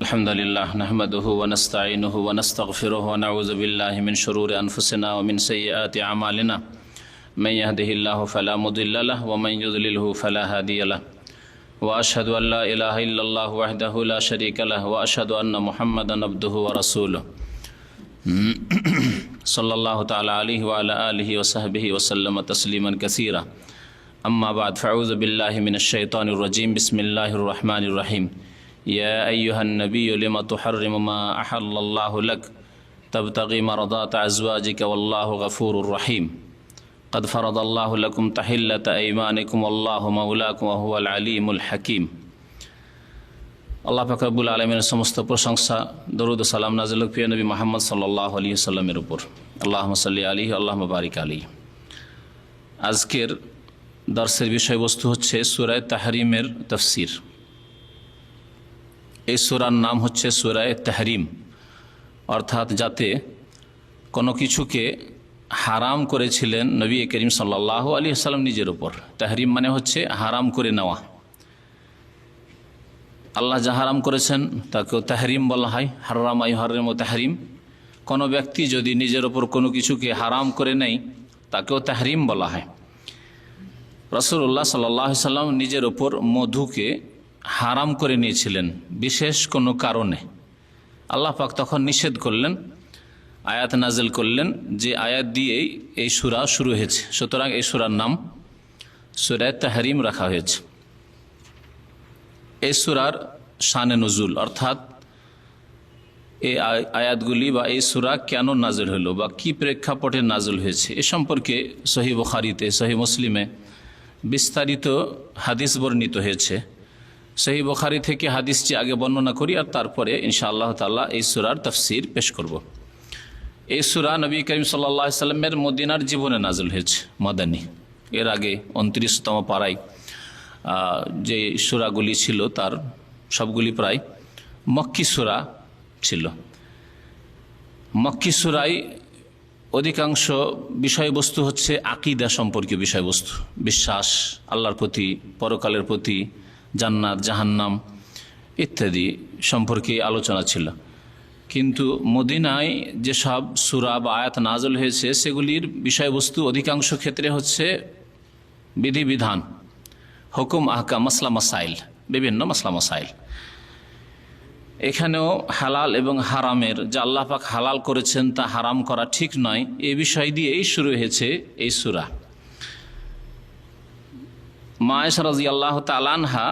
الحمد لله نحمده ونستعينه ونستغفره ونعوذ بالله من شرور أنفسنا ومن سيئات أعمالنا من يهده الله فلا مضل له ومن يضلله فلا هادي له وأشهد أن لا إله إلا الله وحده لا شريك له وأشهد أن محمدا عبده ورسوله صلى الله تعالى عليه وعلى آله وصحبه وسلم تسليما كثيرا أما بعد فأعوذ بالله من الشيطان الرجيم بسم الله الرحمن الرحيم يا أيها النبي لما تحرم ما أحل الله لك تبتغي مرضات أزواجك والله غفور رحيم قد فرض الله لكم تحلة أيمانكم والله مولاكم وهو العليم الحكيم আল্লাহ পাক রব্বুল আলামিনের সমস্ত প্রশংসা দরুদ ও সালাম নাযিল হোক প্রিয় নবী মুহাম্মদ সাল্লাল্লাহু আলাইহি ওয়াসাল্লামের উপর। আল্লাহুম্মা সাল্লি আলাইহি আল্লাহুম্মা বারিক আলাইহি। আজকের দর্সের বিষয়বস্তু হচ্ছে সূরা তাহরিমের তাফসীর। এই সূরার নাম হচ্ছে সূরা তাহরিম, অর্থাৎ যাতে কোনো কিছুকে হারাম করেছিলেন নবী করিম সাল্লাল্লাহু আলাইহি ওয়াসাল্লাম নিজের উপর। তাহরিম মানে হচ্ছে হারাম করে নেওয়া। আল্লাহ যা হারাম করেছেন তাকেও তাহরিম বলা হয়। হারাম ইউহারিমু তাহরিম। কোনো ব্যক্তি যদি নিজের ওপর কোনো কিছুকে হারাম করে নেয় তাকেও তাহরিম বলা হয়। রাসূলুল্লাহ সাল্লাল্লাহু আলাইহি ওয়াসাল্লাম নিজের ওপর মধুকে হারাম করে নিয়েছিলেন বিশেষ কোনো কারণে। আল্লাহ পাক তখন নিষেধ করলেন, আয়াত নাজিল করলেন, যে আয়াত দিয়েই এই সূরা শুরু হয়েছে। সুতরাং এই সূরার নাম সূরা তাহরিম রাখা হয়েছে। এই সূরার শানে নুজুল, অর্থাৎ এই আয়াতগুলি বা এই সূরা কেন নাজিল হলো বা কি প্রেক্ষাপটে নাজিল হয়েছে এ সম্পর্কে সহিহ বুখারীতে, সহিহ মুসলিমে বিস্তারিত হাদিস বর্ণিত হয়েছে। সহিহ বুখারী থেকে হাদিসটি আগে বর্ণনা করি আর তারপরে ইনশাআল্লাহ তাআলা এই সূরার তাফসীর পেশ করব। এই সূরা নবী করিম সাল্লাল্লাহু আলাইহি সাল্লামের মদিনার জীবনে নাজিল হয়েছে, মাদানী। এর আগে 29তম পারায় যে সূরাগুলি ছিল তার সবগুলি প্রায় মক্কি সূরা ছিল। মক্কি সূরায় অধিকাংশ বিষয়বস্তু হচ্ছে আকীদা সম্পর্কীয় বিষয়বস্তু, বিশ্বাস, আল্লাহর প্রতি, পরকালের প্রতি, জান্নাত জাহান্নাম ইত্যাদি সম্পর্কে আলোচনা ছিল। কিন্তু মদিনায় যেসব সূরা বা আয়াত নাযিল হয়েছে সেগুলির বিষয়বস্তু অধিকাংশ ক্ষেত্রে হচ্ছে বিধিবিধান, হুকুম, আহকাম, মাসলা মাসাইল, বিভিন্ন মাসলা মাসাইল। এখানেও হালাল এবং হারামের, যা আল্লাহ পাক হালাল করেছেন তা হারাম করা ঠিক নয়, এই বিষয় দিয়েই শুরু হয়েছে এই সূরা। মা আয়েশা রাদিয়াল্লাহু তাআলা আনহা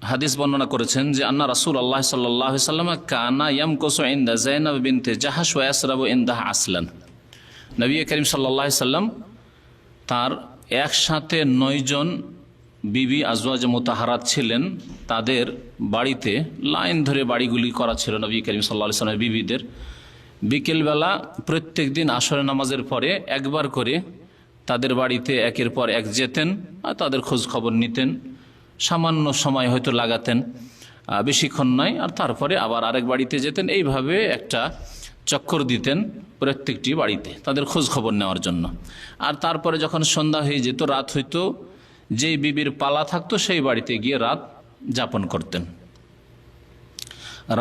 হাদিস বর্ণনা করেছেন যে আন্না রাসূলুল্লাহ সাল্লাল্লাহু আলাইহি ওয়াসাল্লাম কানা ইয়ামকুসু ইনদা যায়নাব বিনতে জাহাশ ওয়া ইয়াসরাবু ইনদাহা আসলান। নবী করিম সাল্লাল্লাহু আলাইহি ওয়াসাল্লাম তার একসাথে 9 জন বিবি আজওয়াজ মুতাহারাত ছিলেন, তাদের বাড়িতে লাইন ধরে বাড়িগুলি করা ছিল নবী করিম সাল্লাল্লাহু আলাইহি ওয়াসাল্লামের বিবিদের। বিকেলবেলা প্রত্যেক দিন আসরের নামাজের পরে একবার করে তাদের বাড়িতে একের পর এক যেতেন আর তাদের খোঁজ খবর নিতেন। সামান্য সময় হয়তো লাগাতেন, বেশিক্ষণ নয়, আর তারপরে আবার আরেক বাড়িতে যেতেন। এইভাবে একটা চক্কর দিতেন প্রত্যেকটি বাড়িতে তাদের খোঁজ খবর নেওয়ার জন্য। আর তারপরে যখন সন্ধ্যা হয়ে যেত, রাত হইতো, যেই বিবির পালা থাকতো সেই বাড়িতে গিয়ে রাত যাপন করতেন।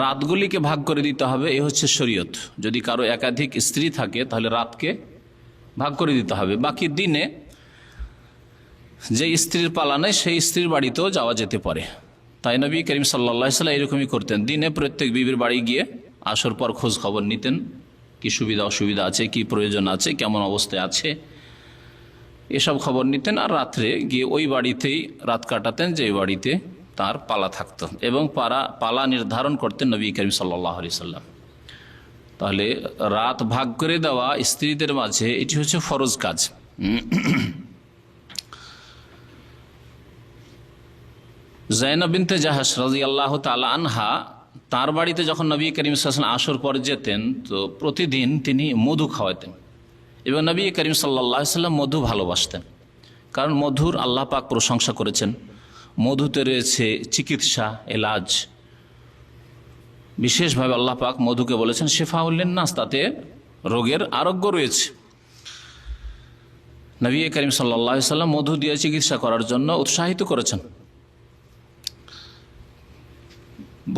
রাতগুলিকে ভাগ করে দিতে হবে, এই হচ্ছে শরীয়ত। যদি কারো একাধিক স্ত্রী থাকে তাহলে রাতকে ভাগ করে দিতে হবে। বাকি দিনে যে স্ত্রীর পালা নেই সেই স্ত্রীর বাড়িতেও যাওয়া যেতে পারে। তাই নবী করিম সাল্লাল্লাহু আলাইহি ওয়াসাল্লাম এরকমই করতেন। দিনে প্রত্যেক বিবির বাড়ি গিয়ে আসর পর খোঁজ খবর নিতেন, কি সুবিধা অসুবিধা আছে, কি প্রয়োজন আছে, কেমন অবস্থায় আছে, এসব খবর নিতেন। আর রাত্রে গিয়ে ওই বাড়িতেই রাত কাটাতেন যে বাড়িতে তার পালা থাকতো, এবং পালা নির্ধারণ করতেন নবী করিম সাল্লাল্লাহু আলাইহি ওয়াসাল্লাম। তাহলে রাত ভাগ করে দেওয়া স্ত্রীদের মাঝে এটি হচ্ছে ফরজ কাজ। যায়নাব বিনতে জাহাশ রাদিয়াল্লাহু তাআলা আনহা, তার বাড়িতে যখন নবী করিম সাল্লাল্লাহু আলাইহি ওয়াসাল্লাম আসর পর যেতেন তো প্রতিদিন তিনি মধু খাওয়াতেন, এবং নবী করিম সাল্লাল্লাহু আলাইহি ওয়াসাল্লাম মধু ভালোবাসতেন। কারণ মধুর আল্লাহ পাক প্রশংসা করেছেন। মধুতে রয়েছে চিকিৎসা, এলাজ। বিশেষভাবে আল্লাহ পাক মধুকে বলেছেন শিফাউল লিন্নাস, তাতে রোগের আরোগ্য রয়েছে। নবী করিম সাল্লাল্লাহু আলাইহি ওয়াসাল্লাম মধু দিয়ে চিকিৎসা করার জন্য উৎসাহিত করেছেন।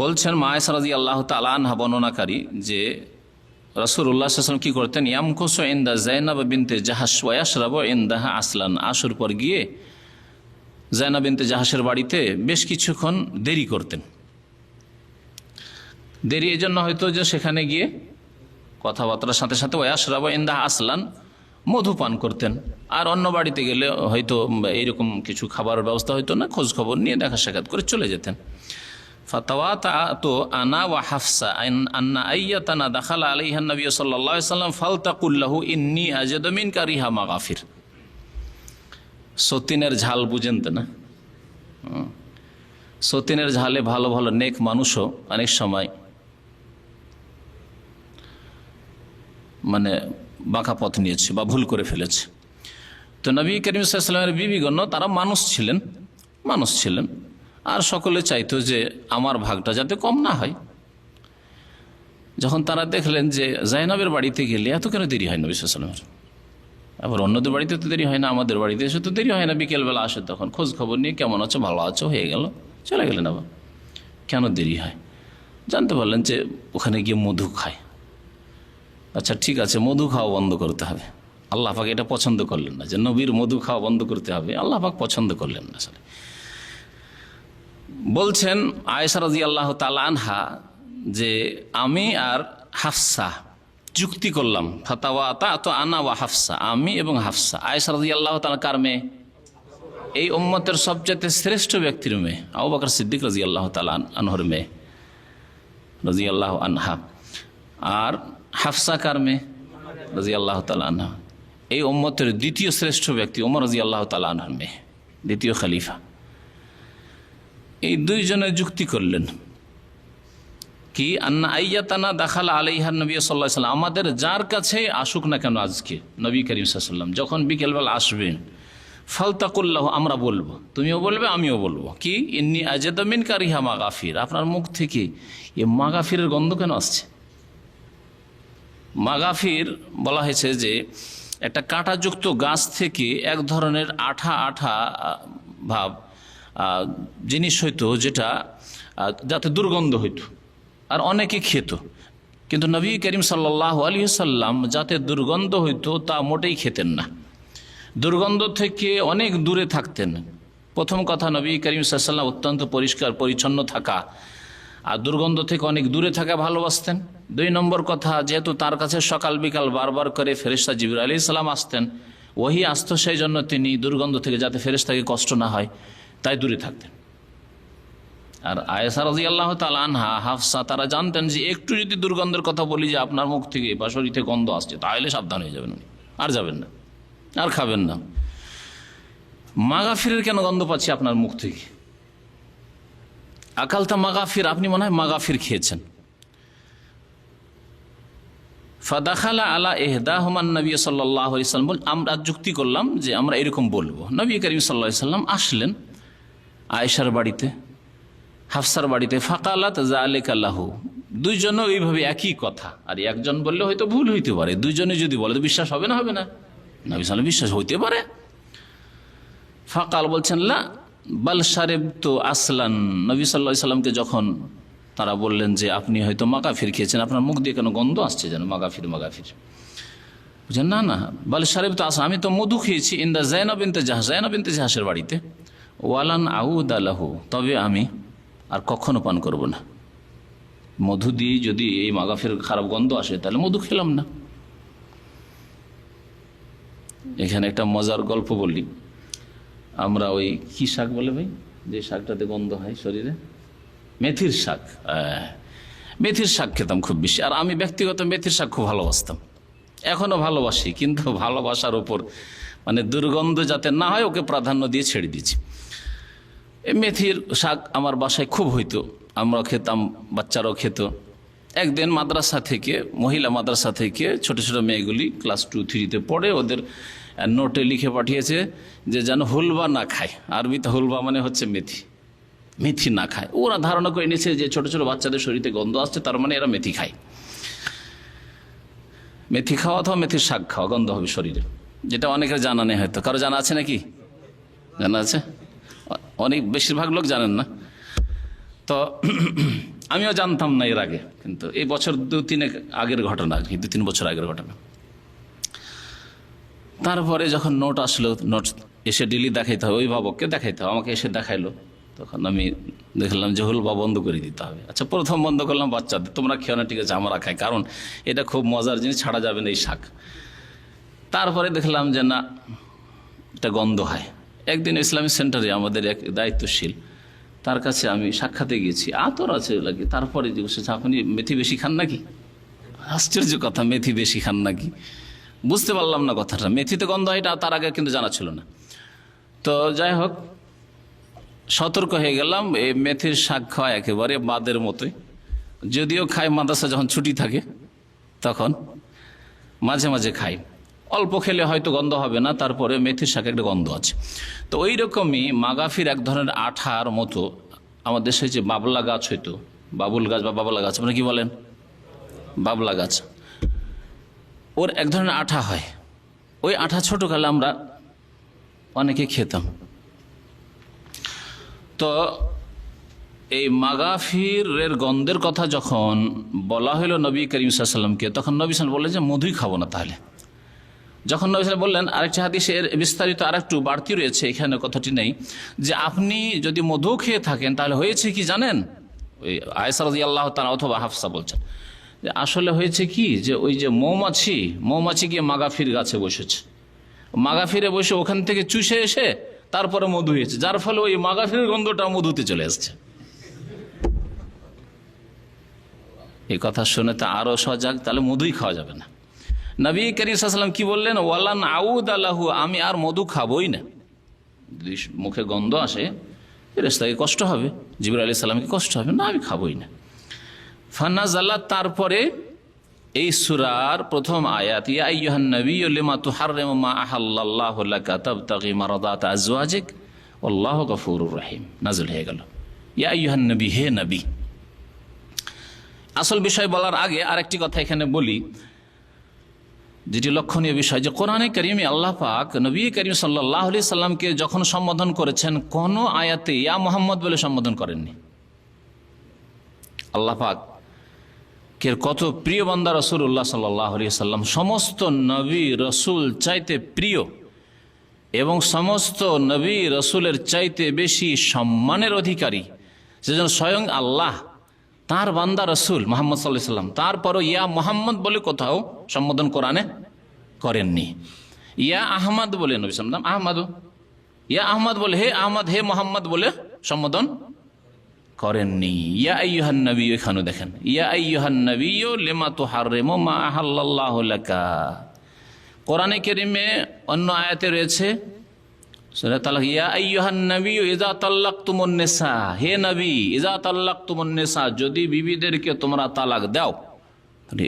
বলছেন মা আয়েশা রাদিয়াল্লাহু তাআলা আনহা বর্ণনাকারী যে রাসূলুল্লাহ সাল্লাল্লাহু আলাইহি ওয়াসাল্লাম কি করতেন, ইয়ামকুসু ইনদা যায়নাব বিনতে জাহাশ ওয়া ইয়াশরাবু ইনদাহা আসলান। আসর পর গিয়ে যায়নাব বিনতে জাহাশের বাড়িতে বেশ কিছুক্ষণ দেরি করতেন। দেরি এই জন্য হয়তো যে সেখানে গিয়ে কথাবার্তার সাথে সাথে ওয়া ইয়াশরাবু ইনদাহা আসলান, মধু পান করতেন। আর অন্য বাড়িতে গেলে হয়তো এইরকম কিছু খাবারের ব্যবস্থা হয়তো না, খোঁজ খবর নিয়ে দেখা সাক্ষাৎ করে চলে যেতেন। ফাতাওয়াতাতু আনা ওয়া হাফসা আন্না আইয়াতানা দাখালা আলাইহা নবী সাল্লাল্লাহু আলাইহি ওয়াসাল্লাম ফালতাকুল লাহু ইন্নী আজিদু মিনকা রিহা মাগাফির। সতিনের ঝাল বুঝেন তো না? সতিনের ঝালে ভালো ভালো নেক মানুষও অনেক সময় মানে বাঁকা পথ নিয়েছে বা ভুল করে ফেলেছে। তো নবী করিম সাল্লাল্লাহু আলাইহি ওয়াসাল্লামের বিবিগণ তারা মানুষ ছিলেন আর সকলে চাইতো যে আমার ভাগটা যাতে কম না হয়। যখন তারা দেখলেন যে জাইনাবের বাড়িতে গেলে এত কেন দেরি হয় নবী সাল্লাল্লাহু আলাইহি ওয়াসাল্লামের, আবার অন্যদের বাড়িতে তো দেরি হয় না, আমাদের বাড়িতে এসে তো দেরি হয় না, বিকেলবেলা আসে তখন খোঁজ খবর নিয়ে কেমন আছো, ভালো আছো, হয়ে গেল, চলে গেলেন। আবার কেন দেরি হয় জানতে পারলেন যে ওখানে গিয়ে মধু খায়। আচ্ছা ঠিক আছে, মধু খাওয়া বন্ধ করতে হবে। আল্লাহ পাক এটা পছন্দ করলেন না যে নবীর মধু খাওয়া বন্ধ করতে হবে, আল্লাহ পাক পছন্দ করলেন না। আসলে বলছেন আয়েশা রাদিয়াল্লাহু তাআলা আনহা যে আমি আর হাফসা যুক্তি করলাম, ফাতাওয়াতাতু আনা ওয়া হাফসা, আমি এবং হাফসা। আয়েশা রাদিয়াল্লাহু তাআলা কার মেয়ে? এই উম্মতের সবচেয়ে শ্রেষ্ঠ ব্যক্তির মেয়ে, আবু বকর সিদ্দিক রাদিয়াল্লাহু তাআলা আনহুর মেয়ে রাদিয়াল্লাহু আনহা। আর হাফসা কার মেয়ে? রাদিয়াল্লাহু তাআলা আনহা। এই উম্মতের দ্বিতীয় শ্রেষ্ঠ ব্যক্তি ওমর রাদিয়াল্লাহু তাআলা আনহুর মেয়ে, দ্বিতীয় খলিফা। এই দুইজনে যুক্তি করলেন কি, আন্না আইয়াতানা দাখালা আলাইহা নবী সাল্লাল্লাহু আলাইহি ওয়াসাল্লাম, আমাদের যার কাছে আসুক না কেন আজকে নবী করিম সাল্লাল্লাহু আলাইহি ওয়াসাল্লাম যখন বিকেলবেলা আসবেন, ফালতাকুল্লাহু, আমরা বলবো, তুমিও বলবে আমিও বলবো কি, ইন্নী আজিদু মিনকা রিহা মাগাফির, আপনার মুখ থেকে এই মাগাফিরের গন্ধ কেন আসছে? মাগাফির বলা হয়েছে যে একটা কাঁটাযুক্ত গাছ থেকে এক ধরনের আঠা আঠা ভাব জিনিস হইতো, যেটা যাতে দুর্গন্ধ হইতো আর অনেকে খেত, কিন্তু নবী করিম সাল্লাল্লাহু আলাইহি ওয়াসাল্লাম যাতে দুর্গন্ধ হইতো তা মোটেই খেতেন না, দুর্গন্ধ থেকে অনেক দূরে থাকতেন। প্রথম কথা, নবী করিম সাল্লাল্লাহু আলাইহি ওয়াসাল্লাম অত্যন্ত পরিষ্কার পরিচ্ছন্ন থাকা আর দুর্গন্ধ থেকে অনেক দূরে থাকা ভালোবাসতেন। দুই নম্বর কথা, যেহেতু তার কাছে সকাল বিকাল বারবার করে ফেরেশতা জিবরাইল আলাইহিস সালাম আসতেন, ওহী আসতো, সেই জন্য তিনি দুর্গন্ধ থেকে যাতে ফেরেশতাকে কষ্ট না হয় তাই দূরে থাকতেন। আর আয়েশা রাদিয়াল্লাহু তাআলা আনহা, হাফসা, তারা জানতেন যে একটু যদি দুর্গন্ধের কথা বলি যে আপনার মুখ থেকে বা শরীর থেকে গন্ধ আসছে, তাহলে সাবধান হয়ে যাবেন, আর যাবেন না, আর খাবেন না। মাগাফিরের কেন গন্ধ পাচ্ছি আপনার মুখ থেকে? আকালতা মাগাফির, আপনি মনে হয় মাগাফির খেয়েছেন। ফাদাখালা আলা ইহদাহুমান নবী সাল্লাল্লাহু আলাইহি ওয়াসাল্লাম, আমরা যুক্তি করলাম যে আমরা এরকম বলবো। নবী করিম সাল্লাল্লাহু আলাইহি ওয়াসাল্লাম আসলেন আয়েশার বাড়িতে, হাফসার বাড়িতে। ফাকালাত যালিকা লাহু, দুইজনও এইভাবে একই কথা। আর একজন বললে হয়তো ভুল হইতে পারে, দুইজনে যদি বলে তো বিশ্বাস হবে না? হবে না? নবী সাল্লাল্লাহু আলাইহি ওয়াসাল্লাম বিশ্বাস হইতে পারে। ফাকাল বলছেন লা বাল শারিবতু আসলান, নবী সাল্লাল্লাহু আলাইহি ওয়াসাল্লামকে যখন তারা বললেন যে আপনি হয়তো মাগাফির খেয়েছেন, আপনার মুখ দিয়ে কেন গন্ধ আসছে যেন মাগাফির মাগাফির, বুঝলেন? না না, বাল শারিবতু আসলান, আমি তো মধু খেয়েছি ইনদা যায়নাব বিনতে জাহাশ, যায়নাব বিনতে জাহাশের বাড়িতে। ওয়ালান আউদা লাহু, তবে আমি আর কখনো পান করব না। মধু দিয়ে যদি এই মাগাফির খারাপ গন্ধ আসে তাহলে মধু খেলাম না। এখানে একটা মজার গল্প বলি। আমরা ওই কি শাক বলে ভাই, যে শাকটাতে গন্ধ হয় শরীরে, মেথির শাক। মেথির শাক খেতাম খুব বেশি, আর আমি ব্যক্তিগত মেথির শাক খুব ভালোবাসতাম, এখনো ভালোবাসি, কিন্তু ভালোবাসার ওপর মানে দুর্গন্ধ যাতে না হয় ওকে প্রাধান্য দিয়ে ছেড়ে দিয়েছি। মেথির শাক আমার বাসায় খুব হইতো, আমরা খেতাম, বাচ্চারাও খেত। একদিন মাদ্রাসা থেকে, মহিলা মাদ্রাসা থেকে ছোট ছোট মেয়েগুলি ক্লাস 2-3-তে পড়ে, ওদের নোটে লিখে পাঠিয়েছে যে যেন হুলবা না খায়। আরবিতে হুলবা মানে হচ্ছে মেথি, মেথি না খায়। ওরা ধারণা করে নিয়েছে যে ছোট ছোট বাচ্চাদের শরীরে গন্ধ আসছে, তার মানে এরা মেথি খায়। মেথি খাওয়া অথবা মেথির শাক খাওয়া গন্ধ হবে শরীরে, যেটা অনেকের জানা নেই। হয়তো কারো জানা আছে নাকি? জানা আছে? অনেক বেশিরভাগ লোক জানেন না। তো আমিও জানতাম না এর আগে, কিন্তু এই বছর 2-3 আগের ঘটনা, 2-3 বছর আগের ঘটনা। তারপরে যখন নোট আসলো, নোট এসে ডেলি দেখাইতে হবে, অভিভাবককে দেখাইতে হবে, আমাকে এসে দেখাইলো। তখন আমি দেখলাম যে বা বন্ধ করে দিতে হবে। আচ্ছা, প্রথম বন্ধ করলাম বাচ্চাদের, তোমরা খেও না, ঠিক আছে আমরা খাই, কারণ এটা খুব মজার জিনিস, ছাড়া যাবে না এই শাক। তারপরে দেখলাম যে না, এটা গন্ধ হয়। একদিন ইসলামী সেন্টারে আমাদের এক দায়িত্বশীল, তার কাছে আমি সাক্ষাতে গিয়েছি, আতর আছে লাগে। তারপরে জিজ্ঞেস, আপনি মেথি বেশি খান নাকি? আশ্চর্য কথা, মেথি বেশি খান নাকি? বুঝতে পারলাম না কথাটা। মেথিতে গন্ধ হয় এটা তার আগে কিন্তু জানা ছিল না। তো যাই হোক, সতর্ক হয়ে গেলাম, এই মেথির শাক খাওয়া একেবারে বাদের মতোই। যদিও খাই মাদ্রাসা যখন ছুটি থাকে তখন মাঝে মাঝে খাই, অল্প খেলে হয়তো গন্ধ হবে না, তারপরে মেথির শাকে একটা গন্ধ আছে। তো ওই রকমই মাগাফির এক ধরনের আঠার মতো আমাদের দেশে যে বাবলা গাছ হইতো, বাবুল গাছ বা বাবলা গাছ, আপনারা কি বলেন? বাবলা গাছ, ওর এক ধরনের আঠা হয়। ওই আঠা ছোটকালে আমরা অনেকে খেতাম। তো এই মাগাফিরের গন্ধের কথা যখন বলা হলো নবী করিম সাল্লাল্লাহু আলাইহি ওয়াসাল্লামকে, তখন নবী সাল্লাল্লাহু আলাইহি ওয়াসাল্লাম বললেন যে মধুই খাবো না। তাহলে যখন নবী সাল্লাল্লাহু আলাইহি ওয়াসাল্লাম বললেন, আরেকটি হাদিসের বিস্তারিত আরেকটু বাড়তি রয়েছে, এখানে কথাটি নেই, যে আপনি যদি মধু খেয়ে থাকেন তাহলে হয়েছে কি জানেন? ওই আয়েশা রাদিয়াল্লাহু তাআলা অথবা হাফসা বলছেন যে আসলে হয়েছে কি, যে ওই যে মৌমাছি গিয়ে মাগাফির গাছে বসেছে, মাগাফিরে বসে ওখান থেকে চুষে এসে তারপরে মধু হয়েছে, যার ফলে ওই মাগাফিরের গন্ধটা মধুতে চলে আসছে। এই কথা শুনে তো আরো সজাগ, তাহলে মধুই খাওয়া যাবে না। নবী করিম সাল্লাল্লাহু আলাইহি ওয়াসাল্লাম কি বললেন? ওয়ালান আউদ আলাহু, আমি আর মধু খাবই না। যদি মুখে গন্ধ আসে, ফেরেশতাকে কষ্ট হবে, জিবরাইল আলাইহিস সালামকে কষ্ট হবে, না আমি খাবই না। ফানাজালা, তারপরে এই সূরার প্রথম আয়াত, ইয়া আইয়ুহান নাবিয়্যু লিমা তুহাররিমু মা আহাল্লাল্লাহু লাকা তাবতাগি মারদাত আজওয়াজিক আল্লাহু গফুরুর রহিম নাযিল হয়ে গেল। ইয়া আইয়ুহান নবী, হে নবী। আসল বিষয় বলার আগে আরেকটি কথা এখানে বলি, যেটি লক্ষণীয় বিষয়, যে কোরআনে কারিমে আল্লাহ পাক নবী করিম সাল্লাল্লাহু আলাইহি সাল্লামকে যখন সম্বোধন করেছেন, কোন আয়াতে ইয়া মুহাম্মদ বলে সম্বোধন করেননি। আল্লাহ পাক কে কত প্রিয় বান্দা রাসূলুল্লাহ সাল্লাল্লাহু আলাইহি সাল্লাম, সমস্ত নবী রসুল চাইতে প্রিয় এবং সমস্ত নবী রসুলের চাইতে বেশি সম্মানের অধিকারী, সেজন্য স্বয়ং আল্লাহ তার বান্দা রসুল মুহাম্মদ সাল্লাল্লাহু আলাইহি সাল্লাম তারপরও ইয়া মুহাম্মদ বলে কোথাও সম্বোধন কোরআনে করেননি। ইয়া আহমদ বলে নবী সাল্লাল্লাহু আলাইহি সাল্লাম, ইয়া আহমদ বলে, হে আহমদ, হে মুহাম্মদ বলে সম্বোধন করেননি। ইয়া আইয়ুহান নবী, এখানে দেখেন, ইয়া আইয়ুহান নবিয়্যু লিমা তুহাররিমু মা আহাল্লাল্লাহু লাকা। কোরআনে কারীমে অন্য আয়াতে রয়েছে সূরা তালাক, ইয়া আইয়ুহান নবিয়্যু ইযা তাল্লাকতুমুন নিসা, হে নবী, ইযা তাল্লাকতুমুন নিসা, যদি বিবিদেরকে তোমরা তালাক দাও।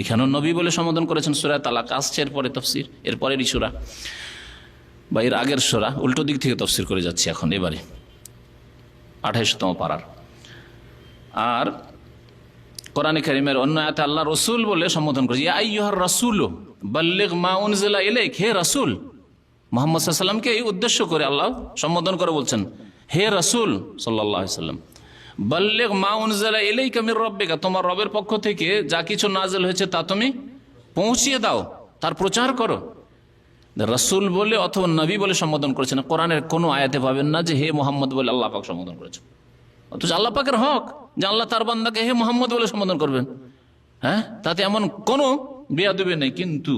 এখানেও নবী বলে সম্বোধন করেছেন। সূরা তালাক আসছে এরপরে তাফসীর, এরপরেরই সূরা বা এর আগের সূরা, উল্টো দিক থেকে তাফসীর করে যাচ্ছি এখন, এবারে 28তম পারার। আর কোরআনে কারীমের অন্য আয়াতে আল্লাহ রসুল বলে সম্বোধন করেছে, ইয়া আইয়ুহার রাসূল বাল্লিগ মা উনজিলা ইলাইক, হে রাসূল, মুহাম্মদ সাল্লাল্লাহু আলাইহি ওয়াসাল্লামকে উদ্দেশ্য করে আল্লাহ সম্বোধন করে বলছেন, হে রাসূল সাল্লাল্লাহু আলাইহি ওয়াসাল্লাম, বাল্লিগ মা উনজিলা ইলাইকা মির রাব্বিকা, তোমার রবের পক্ষ থেকে যা কিছু নাযিল হয়েছে তা তুমি পৌঁছিয়ে দাও, তার প্রচার করো। রাসূল বলে অথবা নবী বলে সম্বোধন করেছেন। কোরআনের কোনো আয়াতে পাবেন না যে হে মুহাম্মদ বলে আল্লাহ পাক সম্বোধন করেছেন, অথচ আল্লাহ পাকের হক যে আল্লাহ তার বান্দাকে হে মুহাম্মদ বলে সম্বোধন করবেন। হ্যাঁ, তাতে এমন কোনো বেয়াদবি নেই, কিন্তু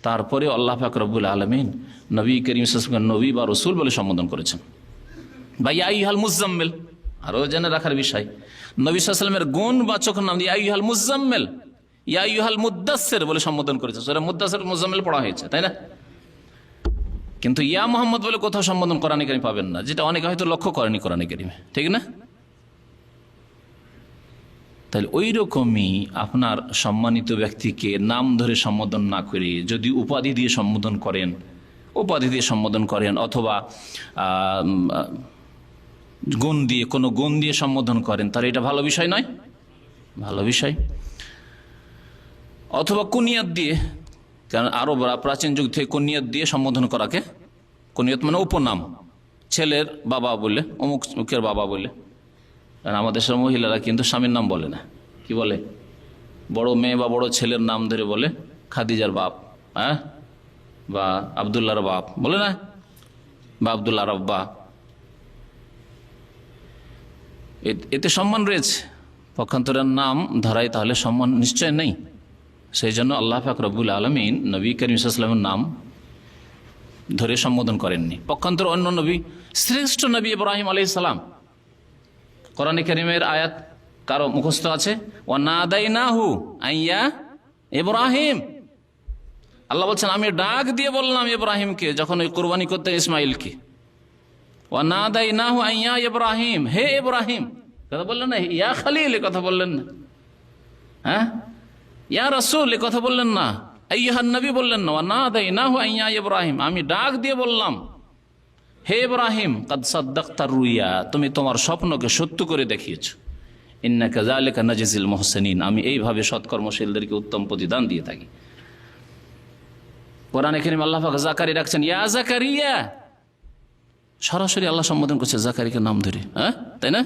তারপরে আল্লাহ পাক রব্বুল আলামিন নবী করিম সাল্লাল্লাহু আলাইহি ওয়াসাল্লাম নবী বা রাসূল বলে সম্বোধন করেছেন। বা ইয়া আইয়ুহাল মুজাম্মিল, আরো জেনে রাখার বিষয়, নবী সাল্লাল্লাহু আলাইহি ওয়াসাল্লামের গুণবাচক নাম ইয়া আইয়ুহাল মুজাম্মিল, ইয়া আইয়ুহাল মুদ্দাসসির বলে সম্বোধন করেছেন। সূরা মুদ্দাসসির মুজাম্মিল পড়া হয়েছে, তাই না? কিন্তু ইয়া মুহাম্মদ বলে কোথাও সম্বোধন কোরআনে কারীমে পাবেন না, যেটা অনেকে হয়তো লক্ষ্য করেনি কোরআনে কারীমে, ঠিক না? তাহলে ওই রকমই আপনার সম্মানিত ব্যক্তিকে নাম ধরে সম্বোধন না করে যদি উপাধি দিয়ে সম্বোধন করেন অথবা গুণ দিয়ে, কোনো গুণ দিয়ে সম্বোধন করেন, তাহলে এটা ভালো বিষয় নয়, ভালো বিষয়। অথবা কুনিয়াত দিয়ে, কারণ আরবরা প্রাচীন যুগ থেকে কুনিয়াত দিয়ে সম্বোধন করাকে, কুনিয়াত মানে উপনাম, ছেলের বাবা বলে, অমুকের বাবা বলে, আর আমাদের দেশের মহিলারা কিন্তু স্বামীর নাম বলে না, কি বলে? বড় মেয়ে বা বড় ছেলের নাম ধরে বলে খাদিজার বাপ, হ্যাঁ, বা আবদুল্লাহর বাপ বলে না, বা আবদুল্লাহর আব্বা। এতে সম্মান রয়েছে, পক্ষান্তরের নাম ধরাই তাহলে সম্মান নিশ্চয় নেই। সেই জন্য আল্লাহ পাক রব্বুল আলামিন নবী করিম সাল্লাল্লাহু আলাইহি ওয়াসাল্লামের নাম ধরে সম্বোধন করেননি। পক্ষান্তর অন্য নবী, শ্রেষ্ঠ নবী ইব্রাহিম আলাইহিস সালাম, কোরআনে কারীমের আয়াত কারো মুখস্থ আছে? ওয়ানাদাইনাহু আইয়া ইব্রাহিম। আল্লাহ বলছেন আমি ডাক দিয়ে বললাম ইব্রাহিমকে যখন ওই কুরবানি করতে ইসমাইলকে, ওয়ানাদাইনাহু আইয়া ইব্রাহিম, হে ইব্রাহিম। কথা বললেন না, ইয়া খালিল কথা বললেন না, হ্যাঁ, ইয়া রাসূল কথা বললেন না, আইয়ুহান নবী বললেন না, ওয়ানাদাইনাহু আইয়া ইব্রাহিম, আমি ডাক দিয়ে বললাম হে ইব্রাহিম, কাদ সাদ্দাকতা রুইয়া, তুমি তোমার স্বপ্নকে সত্য করে দেখিয়েছো। ইন্নাকা যালিকা নাজিজিল মুহসিনিন, আমি এইভাবে সৎকর্মশীলদেরকে উত্তম প্রতিদান দিয়ে থাকি। কোরআনে কারীমে আল্লাহ পাক জাকারিয়া রাখছেন ইয়া জাকারিয়া, সরাসরি আল্লাহ সম্বোধন করছে জাকারিয়াকে নাম ধরে, হ্যাঁ, তাই না?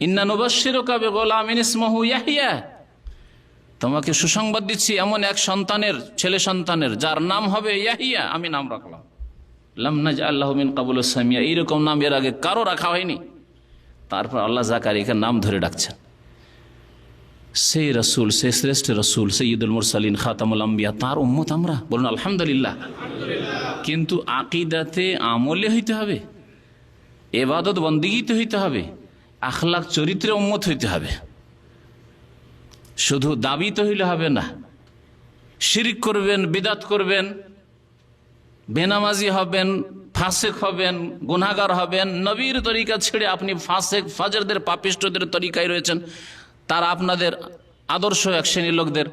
ইন্না নুবাশশিরুকা বিগুলামিন ইসমুহু ইয়াহইয়া, তোমাকে সুসংবাদ দিচ্ছি এমন এক সন্তানের, ছেলে সন্তানের, যার নাম হবে ইয়াহিয়া, আমি নাম রাখলাম। লাম নাজআল লাহু মিন ক্বাবলু সামিয়া, এইরকম নাম এর আগে কারো রাখা হয়নি। তারপর আল্লাহ জাকারিয়াকে নাম ধরে ডাকছেন। সেই রসুল, সেই শ্রেষ্ঠ রসুল, সৈয়দুল মুরসালিন, খাতামুল আম্বিয়া, তার উম্মত আমরা, বলুন আলহামদুলিল্লাহ। কিন্তু আকীদাতে আমলে হইতে হবে, ইবাদত বন্দেগীতে হইতে হবে, আখলাক চরিত্রে উম্মত হইতে হবে। শুধু দাবিতে হইলে হবে না। শিরক করবেন, বিদাত করবেন, বেনামাজি হবেন, ফাসেক হবেন, গুনাহগার হবেন, নবীর তরিকা ছেড়ে আপনি ফাসেক ফাজরদের পাপিষ্ঠদের তরিকায় রয়েছেন, তারা আপনাদের আদর্শ এক শ্রেণীর লোকদের,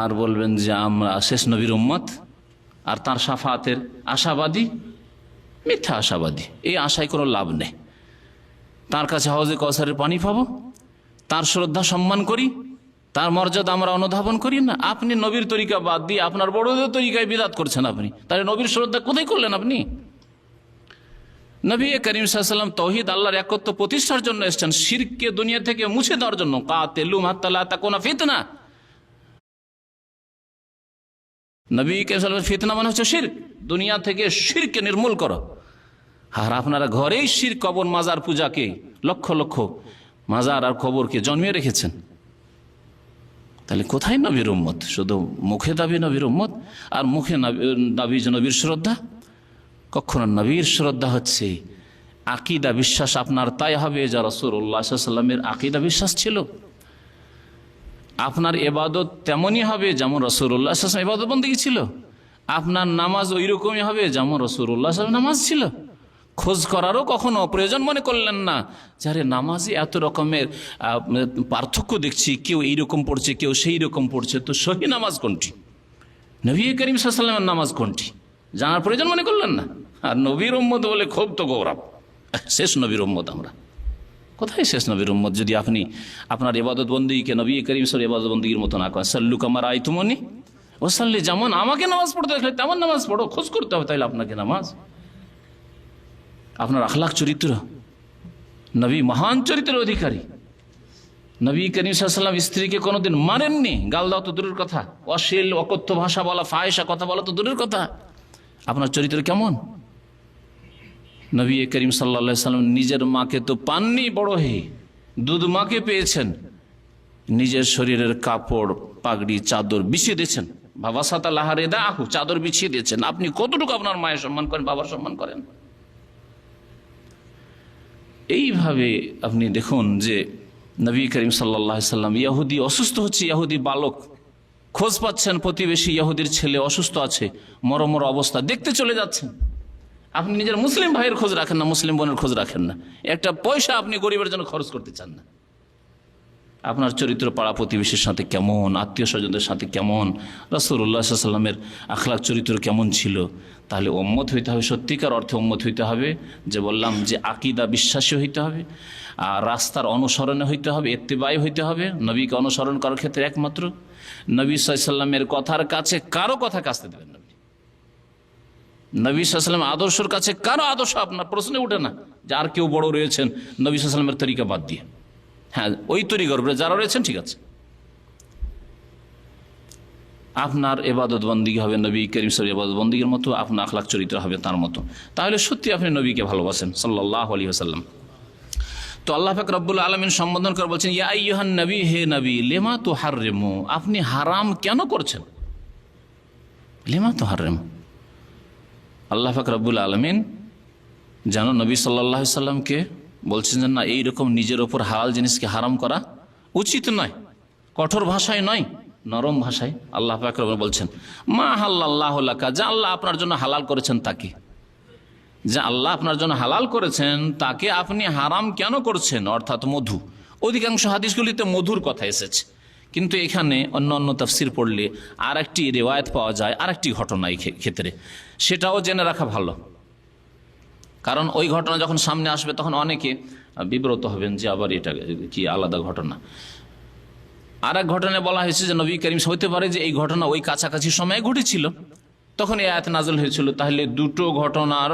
আর বলবেন যে আমরা শেষ নবীর উম্মত আর তার শাফাতের আশাবাদী, মিথ্যা আশাবাদী। এই আশায় কোনো লাভ নেই। তার কাছে হাউজে কাউসারের পানি পাবো, তার শ্রদ্ধা সম্মান করি, তার মর্যাদা আমরা অনুধাবন করি না। আপনি নবীর তরিকা বাদ দিয়ে আপনার বড়দের তরিকায় বিদাত করছেন আপনি, তাহলে নবীর শ্রদ্ধা কোথায় করলেন আপনি? নবী করিম সাল্লাল্লাহু আলাইহি ওয়াসাল্লাম তাওহীদ, আল্লাহর একত্ব প্রতিষ্ঠার জন্য এসেছেন, শিরককে দুনিয়া থেকে মুছে দেওয়ার জন্য। কাতিলুম হাত্তা লা তাকুনা ফিতনা, নবী করিম সাল্লাল্লাহু আলাইহি ওয়াসাল্লাম, ফিতনা মানে হচ্ছে শিরক, দুনিয়া থেকে শিরককে নির্মূল করো। আর আপনারা ঘরেই শিরক, কবর, মাজার পূজাকে, লক্ষ লক্ষ মাজার আর কবরকে জন্মিয়ে রেখেছেন। তাহলে কোথায় নবীর উম্মত? শুধু মুখে দাবি নবীর উম্মত, আর মুখে দাবি যে নবীর শ্রদ্ধা। কখনো নবীর শ্রদ্ধা হচ্ছে আকীদা, বিশ্বাস আপনার তাই হবে যা রাসূলুল্লাহ সাল্লাল্লাহু আলাইহি ওয়াসাল্লামের আকীদা বিশ্বাস ছিল। আপনার ইবাদত তেমনই হবে যেমন রাসূলুল্লাহ সাল্লাল্লাহু আলাইহি ওয়াসাল্লাম ইবাদত বন্দেগী ছিল। আপনার নামাজ ওই রকমই হবে যেমন রাসূলুল্লাহ সাল্লাল্লাহু আলাইহি ওয়াসাল্লাম নামাজ ছিল। খোঁজ করারও কখনো প্রয়োজন মনে করলেন না, যারে নামাজে এত রকমের পার্থক্য দেখছি, কেউ এইরকম পড়ছে, কেউ সেই রকম পড়ছে, তো সহি নামাজ কোনটি, নবী করিম সাল্লাল্লাহু আলাইহি ওয়াসাল্লামের নামাজ কোনটি, জানার প্রয়োজন মনে করলেন না। আর নবীর উম্মত বলে খুব তো গৌরব, শেষ নবীর উম্মত আমরা। কোথায় শেষ নবীর উম্মত যদি আপনি আপনার ইবাদত বন্দেগীকে নবী করিম সাল্লাল্লাহু আলাইহি ওয়াসাল্লাম ইবাদত বন্দেগীর মতো না করেন? সাল্লু কামা রাআইতুমুনি ওয়াসাল্লি, যেমন আমাকে নামাজ পড়তে দেখলে তেমন নামাজ পড়ো। খোঁজ করতে হবে তাইলে আপনাকে নামাজ। আপনার আখলাক চরিত্র, নবী মহান চরিত্রের অধিকারী। নবী করিম সাল্লাল্লাহু আলাইহি ওয়াসাল্লাম স্ত্রীকে কোনোদিন মারেননি, গাল দাও তো দূরের কথা, অশ্লীল অকথ্য ভাষা বলা, ফাহিশা কথা বলা তো দূরের কথা। আপনার চরিত্র কেমন? নবী করিম সাল্লাল্লাহু আলাইহি ওয়াসাল্লাম নিজের মাকে তো পাননি, বড় হয়ে দুধ মাকে পেয়েছেন, নিজের শরীরের কাপড়, পাগড়ি, চাদর বিছিয়ে দিয়েছেন। বাবা সাতা লাহারে দাহু, চাদর বিছিয়ে দিয়েছেন। আপনি কতটুকু আপনার মায়ের সম্মান করেন, বাবার সম্মান করেন? এইভাবে আপনি দেখুন যে নবী করিম সাল্লাল্লাহু আলাইহি ওয়াসাল্লাম, ইহুদি অসুস্থ হচ্ছে, ইহুদি বালক খোঁজ পাচ্ছেন, প্রতিবেশী ইহুদির ছেলে অসুস্থ আছে, মরমর অবস্থা, দেখতে চলে যাচ্ছেন। আপনি নিজের মুসলিম ভাইয়ের খোঁজ রাখেন না, মুসলিম বোনের খোঁজ রাখেন না, একটা পয়সা আপনি গরিবের জন্য খরচ করতে চান না। আপনার চরিত্র পাড়া প্রতিবেশীর সাথে কেমন, আত্মীয় স্বজনদের সাথে কেমন, রাসূলুল্লাহ সাল্লাল্লাহু আলাইহি ওয়াসাল্লামের আখলাক চরিত্র কেমন ছিল? তাহলে উম্মত হইতে হবে, সত্যিকার অর্থে উম্মত হইতে হবে। যে বললাম যে আকীদা বিশ্বাসী হইতে হবে, আর রাস্তার অনুসরণে হইতে হবে, ইত্তেবাই হইতে হবে। নবীকে অনুসরণ করার ক্ষেত্রে একমাত্র নবী সাল্লাল্লাহু আলাইহি ওয়াসাল্লামের কথার কাছে কারো কথা কাছতে দেবেন না। নবী সাল্লাল্লাহু আলাইহি ওয়াসাল্লাম আদর্শের কাছে কারো আদর্শ আপনার প্রশ্নে উঠে না। যে আর কেউ বড় রয়েছেন নবী সাল্লাল্লাহু আলাইহি ওয়াসাল্লামের তরিকা বাদ দিয়ে। হ্যাঁ, ওই তরিকার উপরে যারা রয়েছেন ঠিক আছে, আপনার ইবাদত বন্দেগী হবে নবী করিম সাল্লাল্লাহু আলাইহি ওয়াসাল্লামের ইবাদত বন্দেগীর মতো, আপনার আখলাক চরিত্র হবে তার মতো। তাহলে সত্যি আপনি নবীকে ভালোবাসেন সাল্লাল্লাহু আলাইহি ওয়াসাল্লাম। তো আল্লাহ পাক রব্বুল আলামিন সম্বোধন করে বলছেন, ইয়া আইয়ুহান নবী, হে নবী, লিমা তুহাররিমু, আপনি হারাম কেন করছেন? লিমা তুহাররিমু, আল্লাহ পাক রব্বুল আলামিন যেন নবী সাল্লাল্লাহু আলাইহি ওয়াসাল্লামকে বলছেন যে না, এইরকম নিজের ওপর হালাল জিনিসকে হারাম করা উচিত নয়। কঠোর ভাষায় নয়, নরম ভাষায় আল্লাহ পাক রব্বুল বলছেন, মা হাল্লাল্লাহু লাকা, যা আল্লাহ আপনার জন্য হালাল করেছেন তাকে, যা আল্লাহ আপনার জন্য হালাল করেছেন তাকে আপনি হারাম কেন করছেন? অর্থাৎ মধু। অধিকাংশ হাদিসগুলিতে মধুর কথা এসেছে, কিন্তু এখানে অন্য অন্য তাফসির পড়লে আর একটি রিওয়ায়াত পাওয়া যায়, আর একটি ঘটনা এই ক্ষেত্রে, সেটাও জেনে রাখা ভালো। কারণ ওই ঘটনা যখন সামনে আসবে তখন অনেকে বিব্রত হবেন যে আবার এটা কি আলাদা ঘটনা। আর এক ঘটনায় বলা হয়েছে যে নবী করিম, হতে পারে যে এই ঘটনা ওই কাছাকাছি সময়ে ঘটেছিল, তখন এই আয়াত নাজল হয়েছিল। তাহলে দুটো ঘটনার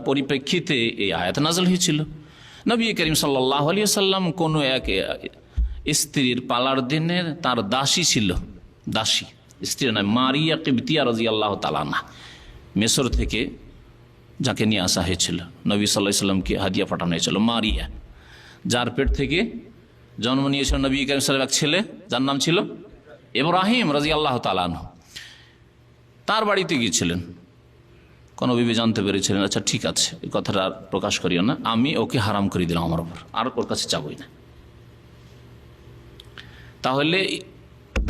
পরিপ্রেক্ষিতে এই আয়াত নাজল হয়েছিল। নবী করিম সাল্লাল্লাহু আলাইহি ওয়াসাল্লাম কোনো এক স্ত্রীর পালার দিনে তার দাসী ছিল, দাসী, স্ত্রী নয়, মারিয়া কিবতিয়া রাদিয়াল্লাহু তাআলা আনহা, মিশর থেকে যাকে নিয়ে আসা হয়েছিল, নবী সাল্লাল্লাহু আলাইহি ওয়াসাল্লামকে হাদিয়া পাঠানো হয়েছিল, মারিয়া, যার পেট থেকে জন্ম নিয়েছিল নবী করিম সাল্লাল্লাহু আলাইহি ওয়াসাল্লাম এক ছেলে, যার নাম ছিল ইব্রাহিম রাদিয়াল্লাহু তাআলা আনহু। তার বাড়িতে গিয়েছিলেন, কোনো বিবি জানতে পেরেছিলেন, আচ্ছা ঠিক আছে, এই কথাটা আর প্রকাশ করিও না, আমি ওকে হারাম করে দিলাম আমার ওপর, আর ওর কাছে যাবই না। তাহলে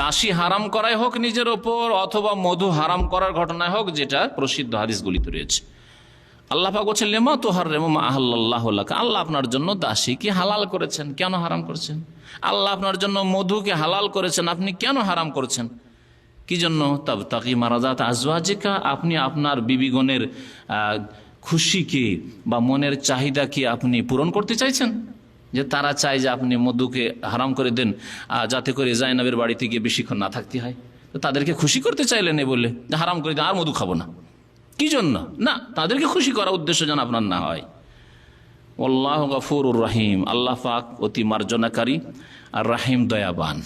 দাসী হারাম করাই হোক নিজের ওপর, অথবা মধু হারাম করার ঘটনায় হোক, যেটা প্রসিদ্ধ হাদিসগুলিতে রয়েছে, আল্লাহ পাক বলছেন, লিমা তুহাররিমু মা আহাল্লাল্লাহু লাকা, আল্লাহ আপনার জন্য দাসীকে হালাল করেছেন, কেন হারাম করেছেন? আল্লাহ আপনার জন্য মধুকে হালাল করেছেন, আপনি কেন হারাম করেছেন? কি জন্য? তাবতাগি মারাদাত আজওয়াজিকা, আপনি আপনার বিবিগণের খুশিকে বা মনের চাহিদাকে আপনি পূরণ করতে চাইছেন, যে তারা চায় যে আপনি মধুকে হারাম করে দেন যাতে করে জাইনাবের বাড়িতে গিয়ে বেশিক্ষণ না থাকতে হয়। তো তাদেরকে খুশি করতে চাইলেন এ বলে যে হারাম করে দেন, আর মধু খাবো না। কি জন্য? না, তাদেরকে খুশি করার উদ্দেশ্য যেন আপনার না হয়। আল্লাহু গফুরুর রহিম, আল্লাহ পাক অতি মার্জনাকারী আর রাহিম দয়াবান।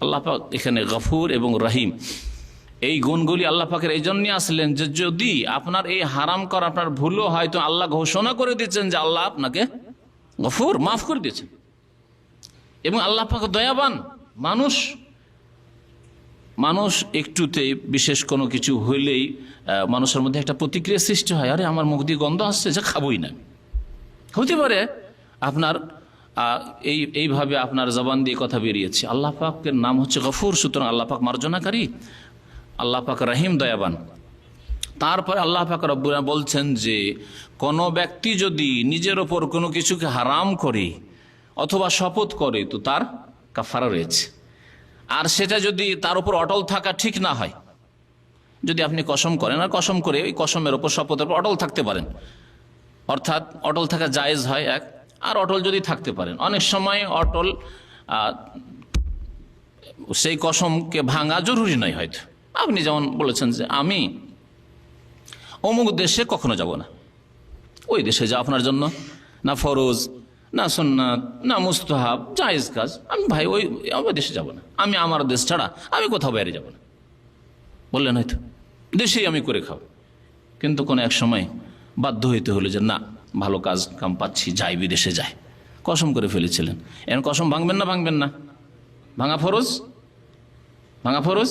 আল্লাহ পাক এখানে গফুর এবং রহিম এই গুণগুলি আল্লাহ পাকের এই জন্যই আসলেন যে যদি আপনার এই হারাম করা আপনার ভুলও হয়, তো আল্লাহ ঘোষণা করে দিচ্ছেন যে আল্লাহ আপনাকে গফুর, মাফ করে দিয়েছেন। এবং আল্লাহ পাক দয়াবান। মানুষ একটুতে বিশেষ কোনো কিছু হইলেই মানুষের মধ্যে একটা প্রতিক্রিয়া সৃষ্টি হয়, আরে আমার মুখ দিয়ে গন্ধ আসছে, যা খাবোই না। হতে পারে আপনার এইভাবে আপনার জবান দিয়ে কথা বেরিয়েছে। আল্লাহ পাকের নাম হচ্ছে গফুর, সুতরাং আল্লাহ পাক মার্জনাকারী, আল্লাহ পাক রহিম দয়াবান। তারপরে আল্লাহ পাক রব্বুল বলছেন যে কোনো ব্যক্তি যদি নিজের ওপর কোনো কিছুকে হারাম করে অথবা শপথ করে, তো তার কাফারা রয়েছে। আর সেটা যদি তার উপর অটল থাকা ঠিক না হয়, যদি আপনি কসম করেন আর কসম করে ওই কসমের ওপর, শপথের উপর অটল থাকতে পারেন, অর্থাৎ অটল থাকা জায়েজ হয় এক, আর অটল যদি থাকতে পারেন, অনেক সময় অটল সেই কসমকে ভাঙা জরুরি নয়। হয়তো আপনি যেমন বলেছেন যে আমি অমুক দেশে কখনো যাব না, ওই দেশে যা আপনার জন্য না ফরজ, না সুন্নাত, না মুস্তাহাব, জায়েজ কাজ, আমি ভাই ওই দেশে যাব না, আমি আমার দেশ ছাড়া আমি কোথাও বাইরে যাব না বললেন, হয়তো দেশেই আমি করে খাবো। কিন্তু কোনো এক সময় বাধ্য হইতে হলো যে না, ভালো কাজ কাম পাচ্ছি, যাই, বিদেশে যাই, কসম করে ফেলেছিলেন। এখন কসম ভাঙবেন না? ভাঙবেন না? ভাঙা ফরজ? ভাঙা ফরজ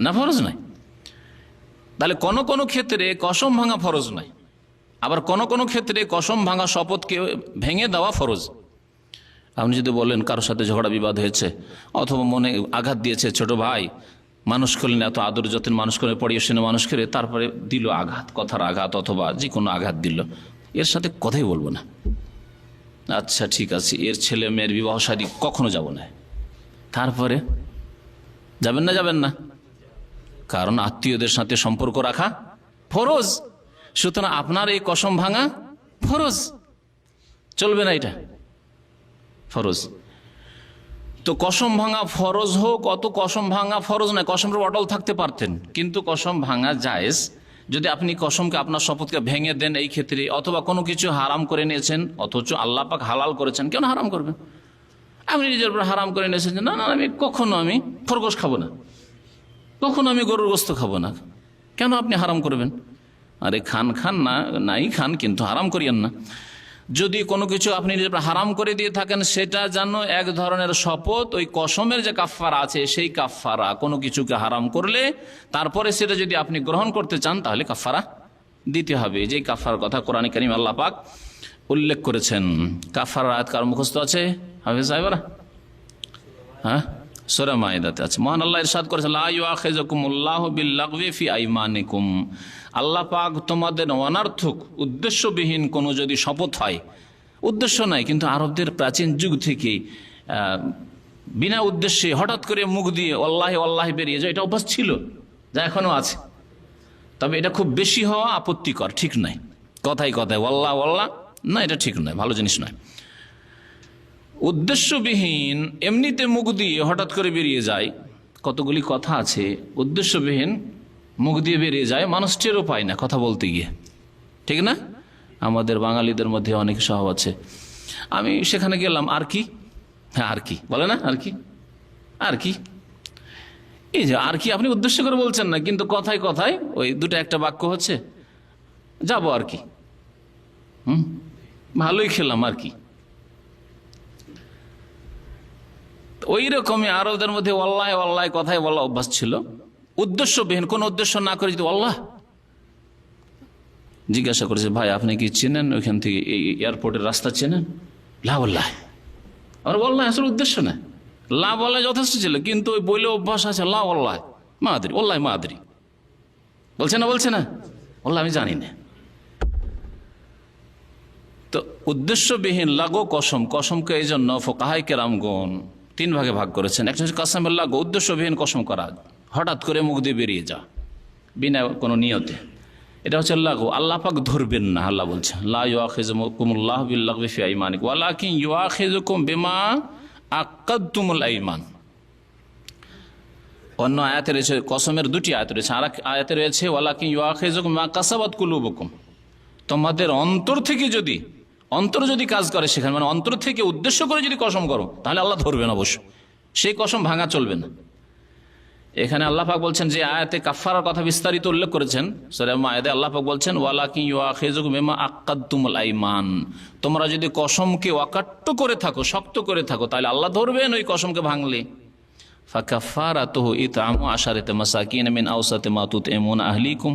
না? ফরজ নয়। তাহলে কোনো কোনো ক্ষেত্রে কসম ভাঙা ফরজ নয়, আবার কোনো কোনো ক্ষেত্রে কসম ভাঙা শপথকে ভেঙে দেওয়া ফরজ। আপনি যদি বলেন কারোর সাথে ঝগড়া বিবাদ হয়েছে, অথবা মনে আঘাত দিয়েছে ছোট ভাই, মানুষ করলেন, এত আদর যত্ন মানুষ করে, পড়িয়ে শুনে মানুষ করে, তারপরে দিল আঘাত, কথার আঘাত অথবা যে কোনো আঘাত দিল, এর সাথে কথাই বলবো না, আচ্ছা ঠিক আছে, এর ছেলে মেয়ের বিবাহ শাদী কখনো যাব না। তারপরে যাবেন না? যাবেন না, কারণ আত্মীয়দের সাথে সম্পর্ক রাখা ফরজ। সুতরাং আপনার এই কসম ভাঙা ফরজ, চলবে না, এটা ফরজ। তো কসম ভাঙা ফরজ হোক, অত কসম ভাঙা ফরজ নয়, কসমের অটল থাকতে পারতেন, কিন্তু কসম ভাঙা জায়েজ যদি আপনি কসমকে, আপনার শপথকে ভেঙে দেন এই ক্ষেত্রে, অথবা কোনো কিছু হারাম করে নিয়েছেন অথচ আল্লাহ পাক হালাল করেছেন, কেন হারাম করবেন? আপনি নিজের উপর হারাম করে নিয়েছেন যে না না আমি কখনো খরগোশ খাবো না, কখনো আমি গরুর গোস্ত খাবো না, কেন আপনি হারাম করবেন? আরে খান না, নাই খান, কিন্তু হারাম করিয়েন না। যদি কোনো কিছু আপনি নিজের উপর হারাম করে দিয়ে থাকেন, সেটা যেন এক ধরনের শপথ, ওই কসমের যে কাফফারা আছে সেই কাফফারা। কোনো কিছুকে হারাম করলে তারপরে সেটা যদি আপনি গ্রহণ করতে চান তাহলে কাফফারা দিতে হবে। যেই কাফফারার কথা কোরআন কারীম আল্লাহ পাক উল্লেখ করেছেন। কাফফারার আয়াত কার মুখস্থ আছে হাফেজ সাহেবরা? হ্যাঁ, সূরা মাইদাতে আছে। মহান আল্লাহ ইরশাদ করেছেন, লা ইউআখিযুকুমুল্লাহু বিল্লাগবি ফি আইমানিকুম। আল্লাহ পাক তোমাদের অনর্থক উদ্দেশ্যবিহীন কোনো যদি শপথ হয়, উদ্দেশ্য নাই, কিন্তু আরবদের প্রাচীন যুগ থেকে বিনা উদ্দেশ্যে হঠাৎ করে মুখ দিয়ে আল্লাহ আল্লাহ বেরিয়ে যায়, এটা অভ্যাস ছিল, যা এখনো আছে। তবে এটা খুব বেশি হওয়া আপত্তিকর, ঠিক নয়। কথায় কথায় আল্লাহ আল্লাহ, না, এটা ঠিক নয়, ভালো জিনিস নয়। উদ্দেশ্যবিহীন এমনিতে মুখ দিয়ে হঠাৎ করে বেরিয়ে যায়, কতগুলি কথা আছে উদ্দেশ্যবিহীন মুখ দিয়ে বেরিয়ে যায়, মানুষ টেরও পায় না কথা বলতে গিয়ে, ঠিক না? আমাদের বাঙালিদের মধ্যে অনেক স্বভাব আছে, আমি সেখানে গেলাম, আর কি, হ্যাঁ আর কি বলে না, আর কি, আর কি, এই যে আর কি আপনি উদ্দেশ্য করে বলছেন না, কিন্তু কথায় কথায় ওই দুটো একটা বাক্য হচ্ছে, যাবো আর কি, ভালোই খেলাম আর কি। ওই রকমই আরবদের মধ্যে আল্লাহ আল্লাহ কথায় বলা অভ্যাস ছিল, উদ্দেশ্যবিহীন, কোন উদ্দেশ্য না করে যদি আল্লাহ। জিজ্ঞাসা করেছে, ভাই আপনি কি চেনেন ওইখান থেকে এই এয়ারপোর্টের রাস্তা চেনেন? লা আল্লাহ, আর আল্লাহ আসলে উদ্দেশ্য না, লা বলা যথেষ্ট ছিল, কিন্তু ওই বইলে অভ্যাস আছে লা আল্লাহ মাদরি, আল্লাহ মাদরি, বলছে না, বলছে না, আল্লাহ আমি জানি না। তো উদ্দেশ্যবিহীন লাগো কসম, কসমকে এই জন্য ফুকাহায়ে কেরামগণ তিন ভাগে ভাগ করেছেন। একটা হচ্ছে কসমের লাগো, উদ্দেশ্যবিহীন কসম করা, হঠাৎ করে মুখ দিয়ে বেরিয়ে যা বিনা কোনো নিয়তে, এটা হচ্ছে লাগো। আল্লাহ পাক ধরবেন না, আল্লাহ বলছেন লা ইউআখিযুকুমুল্লাহু বিল্লাগবি ফি আইমানিকুম ওয়ালাকিন ইউআখিযুকুম বিমা আক্কাদতুমুল আইমান। অন্য আয়াতে রয়েছে, কসমের দুটি আয়াত রয়েছে, আর এক আয়াতে রয়েছে ওয়ালাকিন ইউআখিযুকুম মা কাসাবাত কুলুবুকুম। তোমাদের অন্তর থেকে যদি, অন্তর যদি কাজ করে সেখানে, মানে অন্তর থেকে উদ্দেশ্য করে যদি কসম করো তাহলে আল্লাহ ধরবেন অবশ্য, সেই কসম ভাঙা চলবে না। এখানে আল্লাহ পাক বলছেন, যে আয়াতে কাফফারার কথা বিস্তারিত উল্লেখ করেছেন সূরা মায়েদে, আল্লাহ পাক বলছেন ওয়ালাকিন ইউআখিযুকুম বিমা আক্কাদতুমুল আইমান। তোমরা যদি কসমকে অকাট্য করে থাকো, শক্ত করে থাকো, তাহলে আল্লাহ ধরবেন ওই কসমকে ভাঙলে। ফাকাফারাতুহু ইতআমু আশারাতি মাসাকিন মিন আওসাতি মা তুতঈমুনা আহলিকুম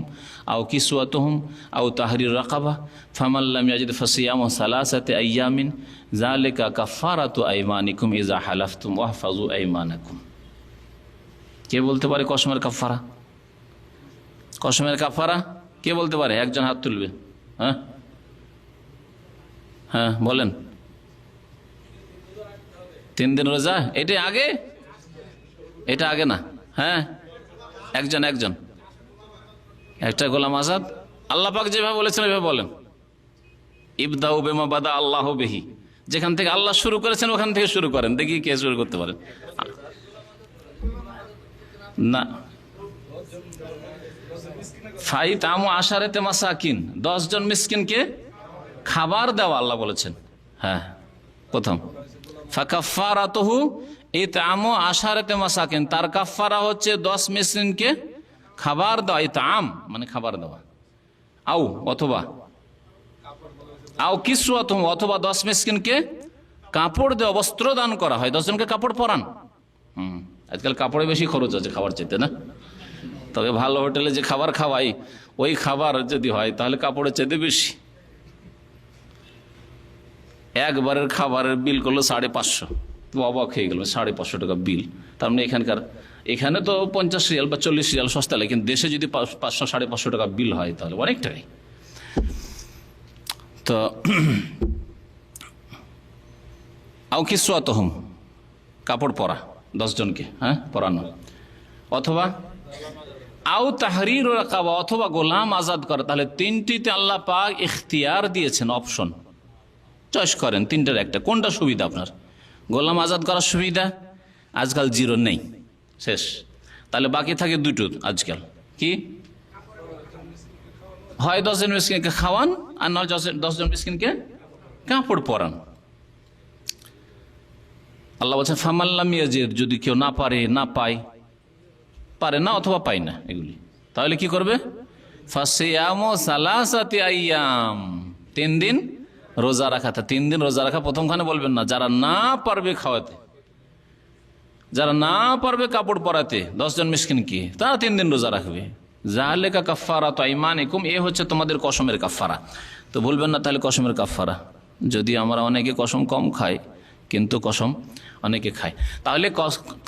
আও কিসওয়াতুহুম আও তাহরির রাকাবা ফামান লাম ইয়াজিদ ফাসিয়ামু সালাসাতি আইয়ামিন যালিকা কাফারাতু আইমানিকুম ইযা হালাফতুম ওয়াহফাজু আইমানাকুম। কে বলতে পারে কসমের কাফারা? কসমের কাফারা কে বলতে পারে? একজন হাত তুলবে। হ্যাঁ হ্যাঁ বলেন। 3 দিন রোজা, এটা আগে, এটা আগে না। হ্যাঁ একজন একটা গোলাম আজাদ। আল্লাহ পাক যেভাবে বলেছেন ওইভাবে বলেন, ইবদাউ বিমা বাদা আল্লাহু বিহি। যেখান থেকে আল্লাহ শুরু করেছেন ওখান থেকে শুরু করেন, দেখি কে শুরু করতে পারেন। না, ফাইতামু আশারাতি মাসাকিন, 10 জন মিসকিনকে খাবার দেওয়া আল্লাহ বলেছেন। হ্যাঁ প্রথম। ফাকাফারাতুহু ইতআমু আশারাতি মাসাকিন, তার কাফারা হচ্ছে 10 মিসকিনকে খাবার দেওয়া। ইতআম মানে খাবার দেওয়া। আও অথবা, আও কিসওয়াতুহুম অথবা 10 মিসকিনকে কাপড় দেওয়া, বস্ত্র দান করা হয়। 10 জনকে কাপড় পরান। আজকাল কাপড়ে বেশি খরচ আছে খাবার চাইতে, না? তবে ভালো হোটেলে যে খাবার খাওয়াই, ওই খাবার যদি হয় তাহলে কাপড়ের চাইতে বেশি। একবারের খাবারের বিল করলো 550, তো অবাক হয়ে গেল, 550 টাকা বিল। তার মানে এখানে তো 50 রিয়াল বা 40 রিয়াল সস্তা লাগে, কিন্তু দেশে যদি 500-550 টাকা বিল হয় তাহলে অনেকটাই। তো আও কিসওয়াতুহুম, কাপড় পরা 10 জনকে, হ্যাঁ পরানো। অথবা আও তাহরির রাকাবা, অথবা গোলাম আজাদ করা। তাহলে 3টিতে আল্লাহ পাক ইখতিয়ার দিয়েছেন, অপশন, চয়েস করেন 3টার একটা, কোনটা সুবিধা আপনার? গোলাম আজাদ করার সুবিধা আজকাল 0 নেই, শেষ। তাহলে বাকি থাকে 2টো আজকাল, কি? হয় 10 জন মিসকিনকে খাওয়ান, আর নয় 10 জন মিসকিনকে কাপড় পরান। আল্লাহ বলছেন ফামাল্লাম ইয়াজিদ, যদি কেউ না পারে, না পায়, পারে না অথবা পায় না এগুলি, তাহলে কি করবে? ফাসিয়ামু সালাসাতি আইয়াম, 3 দিন রোজা রাখা। 3 দিন রোজা রাখা প্রথমখানে বলবেন না, যারা না পারবে খাওয়াতে, যারা না পারবে কাপড় পরাতে 10 জন মিসকিনকে, তারা 3 দিন রোজা রাখবে। যালিকা কাফারাতু আইমানিকুম, এ হচ্ছে তোমাদের কসমের কাফারা। তো বলবেন না তাহলে কসমের কাফারা, যদি আমরা অনেকে কসম কম খাই কিন্তু কসম অনেকে খায়, তাহলে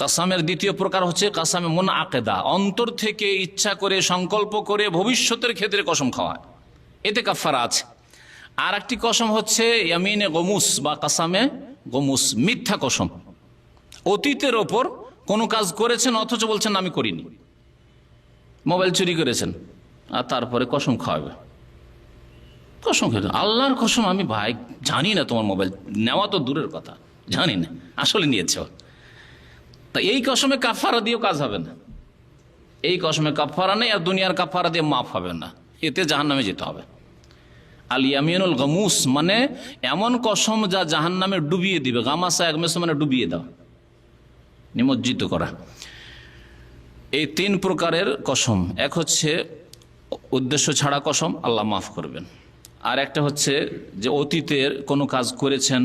কাসামের দ্বিতীয় প্রকার হচ্ছে কাসামে মুনআকিদা, অন্তর থেকে ইচ্ছা করে সংকল্প করে ভবিষ্যতের ক্ষেত্রে কসম খাওয়া, এতে কাফারা আছে। আর একটি কসম হচ্ছে ইয়ামিনে গমুস বা কাসামে গমুস, মিথ্যা কসম। অতীতের ওপর কোনো কাজ করেছেন অথচ বলছেন আমি করিনি। মোবাইল চুরি করেছেন আর তারপরে কসম খাওয়াবে, কসম খেয়ে আল্লাহর কসম আমি ভাই জানি না, তোমার মোবাইল নেওয়া তো দূরের কথা, জানি না আসলে নিয়েছ। তা এই কসমে কাফারা দিয়েও কাজ হবে না, এই কসমে কাফারা নেই, আর দুনিয়ার কাফারা দিয়ে মাফ হবে না, এতে জাহান্নামে যেতে হবে। আল ইয়ামিনুল গামুস মানে এমন কসম যা জাহান্নামে ডুবিয়ে দিবে। গামাসা একমেস মানে ডুবিয়ে দাও, নিমজ্জিত করা। এই 3 প্রকারের কসম, এক হচ্ছে উদ্দেশ্য ছাড়া কসম, আল্লাহ মাফ করবেন। আর একটা হচ্ছে যে অতীতের কোনো কাজ করেছেন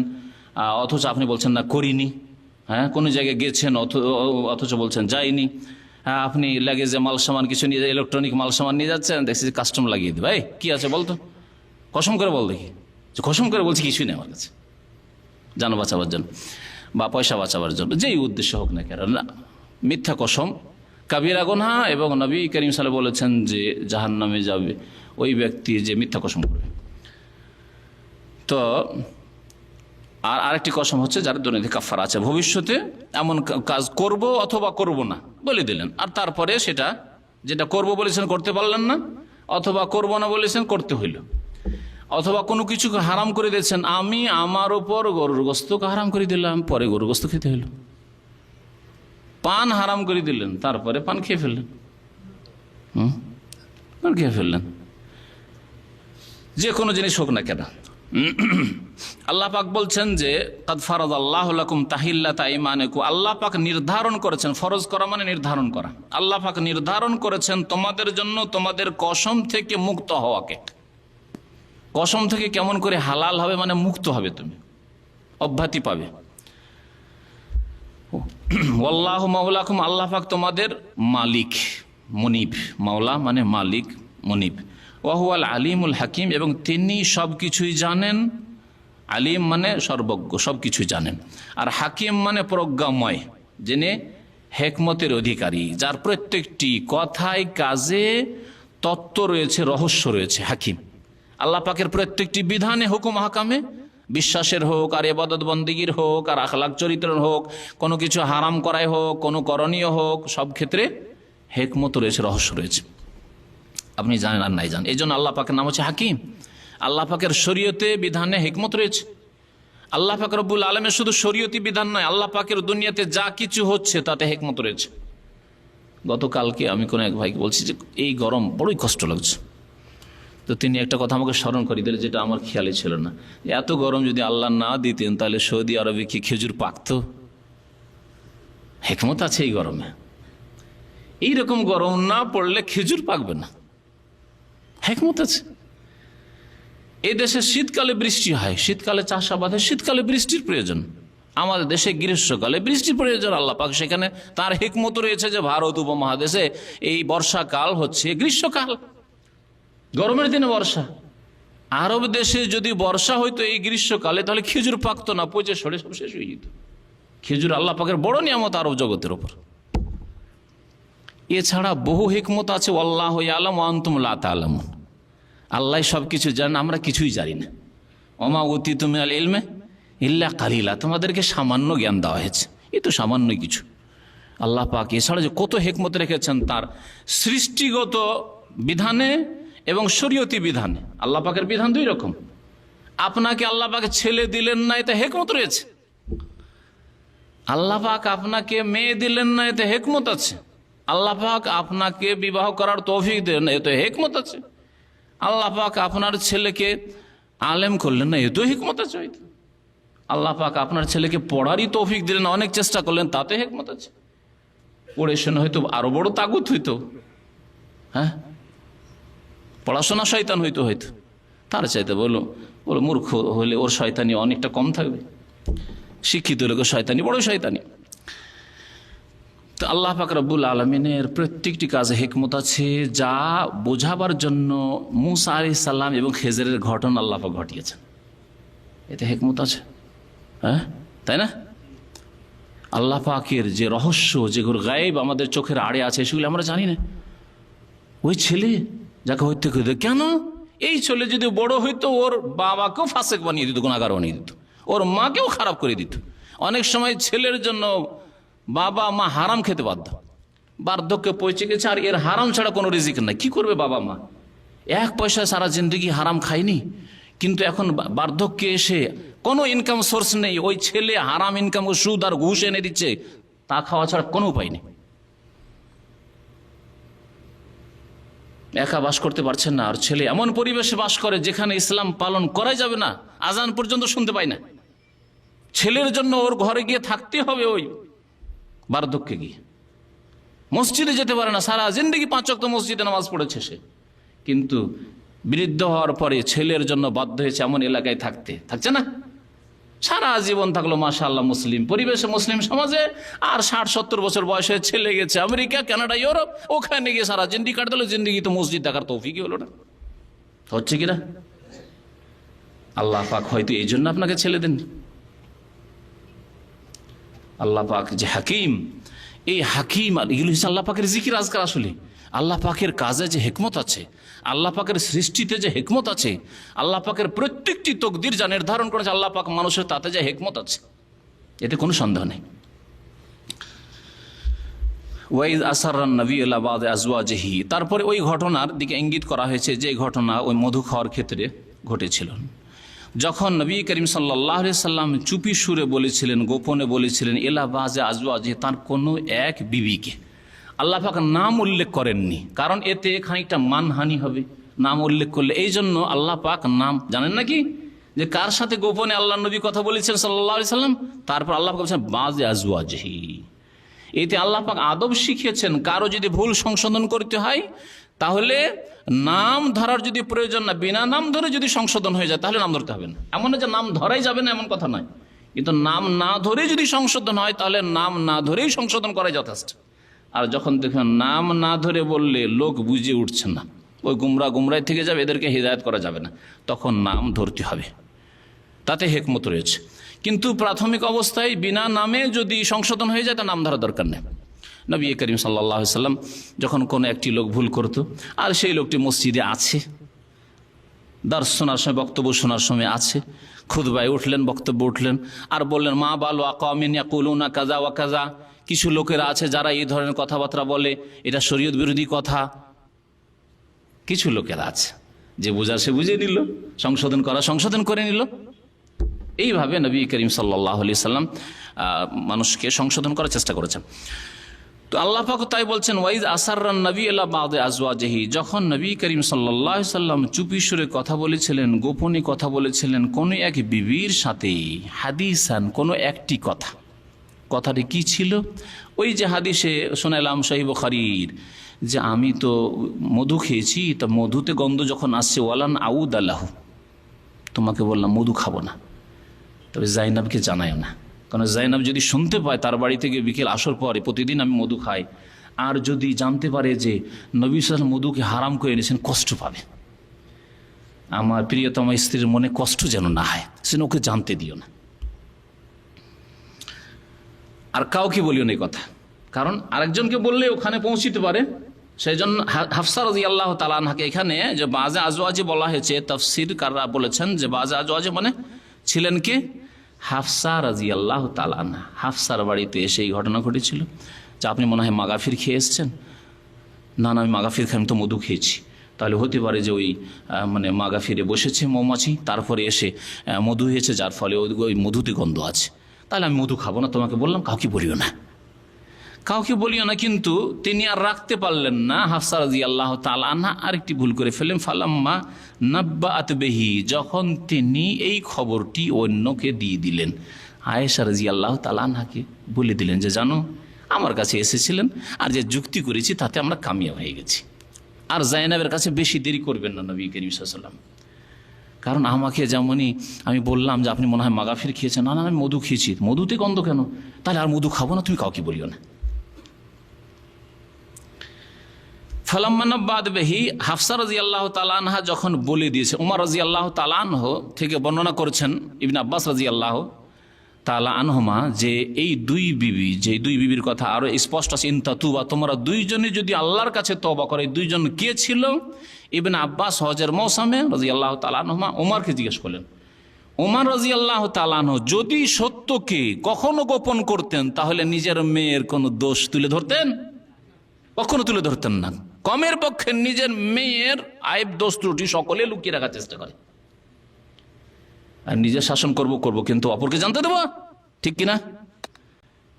অথচ আপনি বলছেন না করিনি। হ্যাঁ, কোনো জায়গায় গেছেন অথচ বলছেন যাইনি। হ্যাঁ, আপনি লাগেজে মাল সামান কিছু নিয়ে, ইলেকট্রনিক মাল সামান নিয়ে যাচ্ছেন, দেখছি যে কাস্টম লাগিয়ে দেবে, কি আছে বলতো, কসম করে বল দেখি, যে কসম করে বলছি কিছুই নেই আমার কাছে, জান বাঁচাবার জন্য বা পয়সা বাঁচাবার জন্য, যেই উদ্দেশ্য হোক না কেন, না, মিথ্যা কসম কাবিরা গুনাহ, এবং নবী করিম সাল্লাল্লাহু আলাইহি ওয়াসাল্লাম বলেছেন যে জাহান্নামে যাবে ওই ব্যক্তি যে মিথ্যা কসম করবে। তো আর আরেকটি কসম হচ্ছে যার দুনিয়াতে কাফারা আছে, ভবিষ্যতে এমন কাজ করব অথবা করব না বলে দিলেন, আর তারপরে সেটা যেটা করব বলেছেন করতে পারলেন না, অথবা করব না বলেছেন করতে হইল, অথবা কোনো কিছু হারাম করে দিয়েছেন, আমি আমার ওপর গরুর গোশতকে হারাম করে দিলাম, পরে গরুর গোশত খেতে হইল। পান হারাম করে দিলেন, তারপরে পান খেয়ে ফেললেন, পান খেয়ে ফেললেন। যে কোনো জিনিস হোক না কেন, আল্লাহ পাক বলছেন যে কাদ ফারাদাল্লাহু লাকুম তাহিল্লাতা আইমানিকুম, আল্লাহ পাক নির্ধারণ করেছেন, ফরজ করা মানে নির্ধারণ করা, আল্লাহ পাক নির্ধারণ করেছেন তোমাদের জন্য তোমাদের কসম থেকে মুক্ত হওয়াকে। কসম থেকে কেমন করে হালাল হবে মানে মুক্ত হবে, তুমি অব্যাহতি পাবে। ওয়াল্লাহু মাওলাকুম, আল্লাহ পাক তোমাদের মালিক, মুনিব, মাওলা মানে মালিক, মুনিব। ওয়াহুয়াল আলিমুল হাকিম, এবং তিনি সব কিছুই জানেন। আলিম মানে সর্বজ্ঞ, সব কিছুই জানেন। আর হাকিম মানে প্রজ্ঞাময়, যিনি হেকমতের অধিকারী, যার প্রত্যেকটি কথায় কাজে তত্ত্ব রয়েছে, রহস্য রয়েছে, হাকিম। আল্লাহ পাকের প্রত্যেকটি বিধানে, হুকুম হাকামে, বিশ্বাসের হোক আর ইবাদত বন্দেগীর হোক আর আখলাক চরিত্রের হোক, কোনো কিছু হারাম করাই হোক, কোনো করণীয় হোক, সব ক্ষেত্রে হেকমত রয়েছে, রহস্য রয়েছে, আপনি জানেন আর নাই জানেন। এই জন্য আল্লাহ পাকের নাম হচ্ছে হাকিম। আল্লাহ পাকের শরীয়তে বিধানে হিকমত রয়েছে। আল্লাহ পাক রব্বুল আলামিন শুধু শরীয়তি বিধান নয়, আল্লাহ পাকের দুনিয়াতে যা কিছু হচ্ছে তাতে হিকমত রয়েছে। গতকালকে আমি কোনো এক ভাইকে বলছি যে এই গরম বড়ই কষ্ট লাগছে, তো তিনি একটা কথা আমাকে স্মরণ করিয়ে দিলেন, যেটা আমার খেয়ালে ছিল না। এত গরম যদি আল্লাহ না দিতেন তাহলে সৌদি আরবে কি খেজুর পাকতো? হিকমত আছে এই গরমে। এইরকম গরম না পড়লে খেজুর পাকবে না, হিকমত আছে। এই দেশে শীতকালে বৃষ্টি হয়, শীতকালে চাষাবাদে শীতকালে বৃষ্টির প্রয়োজন। আমাদের দেশে গ্রীষ্মকালে বৃষ্টির প্রয়োজন। আল্লাহ পাক সেখানে তার হিকমত রয়েছে যে ভারত উপমহাদেশে এই বর্ষাকাল হচ্ছে গ্রীষ্মকাল, গরমের দিনে বর্ষা। আরব দেশে যদি বর্ষা হইতো এই গ্রীষ্মকালে তাহলে খেজুর পাকতো না, পচে সরে সব শেষ হয়ে যেত। খেজুর আল্লাহ পাকের বড় নিয়ামত আরব জগতের ওপর। এছাড়া বহু হিকমত আছে। আল্লাহু ইয়ালামু ওয়া আনতুম লা তা'লামুন, আল্লাহ সব কিছু জানেন, আমরা কিছুই জানি না। ওমা উতিতু মিনাল ইলমি ইল্লা কালিলা, তোমাদেরকে সামান্য জ্ঞান দেওয়া হয়েছে, এ তো সামান্য কিছু। আল্লাহ পাক এছাড়া যে কত হিকমত রেখেছেন তার সৃষ্টিগত বিধানে এবং শরীয়তি বিধানে। আল্লাহ পাকের বিধান দুই রকম। আপনাকে আল্লাহ পাক ছেলে দিলেন না, এতে হিকমত রয়েছে। আল্লাহ পাক আপনাকে মেয়ে দিলেন না, এতে হিকমত আছে। আল্লাহ পাক আপনাকে বিবাহ করার তৌফিক দেন, এতে হিকমত আছে। আল্লাহ পাক আপনার ছেলেকে আলেম করলেন না, এ তো হিকমত আছে। হয়তো আল্লাহ পাক আপনার ছেলেকে পড়ারই তৌফিক দিলেন, অনেক চেষ্টা করলেন, তাতে হিকমত আছে। পড়ে শুনে হয়তো আরো বড় তাগুত হইতো, হ্যাঁ, পড়াশোনা শয়তান হইতো, হয়তো তার চাইতে বলো মূর্খ হলে ওর শয়তানি অনেকটা কম থাকবে, শিক্ষিত লোকের শয়তানি বড় শয়তানি। তো আল্লাহ পাক রব্বুল আলমিনের প্রত্যেকটি কাজে হিকমত আছে, যা বোঝাবার জন্য মুসা আলাইহিস সালাম এবং খেজরের ঘটনা আল্লাহ পাক ঘটিয়েছেন, এতে হিকমত আছে, হ্যাঁ, তাই না? আল্লাহ পাকের যে রহস্য, যেগুলো গায়েব আমাদের চোখের আড়ে আছে, সেগুলো আমরা জানি না। ওই ছেলে যাকে হত্যা করে দিত, কেন? এই ছেলে যদি বড় হইতো ওর বাবাকেও ফাসেক বানিয়ে দিত, গুনাহগার বানিয়ে দিত, ওর মাকেও খারাপ করে দিত। অনেক সময় ছেলের জন্য বাবা মা হারাম খেতে বাধ্য, বার্ধক্যে পৌঁছে গেছে আর এর হারাম ছাড়া কোনো রিজিক নাই। কি করবে বাবা মা? এক পয়সা সারা জিন্দগি হারাম খায়নি, কিন্তু এখন বার্ধক্যে এসে কোনো ইনকাম সোর্স নেই, ওই ছেলে হারাম ইনকাম, সুদ আর ঘুষ এনে দিচ্ছে, তা খাওয়া ছাড়া কোনো উপায় নেই। একা বাস করতে পারছেন না, আর ছেলে এমন পরিবেশে বাস করে যেখানে ইসলাম পালন করাই যাবে না, আজান পর্যন্ত শুনতে পায় না। ছেলের জন্য ওর ঘরে গিয়ে থাকতে হবে, ওই বার্ধক্যে গিয়ে মসজিদে যেতে পারে না, সারা জিন্দগি 5 ওয়াক্ত মসজিদে নামাজ পড়েছে সে, কিন্তু বৃদ্ধ হওয়ার পরে ছেলের জন্য বাধ্য হয়েছে এমন এলাকায় থাকছে না। সারা জীবন থাকলো মাশাআল্লাহ মুসলিম পরিবেশে, মুসলিম সমাজে, আর 60-70 বছর বয়সে ছেলে গেছে আমেরিকা, কানাডা, ইউরোপ, ওখানে গিয়ে সারা জিন্দিগি কাটতে হলো। জিন্দিগি তো মসজিদ দেখার তৌফিকই হলো না। হচ্ছে কিনা? আল্লাহ পাক হয়তো এই জন্য আপনাকে ছেলে দেননি। আল্লাহ পাক যে হাকিম, এই হাকিম আর এগুলো হচ্ছে আল্লাহ পাকের জিকির আজকার। আসলে আল্লাহ পাকের কাজে যে হিকমত আছে, আল্লাহ পাকের সৃষ্টিতে যে হিকমত আছে, আল্লাহ পাকের প্রত্যেকটি তকদির যা নির্ধারণ করেছে আল্লাহ পাক মানুষের, তাতে যে হিকমত আছে, এতে কোনো সন্দেহ নেই। ওয়াইজ আসারান নবী ইলা বাদ আজওয়াজিহি, তারপরে ওই ঘটনার দিকে ইঙ্গিত করা হয়েছে যে ঘটনা ওই মধু খাওয়ার ক্ষেত্রে ঘটেছিল। যখন নবী করিম সাল্লাল্লাহু আলাইহি সাল্লাম চুপি সুরে বলেছিলেন, গোপনে বলেছিলেন, ইলা বাদ আজওয়াজিহি, তার কোনো এক বিবিকে, আল্লাহ পাক নাম উল্লেখ করেননি, কারণ এতে খানিকটা মানহানি হবে নাম উল্লেখ করলে। এই জন্য আল্লাহ পাক নাম জানেন নাকি, যে কার সাথে গোপনে আল্লাহ নবী কথা বলেছেন সাল্লাল্লাহু আলাইহি সাল্লাম, তারপর আল্লাহ পাক বলেছেন বাজ আজওয়াজিহি। এতে আল্লাহ পাক আদব শিখিয়েছেন, কারো যদি ভুল সংশোধন করতে হয় তাহলে নাম ধরার যদি প্রয়োজন না, বিনা নাম ধরে যদি সংশোধন হয়ে যায় তাহলে নাম ধরতে হবে না। এমন না যে নাম ধরাই যাবে না, এমন কথা নয়, কিন্তু নাম না ধরে যদি সংশোধন হয় তাহলে নাম না ধরেই সংশোধন করাই যথেষ্ট। আর যখন দেখবেন নাম না ধরে বললে লোক বুঝে উঠছে না, ওই গুমরাই থেকে যাবে, এদেরকে হিদায়ত করা যাবে না, তখন নাম ধরতে হবে, তাতে হিকমত রয়েছে। কিন্তু প্রাথমিক অবস্থায় বিনা নামে যদি সংশোধন হয়ে যায় তা নাম ধরা দরকার নেই। নবী করিম সাল্লাল্লাহু আলাইহি সাল্লাম যখন কোনো একটি লোক ভুল করত, আর সেই লোকটি মসজিদে আছে, দর্শ শোনার সময়, বক্তব্য শোনার সময় আছে, খুতবায় উঠলেন, বক্তব্য উঠলেন, আর বললেন মা বালু আকামিন ইয়াকুলুনা কাযা ওয়া কাযা, কিছু লোকেরা আছে যারা এই ধরনের কথাবার্তা বলে, এটা শরীয়ত বিরোধী কথা। কিছু লোকেরা আছে যে বুঝা সে বুঝে নিল, সংশোধন করে নিল। এইভাবে নবী করিম সাল্লাল্লাহু আলাইহি সাল্লাম মানুষকে সংশোধন করার চেষ্টা করেছেন। তো আল্লাহ পাক তাই বলছেন ওয়াইজ আসাররান নবী ইলা বাদ আজওয়াজিহি, যখন নবী করিম সাল্লাল্লাহু আলাইহি সাল্লাম চুপি সুরে কথা বলেছিলেন, গোপনে কথা বলেছিলেন কোনো এক বিবির সাথে, হাদিসান, কোনো একটি কথা। কথাটি কি ছিল? ওই যে হাদিসে শোনালাম সহিহ বুখারীর, যে আমি তো মধু খেয়েছি, তা মধুতে গন্ধ যখন আসছে, ওয়ালান আউদ আলাহু, তোমাকে বললাম মধু খাবো না, তবে জাইনাবকে জানায় না, কারণ জাইনাব যদি শুনতে পায় তার বাড়ি থেকে বিকেল আসর পরে প্রতিদিন আমি মধু খাই, আর যদি জানতে পারে যে নবী সাল্লাল্লাহু আলাইহি ওয়াসাল্লাম মধুকে হারাম করে এনেছেন, কষ্ট পাবে। আমার প্রিয়তমা স্ত্রীর মনে কষ্ট যেন না হয়, সে ওকে জানতে দিও না, আর কাউকে বলিও না এই কথা, কারণ আরেকজনকে বললে ওখানে পৌঁছিতে পারে। সেই জন্য হাফসা রাদিয়াল্লাহু তাআলা আনহাকে এখানে যে বাজে আজওয়াজি বলা হয়েছে, তাফসীরকাররা বলেছেন যে বাজে আজওয়াজি মানে ছিলেন কে? হাফসা রাদিয়াল্লাহু তাআলা আনহা। হাফসার বাড়িতে এসে এই ঘটনা ঘটেছিল যে আপনি মনে হয় মাগাফির খেয়ে এসছেন। না না, আমি মাগাফির খাই, আমি তো মধু খেয়েছি। তাহলে হতে পারে যে ওই মানে মাগাফিরে বসেছে মৌমাছি, তারপরে এসে মধু হয়েছে, যার ফলে ওই মধুতে গন্ধ আছে, তাহলে আমি মধু খাবো না, তোমাকে বললাম কাউকে বলিও না। কাউকে বলিও না। কিন্তু তিনি আর রাখতে পারলেন না। হাফসা রাদিয়াল্লাহু তাআলা আনহা আরেকটি ভুল করে ফেললেন। ফালাম্মা নাব্বাআত বিহি, যখন তিনি এই খবরটি অন্যকে দিয়ে দিলেন, আয়েশা রাদিয়াল্লাহু তাআলা আনহাকে বলে দিলেন যে জানো, আমার কাছে এসেছিলেন, আর যে যুক্তি করেছি তাতে আমরা কামিয়াব হয়ে গেছি। আর জাইনাবের কাছে বেশি দেরি করবেন না নবী করিম সাল্লাল্লাহু আলাইহি ওয়াসাল্লাম। কারণ আমাকে যেমনই আমি বললাম যে আপনি মনে হয় মাগাফির খেয়েছেন, না না আমি মধু খেয়েছি। মধুতে গন্ধ কেন? তাহলে আর মধু খাবো না, তুমি কাউকে বলিও না। ফালাম্মা নাব্বাআত বিহি, হাফসা রাদিয়াল্লাহু তাআলা আনহা যখন বলে দিয়েছে, উমর রাদিয়াল্লাহু তাআলা আনহু থেকে বর্ণনা করেছেন ইবনে আব্বাস রাদিয়াল্লাহু তাআলা আনহুমা, যে এই দুই বিবি, যে দুই বিবির কথা আরো স্পষ্ট আছে, ইনতাতুবা, তোমরা দুইজনে যদি আল্লাহর কাছে তওবা করো। দুইজন কে ছিল? ইবনে আব্বাস হজের মৌসুমে রাদিয়াল্লাহু তাআলা আনহুমা ওমরকে জিজ্ঞেস করলেন। ওমর রাদিয়াল্লাহু তাআলা আনহু যদি সত্যকে কখনো গোপন করতেন তাহলে নিজের মেয়ের কোনো দোষ তুলে ধরতেন? কখনো তুলে ধরতেন না। কমের পক্ষে নিজের মেয়ের আইব দোষ ত্রুটি সকলে লুকিয়ে রাখার চেষ্টা করে। আর নিজের শাসন করব কিন্তু অপরকে জানতে দেবো, ঠিক কিনা?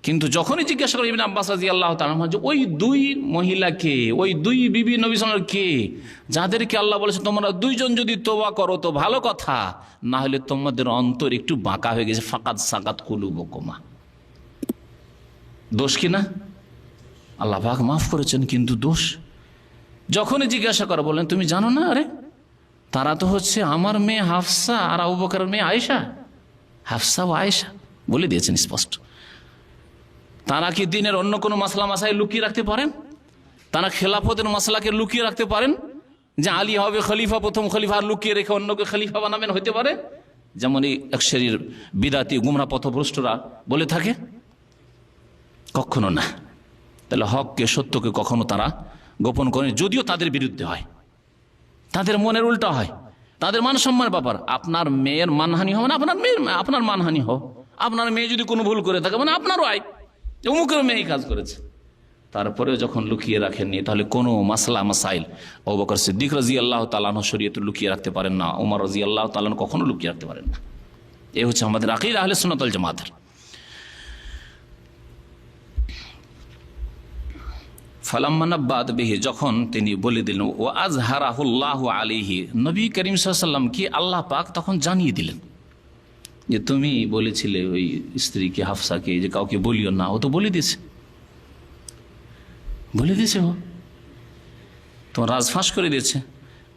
কিন্তু যখনই জিজ্ঞাসা করে ইবনে আব্বাস রাদিয়াল্লাহু তাআলা যে ওই দুই মহিলাকে, ওই দুই বিবি নবী সাল্লাল্লাহু আলাইহি ওয়াসাল্লাম কে, যাদেরকে আল্লাহ বলেছে তোমরা দুইজন যদি তওবা করো তো ভালো কথা, না হলে তোমাদের অন্তর একটু বাঁকা হয়ে গেছে, ফাকাদ সাকাত কুলুবুকুমা, দোষ কিনা? আল্লাহ পাক মাফ করেছেন, কিন্তু দোষ। যখনই জিজ্ঞাসা করে বলেন তুমি জানো না, আরে তারা তো হচ্ছে আমার মেয়ে হাফসা আর আবু বকরের মেয়ে আয়েশা। হাফসা ও আয়েশা বলে দিয়েছেন স্পষ্ট। তারা কি দিনের অন্য কোনো মাসলা মাসাইল লুকিয়ে রাখতে পারেন? তারা খেলাফতের মাসলাকে লুকিয়ে রাখতে পারেন? যে আলী হবে খলিফা, প্রথম খলিফা, আর লুকিয়ে রেখে অন্যকে খলিফা বানাবেন, হইতে পারে? যেমন এই এক শ্রেণীর বিদাতি গুমরা পথভ্রষ্টরা বলে থাকে, কখনো না। তাহলে হককে, সত্যকে কখনো তারা গোপন করে, যদিও তাদের বিরুদ্ধে হয়, তাদের মনের উল্টা হয়, তাদের মান সম্মানের ব্যাপার। আপনার মেয়ের মানহানি হবে না, আপনার মানহানি হোক। আপনার মেয়ে যদি কোনো ভুল করে থাকে, মানে আপনারও আয়, অমুকের মেয়ে কাজ করেছে, তারপরেও যখন লুকিয়ে রাখেননি, তাহলে কোনো মাসলা মাসাইল আবু বকর সিদ্দিক রাদিয়াল্লাহু তাআলা আনহু শরীয়তে লুকিয়ে রাখতে পারেন না, ওমর রাদিয়াল্লাহু তাআলা আনহু কখনো লুকিয়ে রাখতে পারেন না। এই হচ্ছে আমাদের আকীদা আহলে সুন্নাত ওয়াল জামাতের। ফালাম্মা নাব্বাআত বিহি, যখন তিনি বলে দিলেন, ওয়া আযহারাহুল্লাহু আলাইহি, নবী করিম সাল্লাল্লাহু আলাইহি ওয়াসাল্লাম কি আল্লাহ পাক তখন জানিয়ে দিলেন যে তুমি বলেছিলে ওই স্ত্রীকে, হাফসাকে, যে কাউকে বলিও না। ও তো বলে দিয়েছে, ও তোমার রাজ ফাঁস করে দিয়েছে।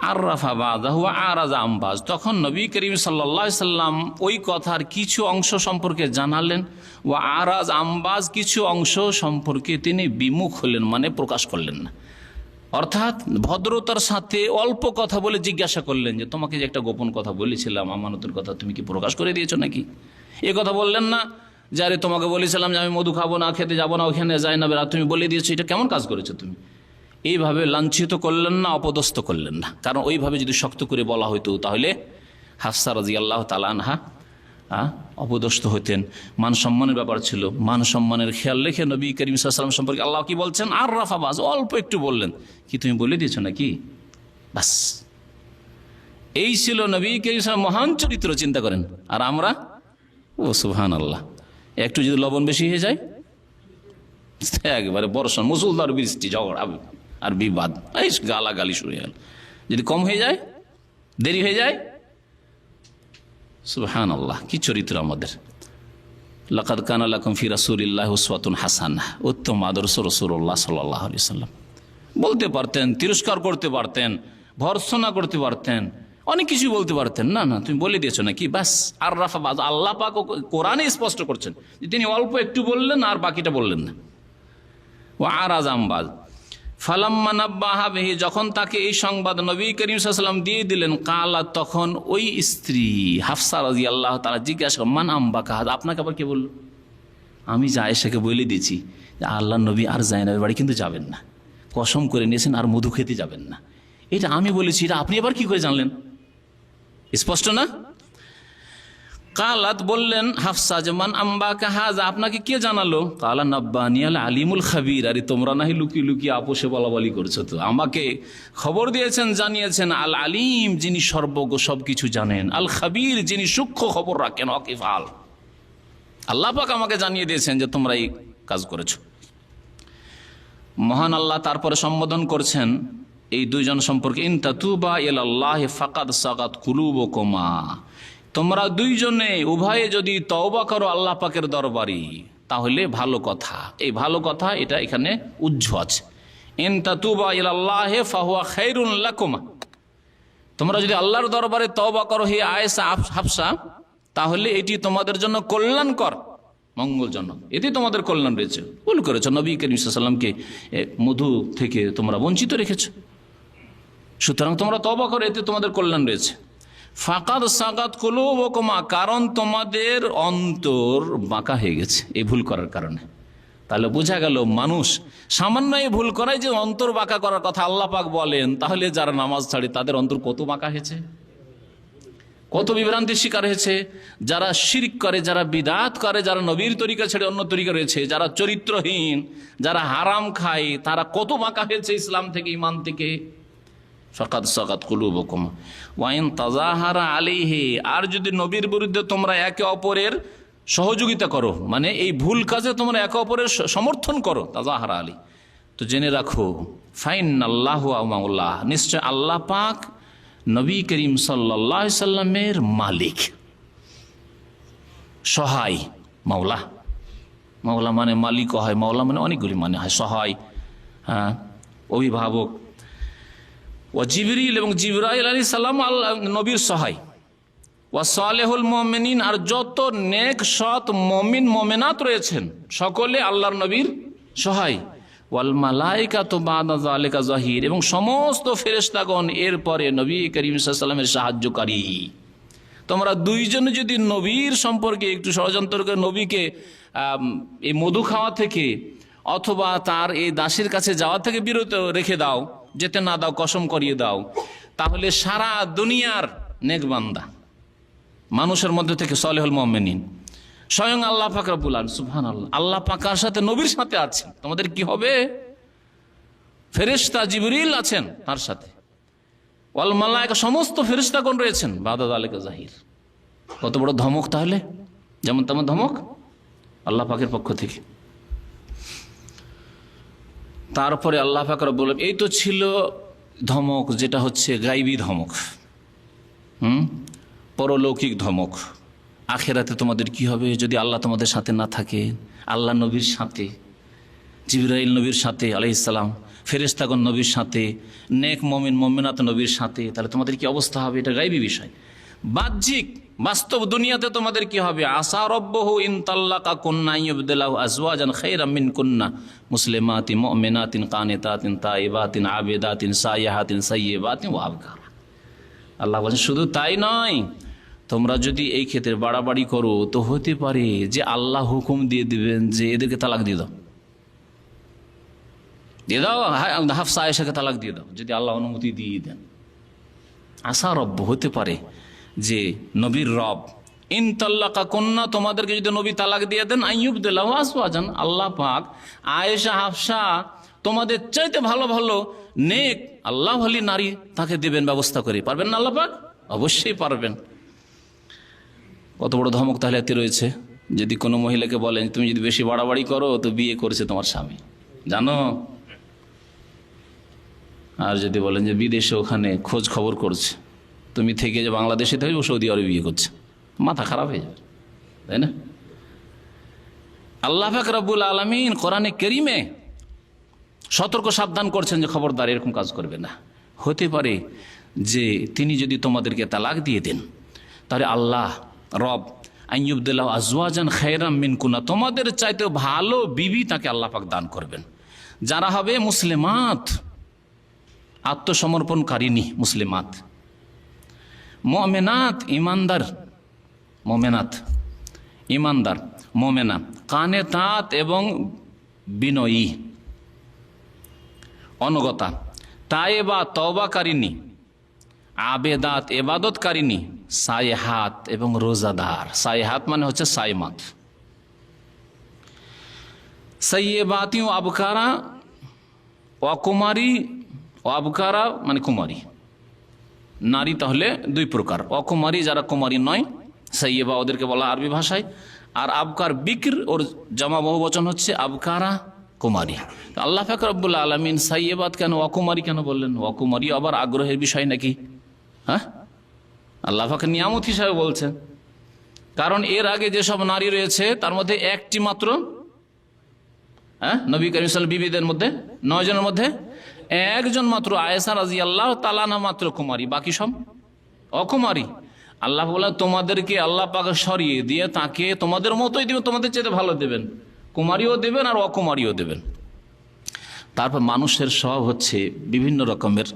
আর রাফা বাদাহু আরাজা আম্বাজ, তখন নবী করিম সাল্লাল্লাহু আলাইহি ওয়াসাল্লাম ওই কথার কিছু অংশ সম্পর্কে জানালেন। ও আরাজ আম্বাজ, কিছু অংশ সম্পর্কে তিনি বিমুখ হলেন, মানে প্রকাশ করলেন না। অর্থাৎ ভদ্রতার সাথে অল্প কথা বলে জিজ্ঞাসা করলেন যে তোমাকে যে একটা গোপন কথা বলেছিলাম, আমানতের কথা, তুমি কি প্রকাশ করে দিয়েছো নাকি? এ কথা বললেন না যে আরে তোমাকে বলেছিলাম যে আমি মধু খাবো না, খেতে যাবো না, ওখানে যাই না, তুমি বলে দিয়েছো, এটা কেমন কাজ করেছো তুমি? এইভাবে লাঞ্ছিত করলেন না, অপদস্থ করলেন না। কারণ ওইভাবে যদি শক্ত করে বলা হইতো তাহলে হাফসা রাদিয়াল্লাহু তাআলা আনহা অপদস্থ হতেন। মান সম্মানের ব্যাপার ছিল, মান সম্মানের খেয়াল রেখে নবী করিম সাল্লাল্লাহু আলাইহি ওয়াসাল্লাম সম্পর্কে আল্লাহ কি বলছেন? আর রাফা বাজ, অল্প একটু বললেন, কি তুমি বলে দিয়েছো নাকি? বাস, এই ছিল নবী করিম সাল্লাল্লাহু মহান চরিত্র। চিন্তা করেন। আর আমরা, ও সুবহানাল্লাহ, একটু যদি লবণ বেশি হয়ে যায় একবারে বর্ষণ, মুসুলধার বৃষ্টি, ঝগড়া আর বিবাদ, এই গালাগালি শুরু হয়ে গেল। যদি কম হয়ে যায়, দেরি হয়ে যায়, সুবহানাল্লাহ, কি চরিত্র আমাদের। লাকাদ কানা লাকুম ফি রাসূলিল্লাহি উসওয়াতুন হাসানাহ, উত্তম আদর্শ রাসূলুল্লাহ সাল্লাল্লাহু আলাইহি ওয়াসাল্লাম। বলতে পারতেন, তিরস্কার করতে পারতেন, ভর্ৎসনা করতে পারতেন, অনেক কিছু বলতে পারতেন। না না, তুমি বলে দিয়েছো নাকি, বাস। আর রাফা বাজ, আল্লাহ পাক কোরআনে স্পষ্ট করছেন যে তিনি অল্প একটু বললেন আর বাকিটা বললেন না। ও আরাজ আম্বাজ, ফালাম্মা নাব্বাহা বিহি, যখন তাকে এই সংবাদ নবী করিম সাল্লাল্লাহু আলাইহি ওয়াসাল্লাম দিয়ে দিলেন, কালা, তখন ওই স্ত্রী হাফসা রাদিয়াল্লাহু তাআলা জিজ্ঞাসা, মান আম্বাকা, আপনাকে আবার কে বলল? আমি যে আয়েশাকে বলে দিয়েছি যে আল্লাহ নবী আর জাইনাবের বাড়ি কিন্তু যাবেন না, কসম করে নিয়েছেন আর মধু খেতে যাবেন না, এটা আমি বলেছি, এটা আপনি আবার কি করে জানলেন? স্পষ্ট না? কালাত, বললেন হাফসা, যে মান আম্বাকা হাযা, আপনাকে কে জানালো? কালা নাব্বানি আল আলিমুল খাবির, আরে তোমরা নাহি লুকিয়ে লুকিয়ে আপোষে বলাবলি করছো, তো আমাকে খবর দিয়েছেন, জানিয়েছেন আল আলিম, যিনি সর্বজ্ঞ, সবকিছু জানেন, আল খাবির, যিনি সূক্ষ্ম খবর রাখেন, ওয়াকিফাল। আল্লাহ পাক আমাকে জানিয়ে দিয়েছেন যে তোমরা এই কাজ করেছো। মহান আল্লাহ তারপরে সম্বোধন করছেন এই দুইজন সম্পর্কে, ইন তাতুবা ইলাল্লাহি ফাকাদ সাগাত কুলুবুকুমা, তোমরা দুইজনে উভয়ে যদি তওবা করো আল্লাহ পাকের দরবারে তাহলে ভালো কথা। এই ভালো কথা এটা এখানে উজ্জ্ব আছে, ইন তাতুবা ইলাল্লাহি ফাহুয়া খায়রুন লাকুমা, তোমরা যদি আল্লাহর দরবারে তওবা করো হে আয়েশা হাফসা, তাহলে এটি তোমাদের জন্য কল্যাণকর, মঙ্গলজনক, এতে তোমাদের কল্যাণ রয়েছে। ভুল করেছো, নবী করিম সাল্লাল্লাহু আলাইহি ওয়াসাল্লামকে মধু থেকে তোমরা বঞ্চিত রেখেছো, সুতরাং তোমরা তওবা করো, এতে তোমাদের কল্যাণ রয়েছে। ফাকাদ সাগাত কুলুবুকুমা, কারণ তোমাদের অন্তর বাঁকা হয়ে গেছে এই ভুল করার কারণে। তাহলে বোঝা গেল মানুষ সামান্য এই ভুল করায় যে অন্তর বাঁকা করার কথা আল্লাহ পাক বলেন, তাহলে যারা নামাজ ছাড়ে তাদের অন্তর কত বাঁকা হয়েছে, কত বিভ্রান্তির শিকার হয়েছে। যারা শিরক করে, যারা বিদআত করে, যারা নবীর তরিকা ছেড়ে অন্য তরিকা রয়েছে, যারা চরিত্রহীন, যারা হারাম খায়, তারা কত বাঁকা হয়েছে ইসলাম থেকে, ঈমান থেকে। ফাকাদ সাগাত কুলুবুকুম ওয়া ইন তাযাহারা আলাইহি, আর যদি নবীর বিরুদ্ধে তোমরা একে অপরের সহযোগিতা করো, মানে এই ভুল কাজে তোমরা একে অপরের সমর্থন করো, তাযাহারা আলী, তো জেনে রাখো ফাইনাল্লাহু মাওলা, নিশ্চয় আল্লাহ পাক নবী করিম সাল্লাল্লাহু আলাইহি সাল্লামের মালিক, সহায়। মাওলা, মাওলা মানে মালিক হয়, মাওলা মানে অনেকগুলি মানে হয়, সহায়, হ্যাঁ, অভিভাবক। ও জিবরিল এবং জিবরাইল আলাইহিস সালাম আল্লাহ নবীর সহায়। ওয়া সালেহুল মুমিনিন, আর যত নেক সৎ মুমিন মুমিনাত রয়েছেন সকলে আল্লাহর নবীর সহায়। ওয়াল মালাইকাতু বাদা যালিকা যাহির, এবং সমস্ত ফেরেশতাগণ এরপরে নবী করিম সাল্লাল্লাহু আলাইহি ওয়াসাল্লামের সাহায্যকারী। তোমরা দুইজনে যদি নবীর সম্পর্কে একটু ষড়যন্ত্র করে নবীকে এই মধু খাওয়া থেকে অথবা তার এই দাসীর কাছে যাওয়া থেকে বিরত রেখে দাও, যেতে না দাও, কসম করিয়ে দাও, তাহলে সারা দুনিয়ার নেক বান্দা মানুষের মধ্যে থেকে সালেহুল মুমিনিন স্বয়ং আল্লাহ পাক রব্বুল আলামিন, সুবহানাল্লাহ, আল্লাহ পাকের সাথে নবীর সাথে আছেন, তোমাদের কি হবে? ফেরেশতা জিবরিল আছেন তার সাথে, ওয়াল মালায়েকা, সমস্ত ফেরেশতাগণ রয়েছেন, বাদা যালিকা যাহির। কত বড় ধমক তাহলে, যেমন তেমন ধমক আল্লাহ পাকের পক্ষ থেকে। তারপরে আল্লাহ পাক রব্বুল আলামিন, এই তো ছিল ধমক, যেটা হচ্ছে গায়বী ধমক, পরলৌকিক ধমক। আখেরাতে তোমাদের কি হবে যদি আল্লাহ তোমাদের সাথে না থাকে? আল্লাহ নবীর সাথে, জিবরাইল নবীর সাথে আলাইহিস সালাম, ফেরেশতাগণ নবীর সাথে, নেক মুমিন মুমিনাত নবীর সাথে, তাহলে তোমাদের কি অবস্থা হবে? এটা গায়বী বিষয়। বাহ্যিক বাস্তব দুনিয়াতে তোমাদের কি হবে? আসা রব্বহু ইন তাল্লাকাকুন্না ইউবদিলাহু আজওয়াজান খায়রাম মিনকুন্না মুসলিমাতিন মুমিনাতিন কানিতাতিন তাইবাতিন আবিদাতিন সাইয়্যাহাতিন সাইয়্যিবাতিন ওয়া আবকার। আল্লাহ বলেন শুধু তাই নয়, তোমরা যদি এই ক্ষেত্রে বাড়াবাড়ি করো তো হতে পারে যে আল্লাহ হুকুম দিয়ে দিবেন যে এদেরকে তালাক দিয়ে দাও, দিয়ে দাও, হাফসা আয়েশাকে তালাক দিয়ে দাও, যদি আল্লাহ অনুমতি দিয়ে দেন। আসা রব্ব, হতে পারে যে নবীর রব ইন তাল্লাকাকুন্না, তোমাদেরকে যদি নবী তালাক দিয়ে দেন, আইয়ুবদিলাহু আজওয়াজান, আল্লাহ পাক আয়েশা হাফসা তোমাদের চাইতে ভালো ভালো নেক আল্লাহ ওয়ালি নারী তাকে দেবেন ব্যবস্থা করে। পারবেন না আল্লাহ পাক? অবশ্যই পারবেন। কত বড় ধমক তাহলে এতে রয়েছে। যদি কোনো মহিলাকে বলেন তুমি যদি বেশি বাড়াবাড়ি করো তো বিয়ে করেছে তোমার স্বামী, জানো? আর যদি বলেন যে বিদেশে ওখানে খোঁজ খবর করছে, তুমি থেকে যে বাংলাদেশে থেকে ও সৌদি আরবে বিয়ে করছে, মাথা খারাপ হয়ে যাবে, তাই না? আল্লাহ পাক রব্বুল আলামিন কোরআনে কারীমে সতর্ক সাবধান করছেন যে খবরদার এরকম কাজ করবে না। হতে পারে যে তিনি যদি তোমাদেরকে তালাক দিয়ে দেন, তাহলে আল্লাহ রব আইয়ুবদিল্লাহু আজওয়াজান খায়রাম মিনকুন্না, তোমাদের চাইতে ভালো বিবি তাকে আল্লাহ পাক দান করবেন, যারা হবে মুসলিমাত, আত্মসমর্পণকারিনী মুসলিমাত, মুমিনাত, ইমানদার, মুমিনাত ইমানদার, মুমিনা, কানেতাত এবং বিনয়ী, অনুগতা, তায়েবা তওবাকারিনী, আবেদাত ইবাদতকারিনী, সাইহাত এবং রোজাদার। সাইহাত মানে হচ্ছে সাইমাত, সাইয়্যিবাতি ও আবকারা, অকুমারী ও আবকারা মানে কুমারী নারী। তাহলে দুই প্রকার, অকুমারী যারা কুমারী নয়, সাইয়্যিবা ওদেরকে বলা আরবি ভাষায়, আর আবকার বিক্র, ওর জামা বহু বচন হচ্ছে আবকারা, কুমারী। আল্লাহ পাক রব্বুল আলামিন সাইয়েবাত কেন, অকুমারী কেন বললেন? অকুমারী আবার আগ্রহের বিষয় নাকি? হ্যাঁ, আল্লাহ পাক নিয়ামত হিসাবে বলছেন। কারণ এর আগে যেসব নারী রয়েছে তার মধ্যে একটি মাত্র, নবী করিম সাল্লাল্লাহু বিবিদের মধ্যে 9 জনের মধ্যে একজন মাত্র আয়েশা রাদিয়াল্লাহু তাআলা আনহা মাত্র কুমারী, বাকি সব অকুমারী। আল্লাহ বলে তোমাদেরকে আল্লাহ পাক সরিয়ে দিয়ে তাকে তোমাদের মতোই দিবেন, তোমাদের চেয়ে ভালো দেবেন, কুমারীও দেবেন আর অকুমারীও দেবেন। তারপর মানুষের স্বভাব হচ্ছে বিভিন্ন রকমের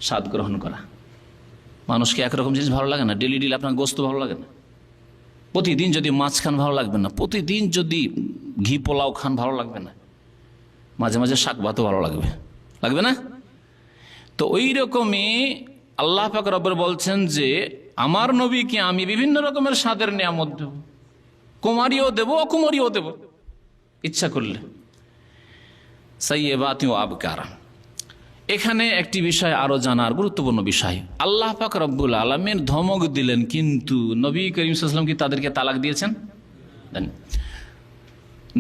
স্বাদ গ্রহণ করা। মানুষকে একরকম জিনিস ভালো লাগে না, ডেলি ডেলি আপনার গোস্ত ভালো লাগে না, প্রতিদিন যদি মাছ খান ভালো লাগবে না, প্রতিদিন যদি ঘি পোলাও খান ভালো লাগবে না, মাঝে মাঝে শাক ভাতও ভালো লাগবে, লাগবে না? তো ওই রকমই আল্লাহ পাক রব্বুল বলছেন যে আমার নবীকে আমি বিভিন্ন রকমের স্বাদের নিয়ামত দেব, কুমারীও দেব অকুমারীও দেব ইচ্ছা করলে। সাইয়্যিবাতিন ওয়া আবকারা। এখানে একটি বিষয় আরো জানার গুরুত্বপূর্ণ বিষয়, আল্লাহ পাক রব্বুল আলামিন ধমক দিলেন, কিন্তু নবী করিম সাল্লাল্লাহু আলাইহি ওয়াসাল্লাম কি তাদেরকে তালাক দিয়েছেন?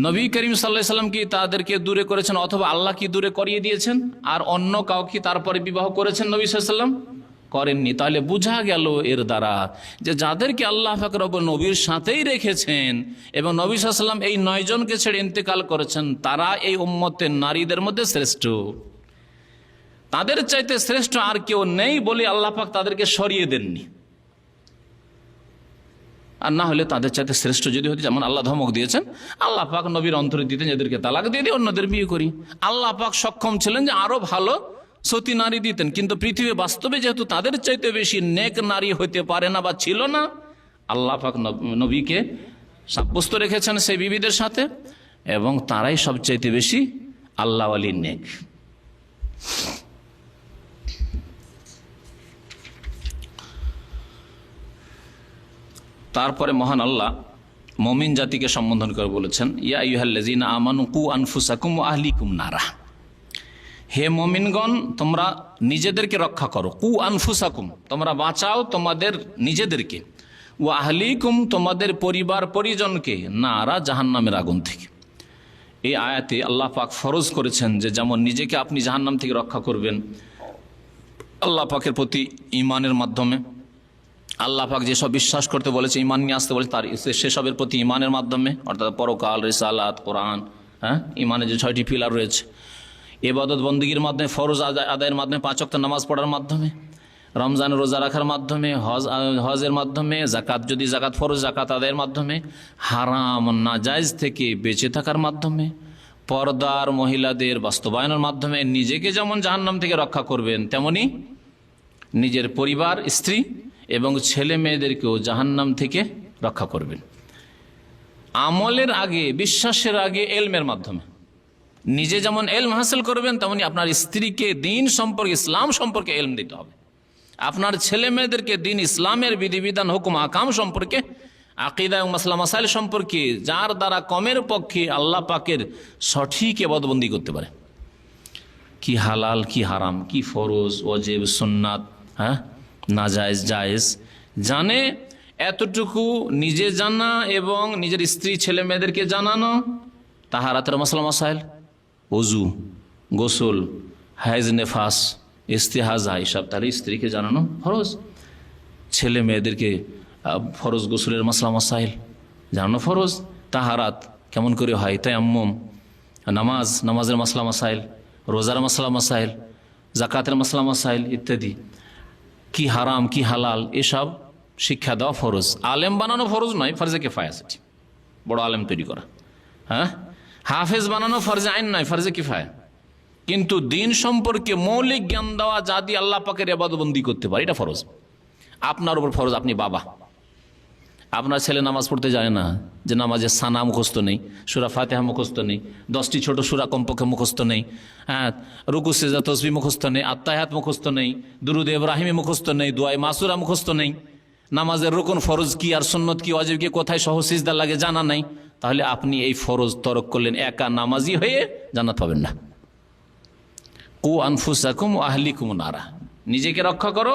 নবী করিম সাল্লাল্লাহু আলাইহি ওয়াসাল্লাম কি তাদেরকে দূরে করেছেন, অথবা আল্লাহ কি দূরে করিয়ে দিয়েছেন? আর অন্য কাউকে তারপরে বিবাহ করেছেন নবী সাল্লাল্লাহু আলাইহি ওয়াসাল্লাম? করেননি। তাহলে বোঝা গেল এর দ্বারা যে যাদেরকে আল্লাহ পাক রব্বুল নবীর সাথেই রেখেছেন এবং নবী সাল্লাল্লাহু আলাইহি ওয়াসাল্লাম এই 9 জনকে ছেড়ে ইন্তেকাল করেছেন, তারা এই উম্মতের নারীদের মধ্যে শ্রেষ্ঠ, তাদের চাইতে শ্রেষ্ঠ আর কেউ নেই বলে আল্লাহ পাক তাদেরকে সরিয়ে দেননি। আর না হলে তাদের চাইতে শ্রেষ্ঠ যদি হতো, যেমন আল্লাহ ধমক দিয়েছেন, আল্লাহ পাক নবীর অন্তরে দিতেন এদেরকে তালাক দিয়ে দিয়ে অন্যদের বিয়ে করি। আল্লাহ পাক সক্ষম ছিলেন যে আরো ভালো সতী নারী দিতেন, কিন্তু পৃথিবী বাস্তবে যেহেতু তাদের চাইতে বেশি নেক নারী হইতে পারে না বা ছিল না, আল্লাহ পাক নবীকে সাব্যস্ত রেখেছেন সেই বিবিদের সাথে, এবং তারাই সবচাইতে বেশি আল্লাহ ওয়ালি নেক। তারপরে মহান আল্লাহ মুমিন জাতিকে সম্বোধন করে বলেছেন, ইয়া আইয়ুহাল্লাযীনা আমানু কু আনফুসাকুম ওয়া আহলিকুম নারা। হে মুমিনগণ, তোমরা নিজেদেরকে রক্ষা করো, কু আনফুসাকুম, তোমরা বাঁচাও তোমাদের নিজেদেরকে, ওয়া আহলিকুম, তোমাদের পরিবার পরিজনকে, নারা জাহান্নামের আগুন থেকে। এই আয়াতে আল্লাহ পাক ফরজ করেছেন যে যেমন নিজেকে আপনি জাহান্নাম থেকে রক্ষা করবেন আল্লাহ পাকের প্রতি ঈমানের মাধ্যমে, আল্লাহ পাক যেসব বিশ্বাস করতে বলেছে, ঈমান নিয়ে আসতে বলেছে, তার সেসবের প্রতি ঈমানের মাধ্যমে, অর্থাৎ পরকাল, রিসালাত, কোরআন, ঈমানের যে 6টি পিলার রয়েছে, ইবাদত বন্দেগীর মাধ্যমে, ফরজ আদায়ের মাধ্যমে, 5 ওয়াক্ত নামাজ পড়ার মাধ্যমে, রমজানের রোজা রাখার মাধ্যমে, হজের মাধ্যমে, জাকাত যদি জাকাত ফরজ, জাকাত আদায়ের মাধ্যমে, হারাম নাজায়েজ থেকে বেঁচে থাকার মাধ্যমে, পর্দার মহিলাদের বাস্তবায়নের মাধ্যমে নিজেকে যেমন জাহান্নাম থেকে রক্ষা করবেন, তেমনি নিজের পরিবার, স্ত্রী এবং ছেলে মেয়েদেরকেও জাহান্নাম থেকে রক্ষা করবেন। আমলের আগে, বিশ্বাসের আগে এলমের মাধ্যমে নিজে যেমন এলম হাসিল করবেন, তেমনি আপনার স্ত্রীকে দিন সম্পর্কে, ইসলাম সম্পর্কে এলম দিতে হবে। আপনার ছেলে মেয়েদেরকে দিন ইসলামের বিধিবিধান, হুকুম আকাম সম্পর্কে, আকীদা এবং মাসলা মাসাইল সম্পর্কে, যার দ্বারা কমের পক্ষে আল্লাহ পাকের সঠিক ইবাদতবন্দি করতে পারে, কি হালাল কি হারাম, কি ফরজ ওয়াজিব সুন্নাত, নাজায়েজ জায়েজ জানে, এতটুকু নিজে জানা এবং নিজের স্ত্রী ছেলে মেয়েদেরকে জানানো, তাহারাতের মাসলা মাসাইল, ওযু, গোসল, হায়েজ নেফাস, ইস্তিহাজা, এসব তাহলে স্ত্রীকে জানানো ফরজ। ছেলে মেয়েদেরকে ফরজ গোসলের মাসলা মাসাইল জানানো ফরজ। তাহারাত কেমন করে হয়, তায়াম্মুম, নামাজ, নামাজের মাসলা মাসাইল, রোজার মাসলা মাসাইল, জাকাতের মাসলা মাসাইল ইত্যাদি, কি হারাম কি হালাল, এসব শিক্ষা দেওয়া ফরজ। আলেম বানানো ফরজ নয়, ফরজে কিফায়া, সেটি বড় আলেম তৈরি করা। হাফেজ বানানো ফরজে আইন নয়, ফরজে কিফায়া। কিন্তু দিন সম্পর্কে মৌলিক জ্ঞান দেওয়া, যা দিয়ে আল্লাহ পাকের ইবাদতবন্দি করতে পারে, এটা ফরজ। আপনার উপর ফরজ, আপনি বাবা, আপনার ছেলে নামাজ পড়তে যায় না, যে নামাজের সানা মুখস্থ নেই, সূরা ফাতিহা মুখস্থ নেই, 10টি ছোট সূরা কমপক্ষে মুখস্থ নেই, রুকু সিজদা তাসবিহ মুখস্থ নেই, আত্তাহিয়াত মুখস্থ নেই, দুরুদ ইব্রাহিমি মুখস্থ নেই, দুআয়ে মাসুরা মুখস্থ নেই, নামাজের রুকন ফরজ কি আর সুন্নত কি ওয়াজিব কি, কোথায় সহ সিজদা লাগে জানা নাই, তাহলে আপনি এই ফরজ তরক করলেন, একা নামাজি হয়ে জান্নাত পাবেন না। কু আনফুসাকুম ওয়া আহলিকুম নারা, নিজেকে রক্ষা করো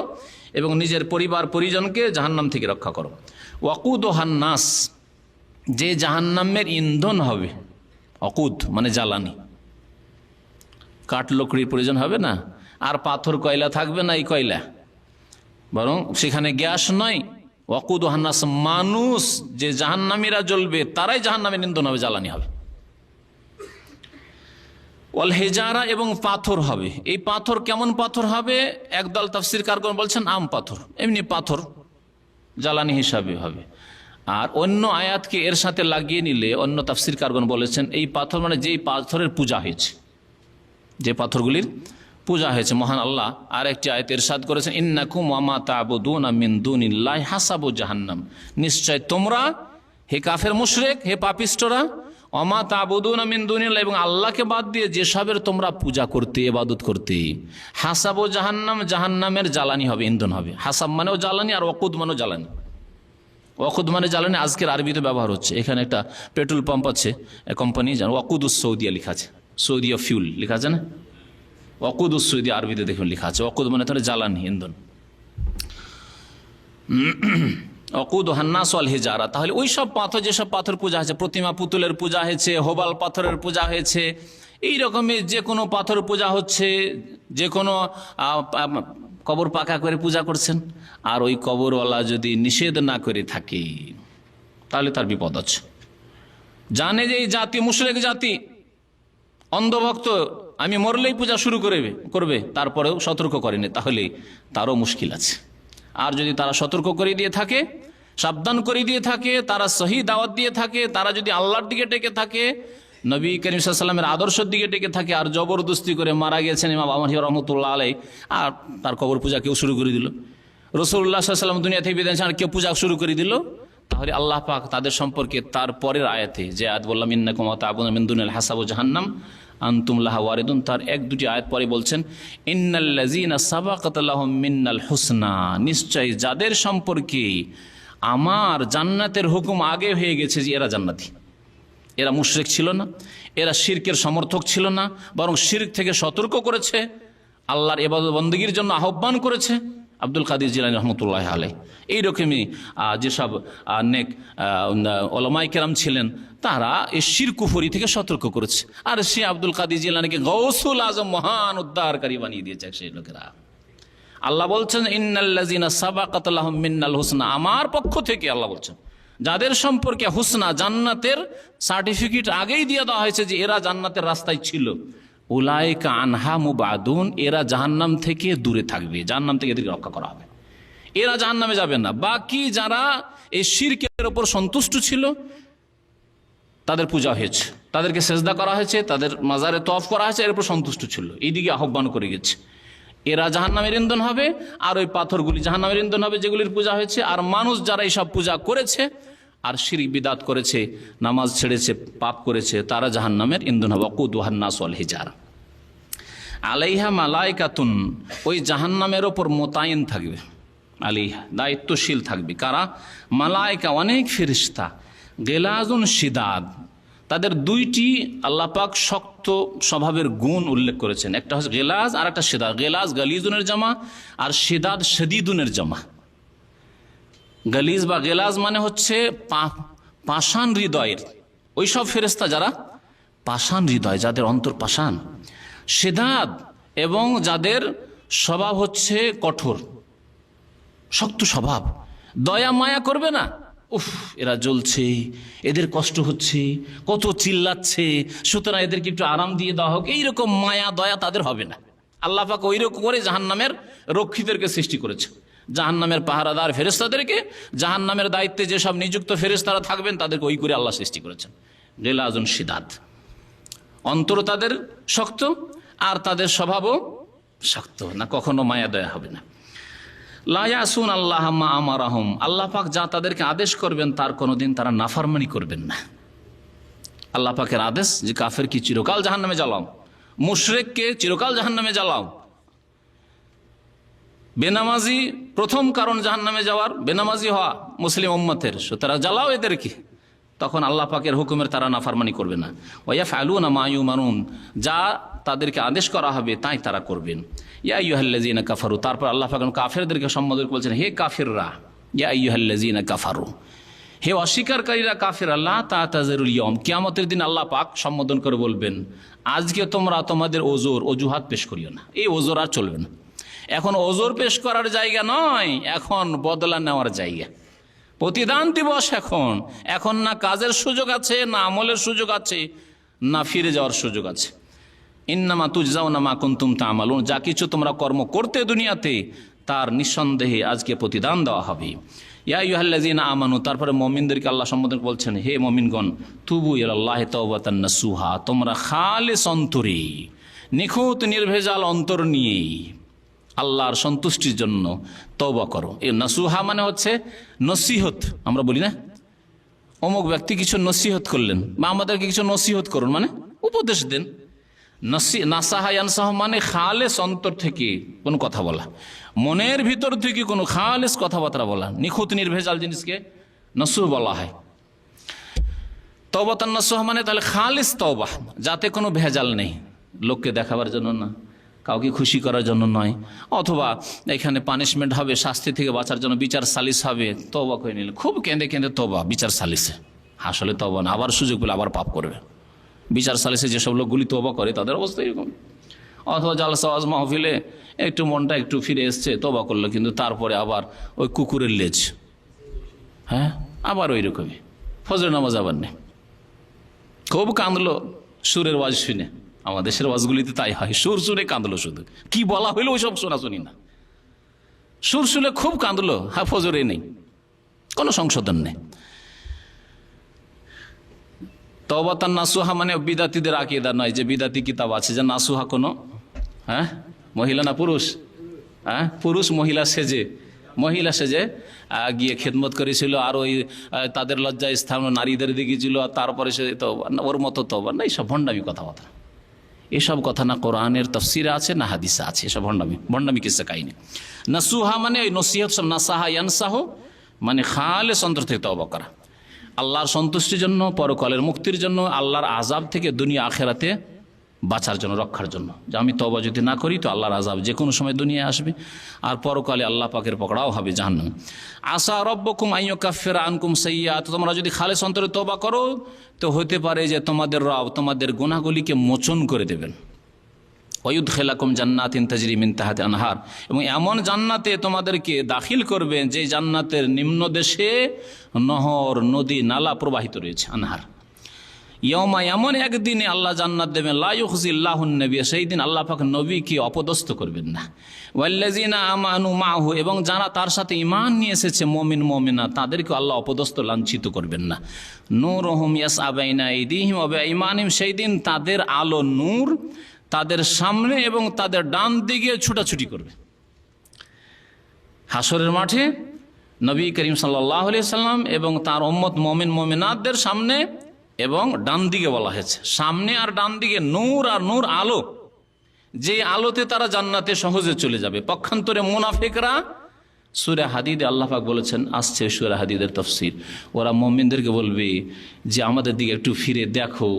এবং নিজের পরিবার পরিজনকে জাহান্নাম থেকে রক্ষা করো। ওয়াকুদুহান নাস, যে জাহান্নামের ইন্ধন হবে, অকুদ মানে জ্বালানি, কাঠ লকড়ির প্রয়োজন হবে না, আর পাথর কয়লা থাকবে না এই কয়লা, বরং সেখানে গ্যাস নয়। ওয়াকুদ হান্নাস, মানুষ যে জাহান্নামীরা জ্বলবে তারাই জাহান্নামের ইন্ধন হবে, জ্বালানি হবে। ওয়াল হেজারা, এবং পাথর হবে। এই পাথর কেমন পাথর হবে? একদল তাফসীরকারগণ বলছেন আম পাথর, এমনি পাথর জ্বালানি হিসাবে হবে। আর অন্য আয়াতকে এর সাথে লাগিয়ে নিলে অন্য তাফসীরকারগণ বলেছেন এই পাথর মানে যেই পাথরের পূজা হয়েছে, যে পাথরগুলির পূজা হয়েছে। মহান আল্লাহ আর একটি আয়াতে ইরশাদ করেছেন, ইন্নাকুম ওয়া মা তা'বুদুনা মিন দুনিল্লাহি হাসাবু জাহান্নাম, নিশ্চয় তোমরা হে কাফের মুশরিক, হে পাপিষ্টরা, ওয়া মা তা'বুদুনা মিন দুনিল্লাহি, এবং আল্লাহকে বাদ দিয়ে যেসবের তোমরা পূজা করতে, ইবাদত করতে, হাসাবু জাহান্নাম, জাহান্নামের জ্বালানি হবে, ইন্ধন হবে। হাসাব মানেও জ্বালানি, আর ওয়াকুদ মানেও জ্বালানি। ওয়াকুদ মানে জ্বালানি আজকের আরবিতে ব্যবহার হচ্ছে। এখানে একটা পেট্রোল পাম্প আছে, কোম্পানি, জানো ওয়াকুদুস সৌদিয়া লেখা আছে, সৌদিয়া ফিউল লেখা আছে না, ওয়াকুদুস সৌদিয়া আরবিতে দেখুন লেখা আছে। ওয়াকুদ মানে তাহলে জ্বালানি, ইন্ধন। ওয়াকুদ হান্নাস ওয়াল হিজারা, তাহলে ওই সব পাথর, যেসব পাথর পূজা হয়েছে, প্রতিমা পুতুলের পূজা হয়েছে, হোবাল পাথরের পূজা হয়েছে, এই রকমের যে কোনো পাথর পূজা হচ্ছে, যে কোনো কবর পাকা করে পূজা করছেন, আর ওই কবরওয়ালা যদি নিষেধ না করে থাকে তাহলে তার বিপদ আছে। জানে যে এই জাতি মুশরিক জাতি, অন্ধভক্ত, আমি মরলেই পূজা শুরু করবে, তারপরেও সতর্ক করেনি, তাহলে তারও মুশকিল আছে। আর যদি তারা সতর্ক করে দিয়ে থাকে, সাবধান করে দিয়ে থাকে, তারা সহি দাওয়াত দিয়ে থাকে, তারা যদি আল্লাহর দিকে ডেকে থাকে, নবী করিম সাল্লাল্লাহু আলাইহি ওয়াসাল্লামের আদর্শের দিকে ডেকে থাকে, আর জবরদস্তি করে মারা গেছেন ইমাম আহমদ রহমতুল্লাহ আলাইহি, আর তার কবর পূজা কেউ শুরু করে দিল, রাসূলুল্লাহ সাল্লাল্লাহু আলাইহি ওয়াসাল্লাম দুনিয়া থেকে বিদায় নিয়েছেন আর কেউ পূজা শুরু করে দিল, তাহলে আল্লাহ পাক তাদের সম্পর্কে তার পরের আয়াতে, যে আয়াত বললাম ইন্নাকুম ওয়া তা'বুদুনা মিন দুনিল হাসাবু জাহান্নাম আনতুম লাহা ওয়ারিদুন, তার এক দুটি আয়াত পরে বলছেন ইন্নাল্লাযীনা সাবাকাত লাহুম মিন্নাল হুসনা, নিশ্চয় যাদের সম্পর্কে আমার জান্নাতের হুকুম আগে হয়ে গেছে, যে এরা জান্নাতি। এরা মুশরিক ছিল না, এরা শিরকের সমর্থক ছিল না, বরং শিরক থেকে সতর্ক করেছে, আল্লাহর ইবাদত বন্দেগীর জন্য আহ্বান করেছে। আব্দুল কাদের জিলানী রহমতুল্লাহ আলাইহি এইরকমই যেসব নেক ওলামায়ে কেরাম ছিলেন, তারা এই শিরক কুফরি থেকে সতর্ক করেছে। আর সে আব্দুল কাদের জিলানীকে গৌসুল আজম, মহান উদ্ধারকারী বানিয়ে দিয়েছে সেই লোকেরা। আল্লাহ বলছেন ইন্নাল্লাযীনা সাবাকাত লাহুম মিন্নাল হুসনা, আমার পক্ষ থেকে আল্লাহ বলছেন যাদের সম্পর্কে হুসনা, জান্নাতের সার্টিফিকেট আগেই দিয়ে দেওয়া হয়েছে, যে এরা জান্নাতের রাস্তায় ছিল, উলাইকা আনহা মুবাদুন, এরা জাহান্নাম থেকে দূরে থাকবে, জাহান্নাম থেকে এদেরকে রক্ষা করা হবে, এরা জাহান্নামে যাবে না। বাকি যারা এই শিরকের উপর সন্তুষ্ট ছিল, তাদের পূজা হয়েছে, তাদেরকে সেজদা করা হয়েছে, তাদের মাজারে তওয়াফ করা হয়েছে, এর উপর সন্তুষ্ট ছিল, এইদিকে আহ্বান করে গেছে, এরা জাহান্নামের ইন্ধন হবে। আর ওই পাথরগুলি জাহান্নামের ইন্ধন হবে যেগুলির পূজা হয়েছে। আর মানুষ যারা এইসব পূজা করেছে আর শিরক বিদআত করেছে, নামাজ ছেড়েছে, পাপ করেছে, তারা জাহান্নামের ইন্ধন হবে। ওয়াকুদুহান নাস ওয়াল হিজারা আলাইহা মালাইকাতুন, ওই জাহান্নামের ওপর মোতায়েন থাকবে, আলাইহা দায়িত্বশীল থাকবে কারা? মালাইকা, অনেক ফেরেশতা, গেলাজুন শিদাদ, তাদের দুইটি আল্লাহ পাক শক্ত স্বভাবের গুণ উল্লেখ করেছেন, একটা হচ্ছে গেলাজ আর একটা শিদাদ। গেলাজ গালিজুনের জামা, আর শিদাদ শদীদুনের জামা। গালিজ বা গেলাজ মানে হচ্ছে পাষাণ হৃদয়ের, ওই সব ফেরেশতা যারা পাষাণ হৃদয়, যাদের অন্তর পাষাণ। শিদাদ, এবং যাদের স্বভাব হচ্ছে কঠোর, শক্ত স্বভাব, দয়া মায়া করবে না। উফ, এরা জ্বলছে, এদের কষ্ট হচ্ছে, কত চিল্লাচ্ছে, সুতরাং এদেরকে একটু আরাম দিয়ে দেওয়া হোক, এইরকম মায়া দয়া তাদের হবে না। আল্লাহ পাক ওইরকম করে জাহান্নামের রক্ষীদেরকে সৃষ্টি করেছে, জাহান্নামের পাহারাদার ফেরেশতাদেরকে, জাহান্নামের দায়িত্বে যেসব নিযুক্ত ফেরেশতারা থাকবেন তাদেরকে ওই করে আল্লাহ সৃষ্টি করেছেন। গেলাজুন শিদাদ, অন্তর তাদের শক্ত, আর তাদের স্বভাবও শক্ত, না কখনো মায়া দয়া হবে না। লা ইয়াসুন আল্লাহ মা আমারাহুম, আল্লাহ পাক যা তাদেরকে আদেশ করবেন তার কোনোদিন তারা নাফরমানি করবেন না। আল্লাহ পাকের আদেশ যে কাফেরকে চিরকাল জাহান্নামে জ্বালাও, মুশরিককে চিরকাল জাহান্নামে জ্বালাও। বেনামাজি প্রথম কারণ জাহান্নামে যাওয়ার, বেনামাজি হওয়া মুসলিম উম্মতের, সুতরাং জ্বালাও এদেরকে, তখন আল্লাহ পাকের হুকুমের তারা নাফরমানি করবে না। ওয়ায়াফআলুনা মা ইউমারুন, যা তাদেরকে আদেশ করা হবে তাই তারা করবেন। ইয়া আইয়ুহাল্লাযীনা কাফারু, তারপর আল্লাহ পাক কাফেরদেরকে সম্বোধন বলছেন, হে কাফিররা, ইয়া আইয়ুহাল্লাযীনা কাফারু, হে অস্বীকারীরা কাফের, আল্লাহ তাতাজিরুল ইয়ম, কিয়ামতের দিন আল্লাহ পাক সম্বোধন করে বলবেন, আজকে তোমরা তোমাদের অজুহাত পেশ করিও না। এই ওজোর আর চলবে না। এখন ওজোর পেশ করার জায়গা নয়, এখন বদলা নেওয়ার জায়গা, প্রতিদান দিবস। এখন না কাজের সুযোগ আছে, না আমলের সুযোগ আছে, না ফিরে যাওয়ার সুযোগ আছে। ইন্নামা তুজজাউনা মা কুনতুম তা'মালুন, যা কিছু তোমরা কর্ম করতে দুনিয়াতে, তার নিঃসন্দেহে আজকে প্রতিদান দেওয়া হবে। ইয়া আইয়ুহাল্লাযীনা আমানু, তারপরে মুমিনদেরকে আল্লাহ সম্বোধন বলছেন, হে মুমিনগণ, তুবু ইলাল্লাহি তাওবাতান নাসুহা, তোমরা খালিস অন্তরে, নিখুঁত নির্ভেজাল অন্তর নিয়ে আল্লাহর সন্তুষ্টির জন্য তওবা করো। এই নাসুহা মানে হচ্ছে নসিহত। আমরা বলি না, অমুক ব্যক্তি কিছু নসিহত করলেন, বা আমাদেরকে কিছু নসিহত করুন, মানে উপদেশ দেন। নাসাহা ইয়ানসাহ মানে খালেস অন্তর থেকে কোনো কথা বলা, মনের ভিতর থেকে কোনো খালেস কথাবার্তা বলা, নিখুঁত নির্ভেজাল জিনিসকে নসুহ বলা হয়। তওবাতান নাসুহা মানে তাহলে খালিস তওবা, যাতে কোনো ভেজাল নেই, লোককে দেখাবার জন্য না, কাউকে খুশি করার জন্য নয়, অথবা এখানে পানিশমেন্ট হবে, শাস্তি থেকে বাঁচার জন্য বিচার সালিস হবে, তওবা করে নিলে খুব কেঁদে কেঁদে তওবা বিচার সালিসে, আসলে তওবা না, আবার সুযোগ পেলে আবার পাপ করবে। বিচার সালিসে যেসব লোকগুলি তওবা করে তাদের অবস্থা এরকম। অথবা জালসা ওয়াজ মাহফিলে একটু মনটা একটু ফিরে এসছে, তওবা করলো, কিন্তু তারপরে আবার ওই কুকুরের লেজ, হ্যাঁ, আবার ওই রকমই। ফজরের নামাজ আবার নেই, খুব কাঁদলো সুরের ওয়াজ শুনে। আমাদের দেশের ওয়াজগুলিতে তাই হয়, সুর সুরে কাঁদলো, শুধু কি বলা হইলো ওইসব শোনাশুনি না, সুর শুনে খুব কাঁদলো, হ্যাঁ ফজরে নেই, কোনো সংশোধন নেই। তওবাতান নাসুহা মানে বিদাতিদের আকীদা নয়, যে বিদাতি কিতাব আছে যে নাসুহা কোনো, হ্যাঁ, মহিলা না পুরুষ, হ্যাঁ, পুরুষ মহিলা সেজে গিয়ে খেদমত করেছিল, আর ওই তাদের লজ্জা স্থান নারীদের দিকে ছিল, আর তারপরে সে তো ওর মতো তওবা না, এইসব ভণ্ডামি কথাবার্তা, এসব কথা না কোরআনের তাফসিরে আছে না হাদিসে আছে, এসব ভণ্ডামি কিসে কাহিনী। নাসুহা মানে ওই নসিহত, সব নাসাহা ইয়ানসাহ মানে খালেস অন্তর থেকে তওবা করা, আল্লাহর সন্তুষ্টির জন্য, পরকালের মুক্তির জন্য, আল্লাহর আযাব থেকে দুনিয়া আখেরাতে বাঁচার জন্য, রক্ষার জন্য। যে আমি তওবা যদি না করি তো আল্লাহর আযাব যে কোনো সময় দুনিয়ায় আসবে, আর পরকালে আল্লাহ পাকের পকড়াও হবে জাহান্নামে। আসা রব্বুকুম আন ইউকাফিরা আনকুম সাইয়্যাত, তোমরা যদি খালেস অন্তরে তওবা করো তো হতে পারে যে তোমাদের রব তোমাদের গুনাহগুলিকে মোচন করে দেবেন। ওয়ায়ুদখিলাকুম জান্নাতিন তাজরি মিন তাহতিহা আনহার, এবং এমন জান্নাতে তোমাদেরকে দাখিল করবেন যে জান্নাতের নিম্নদেশে নহর, নদী, নালা প্রবাহিত রয়েছে, আনহার। ইয়মা, এমন একদিনে আল্লাহ জান্নাত দেবেন, লা ইউখজিল্লাহুন নবী, সেই দিন আল্লাহ পাক নবীকে অপদস্থ করবেন না। ওয়াল্লাযিনা আমানু মাহু, এবং যারা তার সাথে ঈমান নিয়ে এসেছে মুমিন মুমিনা, তাদেরকে আল্লাহ অপদস্থ লাঞ্ছিত করবেন না। নূরুহুম ইয়াসআ বাইনা আইদিহিম ওয়া বিআইমানিহিম, সেই দিন তাদের আলো, নূর তাদের সামনে এবং তাদের ডান দিকে ছুটাছুটি করবে। হাসরের মাঠে নবী করিম সাল্লাল্লাহু আলাইহি সাল্লাম এবং তার উম্মত মুমিন মুমিনাতদের সামনে এবং ডান দিকে বলা হয়েছে, সামনে আর ডান দিকে নূর, আর নূর আলো, যে আলোতে তারা জান্নাতে সহজে চলে যাবে। পক্ষান্তরে মুনাফিকরা, সূরা হাদিদে আল্লাহ পাক বলেছেন, আসছে সূরা হাদিদের তাফসীর, ওরা মুমিনদেরকে বলবে যে আমাদের দিকে একটু ফিরে দেখো,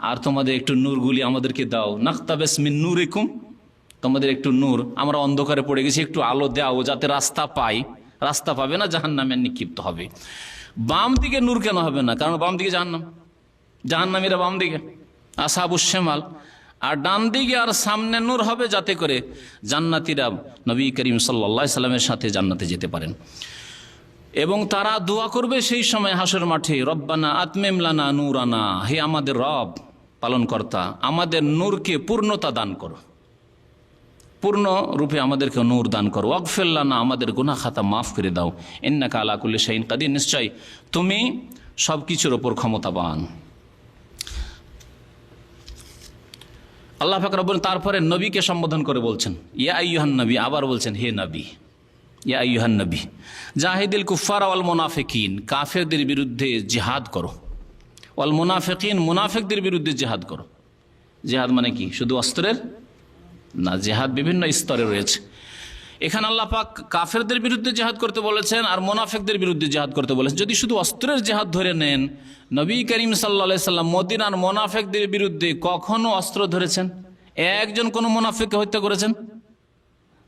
আর তোমাদের একটু নূরগুলি আমাদেরকে দাও, নাক্তাবিস মিন নূরিকুম, তোমাদের একটু নূর, আমরা অন্ধকারে পড়ে গেছি, একটু আলো দাও যাতে রাস্তা পাই। রাস্তা পাবে না, জাহান্নামে নিক্ষিপ্ত হবে। বাম দিকে নূর কেন হবে না? কারণ বাম দিকে জাহান্নাম, জাহান্নামীরা বাম দিকে, আসহাবুশ শিমাল, আর ডান দিকে আর সামনে নূর হবে, যাতে করে জান্নাতীরা নবী করিম সাল্লাল্লাহু আলাইহি সাল্লামের সাথে জান্নাতে যেতে পারেন। এবং তারা দোয়া করবে সেই সময় হাসর মাঠে, রব্বানা আতমিম লানা নূরানা, হে আমাদের রব পালনকর্তা, আমাদের নূরকে পূর্ণতা দান করো, পূর্ণ রূপে আমাদেরকে নূর দান করো। ওয়াগফির লানা, আমাদের গুনাহ খাতা মাফ করে দাও। ইন্নাকা আলা কুল্লি শাইইন কাদির, নিশ্চয় তুমি সব কিছুর ওপর ক্ষমতাবান। আল্লাহ পাক রব্বুল তারপরে নবীকে সম্বোধন করে বলছেন, ইয়া আইয়ুহান নবী, আবার বলছেন হে নবী, ইয়া আইয়ুহান নবী জাহিদিল কুফার ওয়াল মুনাফিকিন, কাফেরদের বিরুদ্ধে জিহাদ করো, ওয়াল মুনাফিকিন, মুনাফিকদের বিরুদ্ধে জিহাদ করো। জিহাদ মানে কি? শুধু অস্ত্রের না, জিহাদ বিভিন্ন স্তরে রয়েছে। এখানে আল্লাহ পাক কাফেরদের বিরুদ্ধে জিহাদ করতে বলেছেন, আর মুনাফিকদের বিরুদ্ধে জিহাদ করতে বলেছেন। যদি শুধু অস্ত্রের জিহাদ ধরে নেন, নবী করিম সাল্লাল্লাহু আলাইহি সাল্লাম মদিনার মুনাফিকদের বিরুদ্ধে কখনো অস্ত্র ধরেছেন? একজন কোন মুনাফিককে হত্যা করেছেন?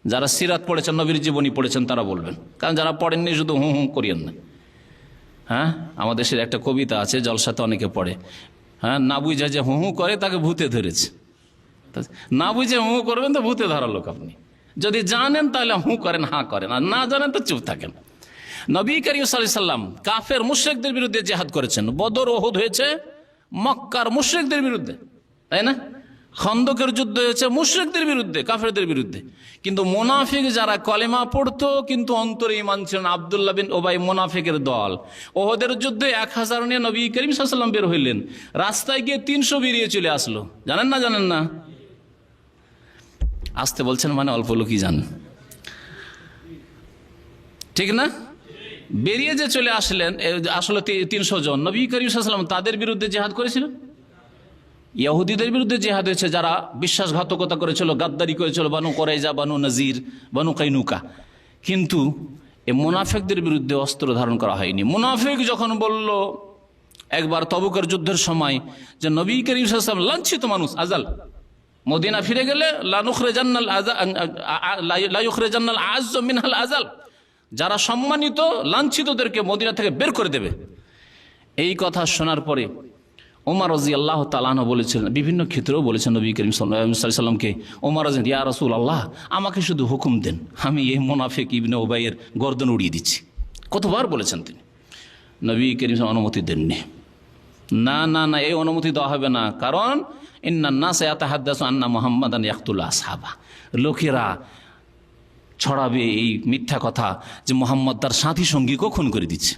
যারা সিরাত পড়েছেন, নবীর জীবনী পড়েছেন তারা বলবেন, কারণ যারা পড়েননি শুধু হু হু করিয়েন না। হ্যাঁ, আমাদের দেশের একটা কবিতা আছে, জলসাতে অনেকে পড়ে, হ্যাঁ, না বুঝে যে হু হু করে তাকে ভূতে ধরেছে। না বুঝে হু হু করবেন তো ভূতে ধরা লোক আপনি। যদি জানেন তাহলে হু করেন, হা করেন, আর না জানেন তো চুপ থাকেন। নবী করিম সাল্লাল্লাহু আলাইহি সাল্লাম কাফের মুশরিকদের বিরুদ্ধে জিহাদ করেছেন। বদর, ওহুদ হয়েছে মক্কার মুশরিকদের বিরুদ্ধে, তাই না? খন্দকের যুদ্ধ হয়েছে মুশরিকদের বিরুদ্ধে, কাফেরদের বিরুদ্ধে। কিন্তু মুনাফিক যারা কলেমা পড়তো কিন্তু অন্তরে ঈমান ছিল না, আব্দুল্লাহ বিন উবাই মুনাফিকের দল। ওহুদের যুদ্ধে 1000 নিয়ে নবী করিম সাল্লাল্লাহু আলাইহি সাল্লাম বের হইলেন, রাস্তায় গিয়ে 300 বেরিয়ে চলে আসলো। জানেন না? জানেন না? আসতে বলছেন মানে অল্প লোকই জানেন, ঠিক না? বেরিয়ে যে চলে আসলেন, আসলে 300 জন। নবী করিম সাল্লাল্লাহু আলাইহি সাল্লাম তাদের বিরুদ্ধে জিহাদ করেছিল। ইহুদিদের বিরুদ্ধে জিহাদ হয়েছে, যারা বিশ্বাসঘাতকতা করেছিল, গাদ্দারি করেছিল, বানু কুরাইজা, বানু নজির, বানু কাইনুকা। কিন্তু এই মুনাফিকদের বিরুদ্ধে অস্ত্র ধারণ করা হয়নি। মুনাফিক যখন বলল একবার তবুকের যুদ্ধের সময় যে নবী করিম সাল্লাল্লাহু আলাইহি ওয়াসাল্লাম লাঞ্ছিত মানুষ, আজাল, মদিনা ফিরে গেলে লা ইউখরিজান্নাল আ'আজ্জু মিনহাল আজাল, যারা সম্মানিত লাঞ্ছিতদেরকে মদিনা থেকে বের করে দেবে। এই কথা শোনার পরে ওমর রাদিয়াল্লাহু তাআলা আনহু বলেছিলেন, বিভিন্ন ক্ষেত্রেও বলেছেন নবী করিম সাল্লাল্লাহু আলাইহি ওয়াসাল্লামকে, ওমর রাদিয়াল্লাহু, ইয়া রাসূলুল্লাহ, আমাকে শুধু হুকুম দেন, আমি এই মুনাফিক ইবনে উবাইয়ের গর্দন উড়িয়ে দিচ্ছি। কতবার বলেছেন তিনি। নবী করিম সাল্লাল্লাহু অনুমতি দেননি। না না না, এই অনুমতি দেওয়া হবে না, কারণ ইন্নান নাসা ইয়াতাহাদ্দাসু আন্না মুহাম্মাদান ইয়াকতুলু আসহাবা, লোকেরা ছড়াবে এই মিথ্যা কথা যে মুহাম্মদ তার সাথী সঙ্গীকে খুন করে দিচ্ছে।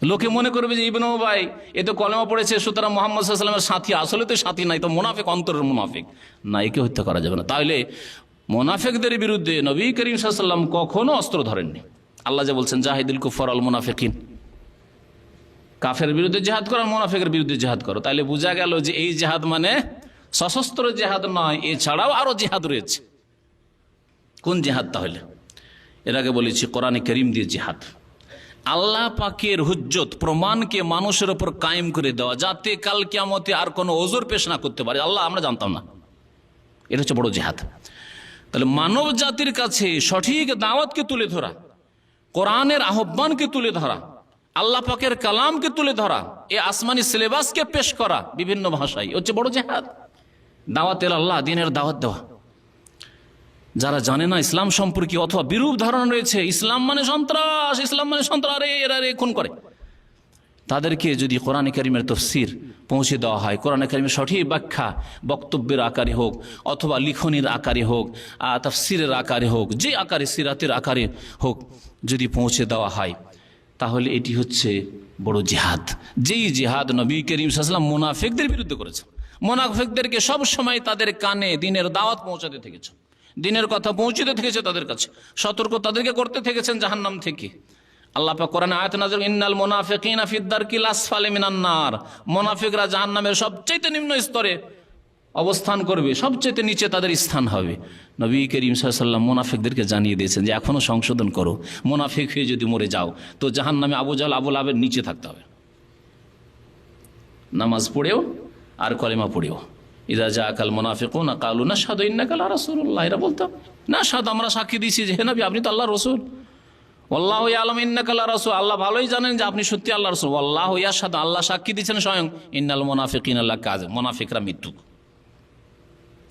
লোকে মনে করবে যে ইবনে উবাই এ তো কলেমা পড়েছে, সুতরাং মুহাম্মদ সাল্লাল্লাহু আলাইহি ওয়াসাল্লামের সাথী। আসলে তো সাথী নাই, তো মুনাফিক, অন্তরের মুনাফিক। না, একে হত্যা করা যাবে না। তাহলে মুনাফিকদের বিরুদ্ধে নবী করিম সাল্লাল্লাহু আলাইহি ওয়াসাল্লাম কখনো অস্ত্র ধরেননি। আল্লাহ যে বলছেন জাহিদুল কুফার আল মুনাফিকিন, কাফের বিরুদ্ধে জিহাদ করো, মুনাফিকের বিরুদ্ধে জিহাদ করো। তাহলে বোঝা গেল যে এই জিহাদ মানে সশস্ত্র জিহাদ নয়, এছাড়াও আরো জিহাদ রয়েছে। কোন জিহাদ? তাহলে এর আগে বলেছি কোরআনে কারীম দিয়ে জিহাদ, আল্লাহ পাকের হুজ্জত, প্রমাণকে মানুষের উপর কায়েম করে দেওয়া, যাতে কাল কিয়ামতে আর কোনো ওজর পেশ না করতে পারে। আল্লাহ, আমরা জানতাম না, এটা হচ্ছে বড় জিহাদ। তাহলে মানব জাতির কাছে সঠিক দাওয়াতকে তুলে ধরা, কোরআনের আহ্বানকে তুলে ধরা, আল্লাহ পাকের কালামকে তুলে ধরা, এই আসমানি সিলেবাসকে পেশ করা বিভিন্ন ভাষায়, হচ্ছে বড় জিহাদ। দাওয়াতের আল্লাহ, দিনের দাওয়াত দেওয়া। যারা জানে না ইসলাম সম্পর্কে, অথবা বিরূপ ধারণা রয়েছে, ইসলাম মানে সন্ত্রাস, ইসলাম মানে সন্ত্রাস, এরা খুন করে, তাদেরকে যদি কোরআনে কারীমের তাফসীর পৌঁছে দেওয়া হয়, কোরআনে কারীমের সঠিক ব্যাখ্যা বক্তব্যের আকারে হোক, অথবা লিখনির আকারে হোক, তাফসীরের আকারে হোক, যে আকারে, সিরাতের আকারে হোক, যদি পৌঁছে দেওয়া হয়, তাহলে এটি হচ্ছে বড় জিহাদ। যেই জিহাদ নবী করিম সাল্লাল্লাহু আলাইহি ওয়াসাল্লাম মুনাফিকদের বিরুদ্ধে করেছেন। মুনাফিকদেরকে সব সময় তাদের কানে দিনের দাওয়াত পৌঁছাতে থেকেছে, দিনের কথা পৌঁছতে থেকেছে তাদের কাছে, সতর্ক তাদেরকে করতে থেকেছেন জাহান্নাম থেকে। আল্লাহ পাক কোরআনে আয়াত নাযিল, ইন্নাল মুনাফিকিনা ফিদ দারকিল আসফালি মিনান নার, মুনাফিকরা জাহান্নামের সবচেয়ে নিম্ন স্তরে অবস্থান করবে, সবচেয়ে নিচে তাদের স্থান হবে। নবী করিম সাল্লাল্লাহু আলাইহি ওয়াসাল্লাম মুনাফিকদেরকে জানিয়ে দিয়েছেন যে এখনো সংশোধন করো, মুনাফিক হয়ে যদি মরে যাও তো জাহান্নামে আবু জাহল, আবু লাহাবের নিচে থাকতে হবে। নামাজ পড়েও আর কলেমা পড়েও, ইযা জাআকাল মুনাফিকুনা ক্বালু নাশহাদু ইন্নাকা লা রাসূলুল্লাহ, এরা বলতো নাশহাদু, আমরা সাক্ষী দিয়েছি যে হে নবী আপনি তো আল্লাহর রাসূল। ওয়াল্লাহু ইয়ালামু ইন্নাকা লা রাসূল, আল্লাহ ভালোই জানেন যে আপনি সত্যি আল্লাহর রাসূল। ওয়াল্লাহু ইয়াশহাদু, আল্লাহ সাক্ষী দিচ্ছেন স্বয়ং, ইন্নাল মুনাফিকিনা লাকাযিব, মুনাফিকরা মিথ্যুক,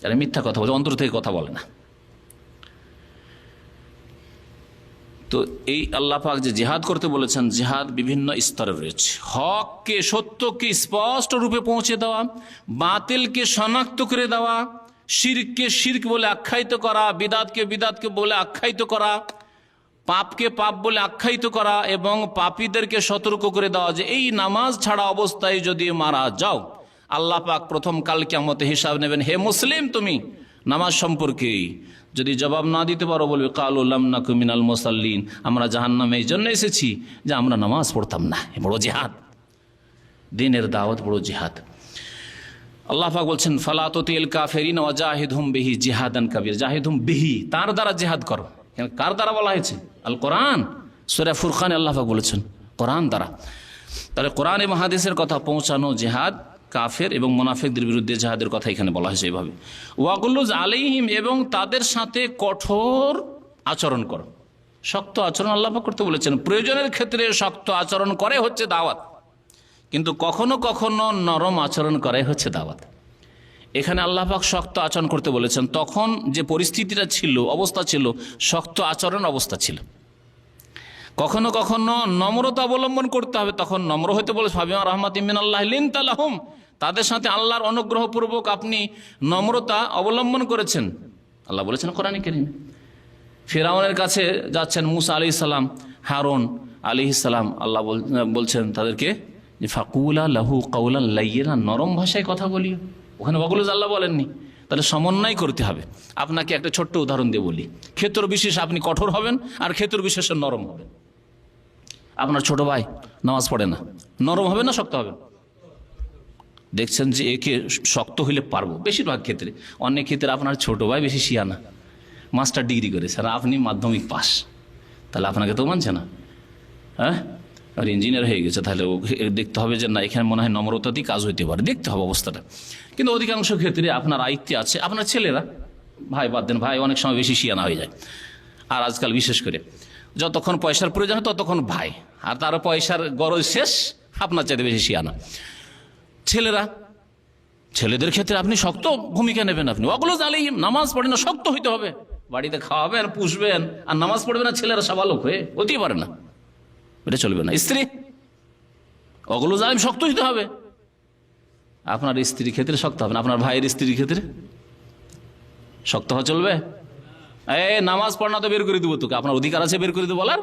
এরা মিথ্যা কথা বলে, অন্তর থেকে কথা বলে না। তো এই আল্লাহ পাক যে জিহাদ করতে বলেছেন, জিহাদ বিভিন্ন স্তরে রয়েছে। হককে, সত্যকে স্পষ্ট রূপে পৌঁছে দেওয়া, বাতিলকে শনাক্ত করে দেওয়া, শিরককে শিরক বলে আখ্যায়িত করা, বিদাতকে বিদাতকে বলে আখ্যায়িত করা, পাপকে পাপ বলে আখ্যায়িত করা, এবং পাপীদেরকে সতর্ক করে দেওয়া যে এই নামাজ ছাড়া অবস্থায় যদি মারা যাও আল্লাহ পাক প্রথম কাল কিয়ামতে হিসাব নেবেন। হে মুসলিম, তুমি নামাজ সম্পর্কে যদি জবাব না দিতে পারো, বলবে কালু লাম নাকু মিনাল মুসাল্লিন, আমরা জাহান্নামে এই জন্য এসেছি যে আমরা নামাজ পড়তাম না। বড় জিহাদ, দিনের দাওয়াত বড় জিহাদ। আল্লাহ পাক বলছেন ফালা তুতিল কাফিরিন ওয়া জাহিদহুম বিহি জিহাদান কাবীর, জাহিদহুম বিহি, তার দ্বারা জিহাদ করো। কার দ্বারা বলা হয়েছে? আল কোরআন, সূরা ফুরকানে আল্লাহ পাক বলেছেন কোরআন দ্বারা। তাহলে কোরআন এবং হাদিসের কথা পৌঁছানো জিহাদ, কাফের এবং মুনাফিকদের বিরুদ্ধে জিহাদের কথা এখানে বলা হয়েছে এইভাবে। ওয়াগুলুজ আলাইহিম, এবং তাদের সাথে কঠোর আচরণ করো, শক্ত আচরণ আল্লাহ পাক করতে বলেছেন। প্রয়োজনের ক্ষেত্রে শক্ত আচরণ করে হচ্ছে দাওয়াত, কিন্তু কখনো কখনো নরম আচরণ করে হচ্ছে দাওয়াত। এখানে আল্লাহ পাক শক্ত আচরণ করতে বলেছেন, তখন যে পরিস্থিতিটা ছিল, অবস্থা ছিল, শক্ত আচরণ অবস্থা ছিল। কখনো কখনো নম্রতা অবলম্বন করতে হবে, তখন নম্র হইতে বলে ফাবিমা রাহমাতিম মিনাল্লাহি লিনতা লাহুম, তাদের সাথে আল্লাহর অনুগ্রহপূর্বক আপনি নম্রতা অবলম্বন করেছেন। আল্লাহ বলেছেন কোরআনে কারীমে। ফিরআউনের কাছে যাচ্ছেন মুসা আলাইহিস সালাম, হারুন আলাইহিস সালাম, আল্লাহ বলছেন তাদেরকে যে ফাকুলা লাহু কাওলান লাইয়িনা, নরম ভাষায় কথা বলিও। ওখানে ওয়াকুলু আল্লাহ বলেননি। তাহলে সমন্বয় করতে হবে। আপনাকে একটা ছোট্ট উদাহরণ দিয়ে বলি, ক্ষেত্র বিশেষে আপনি কঠোর হবেন আর ক্ষেত্র বিশেষে নরম হবেন। আপনার ছোট ভাই নামাজ পড়ে না, নরম হবে না শক্ত হবে? দেখছেন যে একে শক্ত হইলে পারবো, বেশিরভাগ ক্ষেত্রে। অনেক ক্ষেত্রে আপনার ছোট ভাই বেশি শিয়ানা, মাস্টার ডিগ্রি করেছে আর আপনি মাধ্যমিক পাস, তাহলে আপনাকে তো মানছে না। হ্যাঁ, আর ইঞ্জিনিয়ার হয়ে গেছে, তাহলে দেখতে হবে যে না, এখানে মনে হয় নম্রতাতেই কাজ হইতে পারে, দেখতে হবে অবস্থাটা। কিন্তু অধিকাংশ ক্ষেত্রে আপনার আয়ত্তে আছে। আপনার ছেলেরা, ভাই বাদ দেন, ভাই অনেক সময় বেশি শিয়ানা হয়ে যায়। আর আজকাল বিশেষ করে যতক্ষণ পয়সার প্রয়োজন হয় ততক্ষণ ভাই, আর তারও পয়সার গরজ শেষ, আপনার চাইতে বেশি শিয়ানা। ছেলেরা, ছেলেদের ক্ষেত্রে আপনি শক্ত ভূমিকা নেবেন। আপনি ওগুলো জালিম, নামাজ পড়ে না, শক্ত হইতে হবে। বাড়িতে খাওয়াবেন, পুষবেন, আর নামাজ পড়বে না, ছেলেরা সাবালক হয়ে হতেই পারে না, এটা চলবে না। স্ত্রী, ওগুলো জালিম, শক্ত হইতে হবে। আপনার স্ত্রীর ক্ষেত্রে শক্ত হবে না, আপনার ভাইয়ের স্ত্রীর ক্ষেত্রে শক্ত হওয়া চলবে? নামাজ পড় না তো বের করে দেবো তোকে, আপনার অধিকার আছে বের করে দেবো বলার।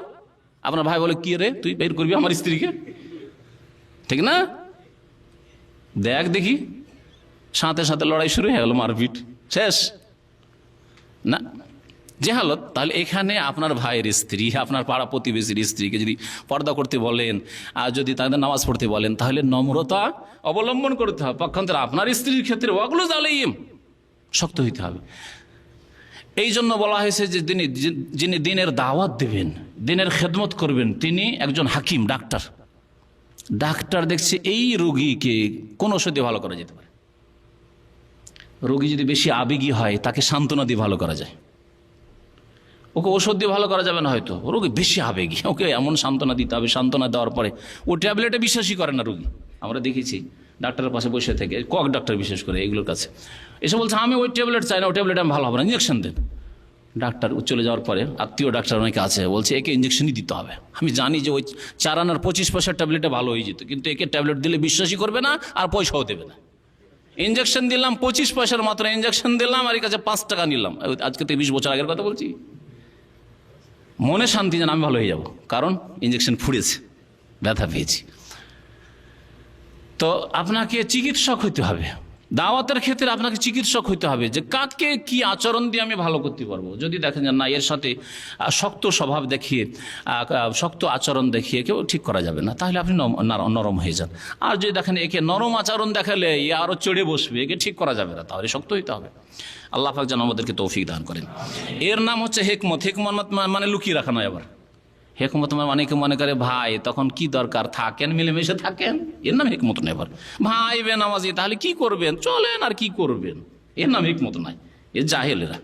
আপনার ভাই বলে কি রে তুই বের করবি আমার স্ত্রীকে, ঠিক না? দেখ দেখি, সাথে সাথে লড়াই শুরু হয়ে গেল, মারপিট শেষ না, জেহালত। তাহলে এখানে আপনার ভাইয়ের স্ত্রী, আপনার পাড়া প্রতিবেশীর স্ত্রীকে যদি পর্দা করতে বলেন আর যদি তাদের নামাজ পড়তে বলেন, তাহলে নম্রতা অবলম্বন করতে হবে। পক্ষান্তরে আপনার স্ত্রীর ক্ষেত্রে ওয়াগুলো জালিম, শক্ত হইতে হবে। এই জন্য বলা হয়েছে যে যিনি দিনের দাওয়াত দেবেন, দিনের খেদমত করবেন, তিনি একজন হাকিম, ডাক্তার। ডাক্তার দেখছে এই রোগীকে কোন ওষুধ দিয়ে ভালো করা যেতে পারে। রোগী যদি বেশি আবেগী হয়, তাকে সান্ত্বনা দিয়ে ভালো করা যায়। ওকে ওষুধ দিয়ে ভালো করা যাবে না, হয়তো রোগী বেশি আবেগী, ওকে এমন সান্ত্বনা দিতে হবে। সান্ত্বনা দেওয়ার পরে ও ট্যাবলেটে বিশ্বাসই করে না রোগী। আমরা দেখেছি ডাক্তারের পাশে বসে থেকে, কক ডাক্তার বিশেষ করে এগুলোর কাছে এসে বলছে আমি ওই ট্যাবলেট চাই না, ওই ট্যাবলেট আমি ভালো হবে না, ইঞ্জেকশন দেন। ডাক্তার চলে যাওয়ার পরে আত্মীয় ডাক্তার অনেকে আছে, বলছে একে ইঞ্জেকশনই দিতে হবে। আমি জানি যে ওই 4 আনার 25 পয়সার ট্যাবলেটে ভালো হয়ে যেত, কিন্তু একে ট্যাবলেট দিলে বিশ্বাসই করবে না আর পয়সাও দেবে না। ইঞ্জেকশন দিলাম 25 পয়সার মাত্র ইঞ্জেকশন দিলাম, আর এর কাছে 5 টাকা নিলাম। আজকে থেকে 20 বছর আগের কথা বলছি। মনে শান্তি যেন আমি ভালো হয়ে যাব, কারণ ইঞ্জেকশন ফুড়েছে, ব্যথা পেয়েছি। তো আপনাকে চিকিৎসক হইতে হবে। দাওয়াতের ক্ষেত্রে আপনাকে চিকিৎসক হইতে হবে, যে কাকে কি আচরণ দিয়ে আমি ভালো করতে পারবো। যদি দেখেন যে না, এর সাথে শক্ত স্বভাব দেখিয়ে, শক্ত আচরণ দেখিয়ে কেউ ঠিক করা যাবে না, তাহলে আপনি নরম হয়ে যান। আর যদি দেখেন একে নরম আচরণ দেখালে এ আরো চড়ে বসবে, একে ঠিক করা যাবে না, তাহলে শক্ত হইতে হবে। আল্লাহ পাক যেন আমাদেরকে তৌফিক দান করেন। এর নাম হচ্ছে হেকমত। হেকমত মানে লুকিয়ে রাখা নয়। আবার হেকমত অনেকে মনে করে ভাই তখন কি দরকার, থাকেন মিলেমিশে থাকেন, এর নাম হেকমত নয়। এবার ভাই বেনামাজি, তাহলে কি করবেন, চলেন আর কি করবেন, এর নাম হেকমত নয়, এ জাহেলেরা।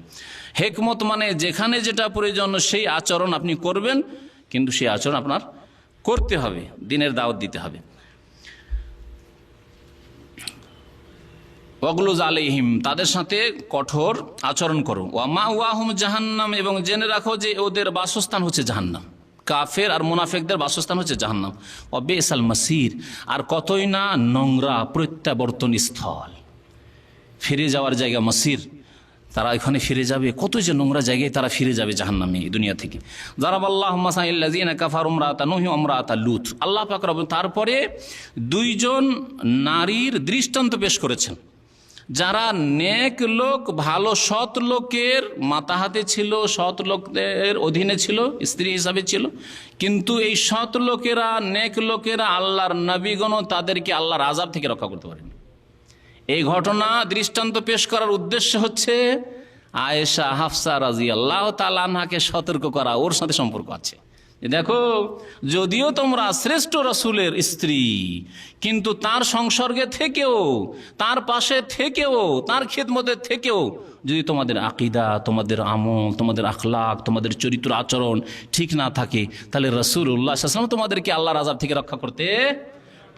হেকমত মানে যেখানে যেটা প্রয়োজন সেই আচরণ আপনি করবেন, কিন্তু সেই আচরণ আপনার করতে হবে, দিনের দাওয়াত দিতে হবে। ওয়াগলুজ আলাইহিম, তাদের সাথে কঠোর আচরণ করো। ওয়া মাওয়াহুম জাহান্নাম, এবং জেনে রাখো যে ওদের বাসস্থান হচ্ছে জাহান্নাম। কাফের আর মুনাফিকদের বাসস্থান হচ্ছে জাহান্নাম। ওয়া বিসাল মাসির, আর কতই না নোংরা প্রত্যাবর্তন স্থল, ফিরে যাওয়ার জায়গা মাসির, তারা এখানে ফিরে যাবে, কতই যে নোংরা জায়গায় তারা ফিরে যাবে জাহান্নামে এই দুনিয়া থেকে। যারাবাল্লাহু মাসাইল্লাযিনা কাফারু ইমরাতা নূহ ওয়া ইমরাতা লূত। আল্লাহ পাক রব্বুল তারপরে 2জন নারীর দৃষ্টান্ত পেশ করেছেন, যারা নেক লোক, ভালো সৎ লোকের মাতাহাতে ছিল, সৎ লোকের অধীনে ছিল, স্ত্রী হিসাবে ছিল, কিন্তু এই সৎ লোকেরা, নেক লোকেরা, আল্লাহর নবীগণ তাদেরকে আল্লাহর আযাব থেকে রক্ষা করতে পারেন। এই ঘটনা দৃষ্টান্ত পেশ করার উদ্দেশ্য হচ্ছে আয়েশা, হাফসা রাদিয়াল্লাহু তাআলা আনহাকে সতর্ক করা, ওর সাথে সম্পর্ক আছে, দেখো, যদিও তোমরা শ্রেষ্ঠ রাসূলের স্ত্রী, কিন্তু তার সংসর্গে থেকেও, তার পাশে থেকেও, তার খেদমতে থেকেও যদি তোমাদের আকীদা, তোমাদের আমল, তোমাদের আখলাক, তোমাদের চরিত্র আচরণ ঠিক না থাকে, তাহলে রাসূলুল্লাহ সাল্লাল্লাহু আলাইহি ওয়াসাল্লাম তোমাদেরকে আল্লাহর আযাব থেকে রক্ষা করতে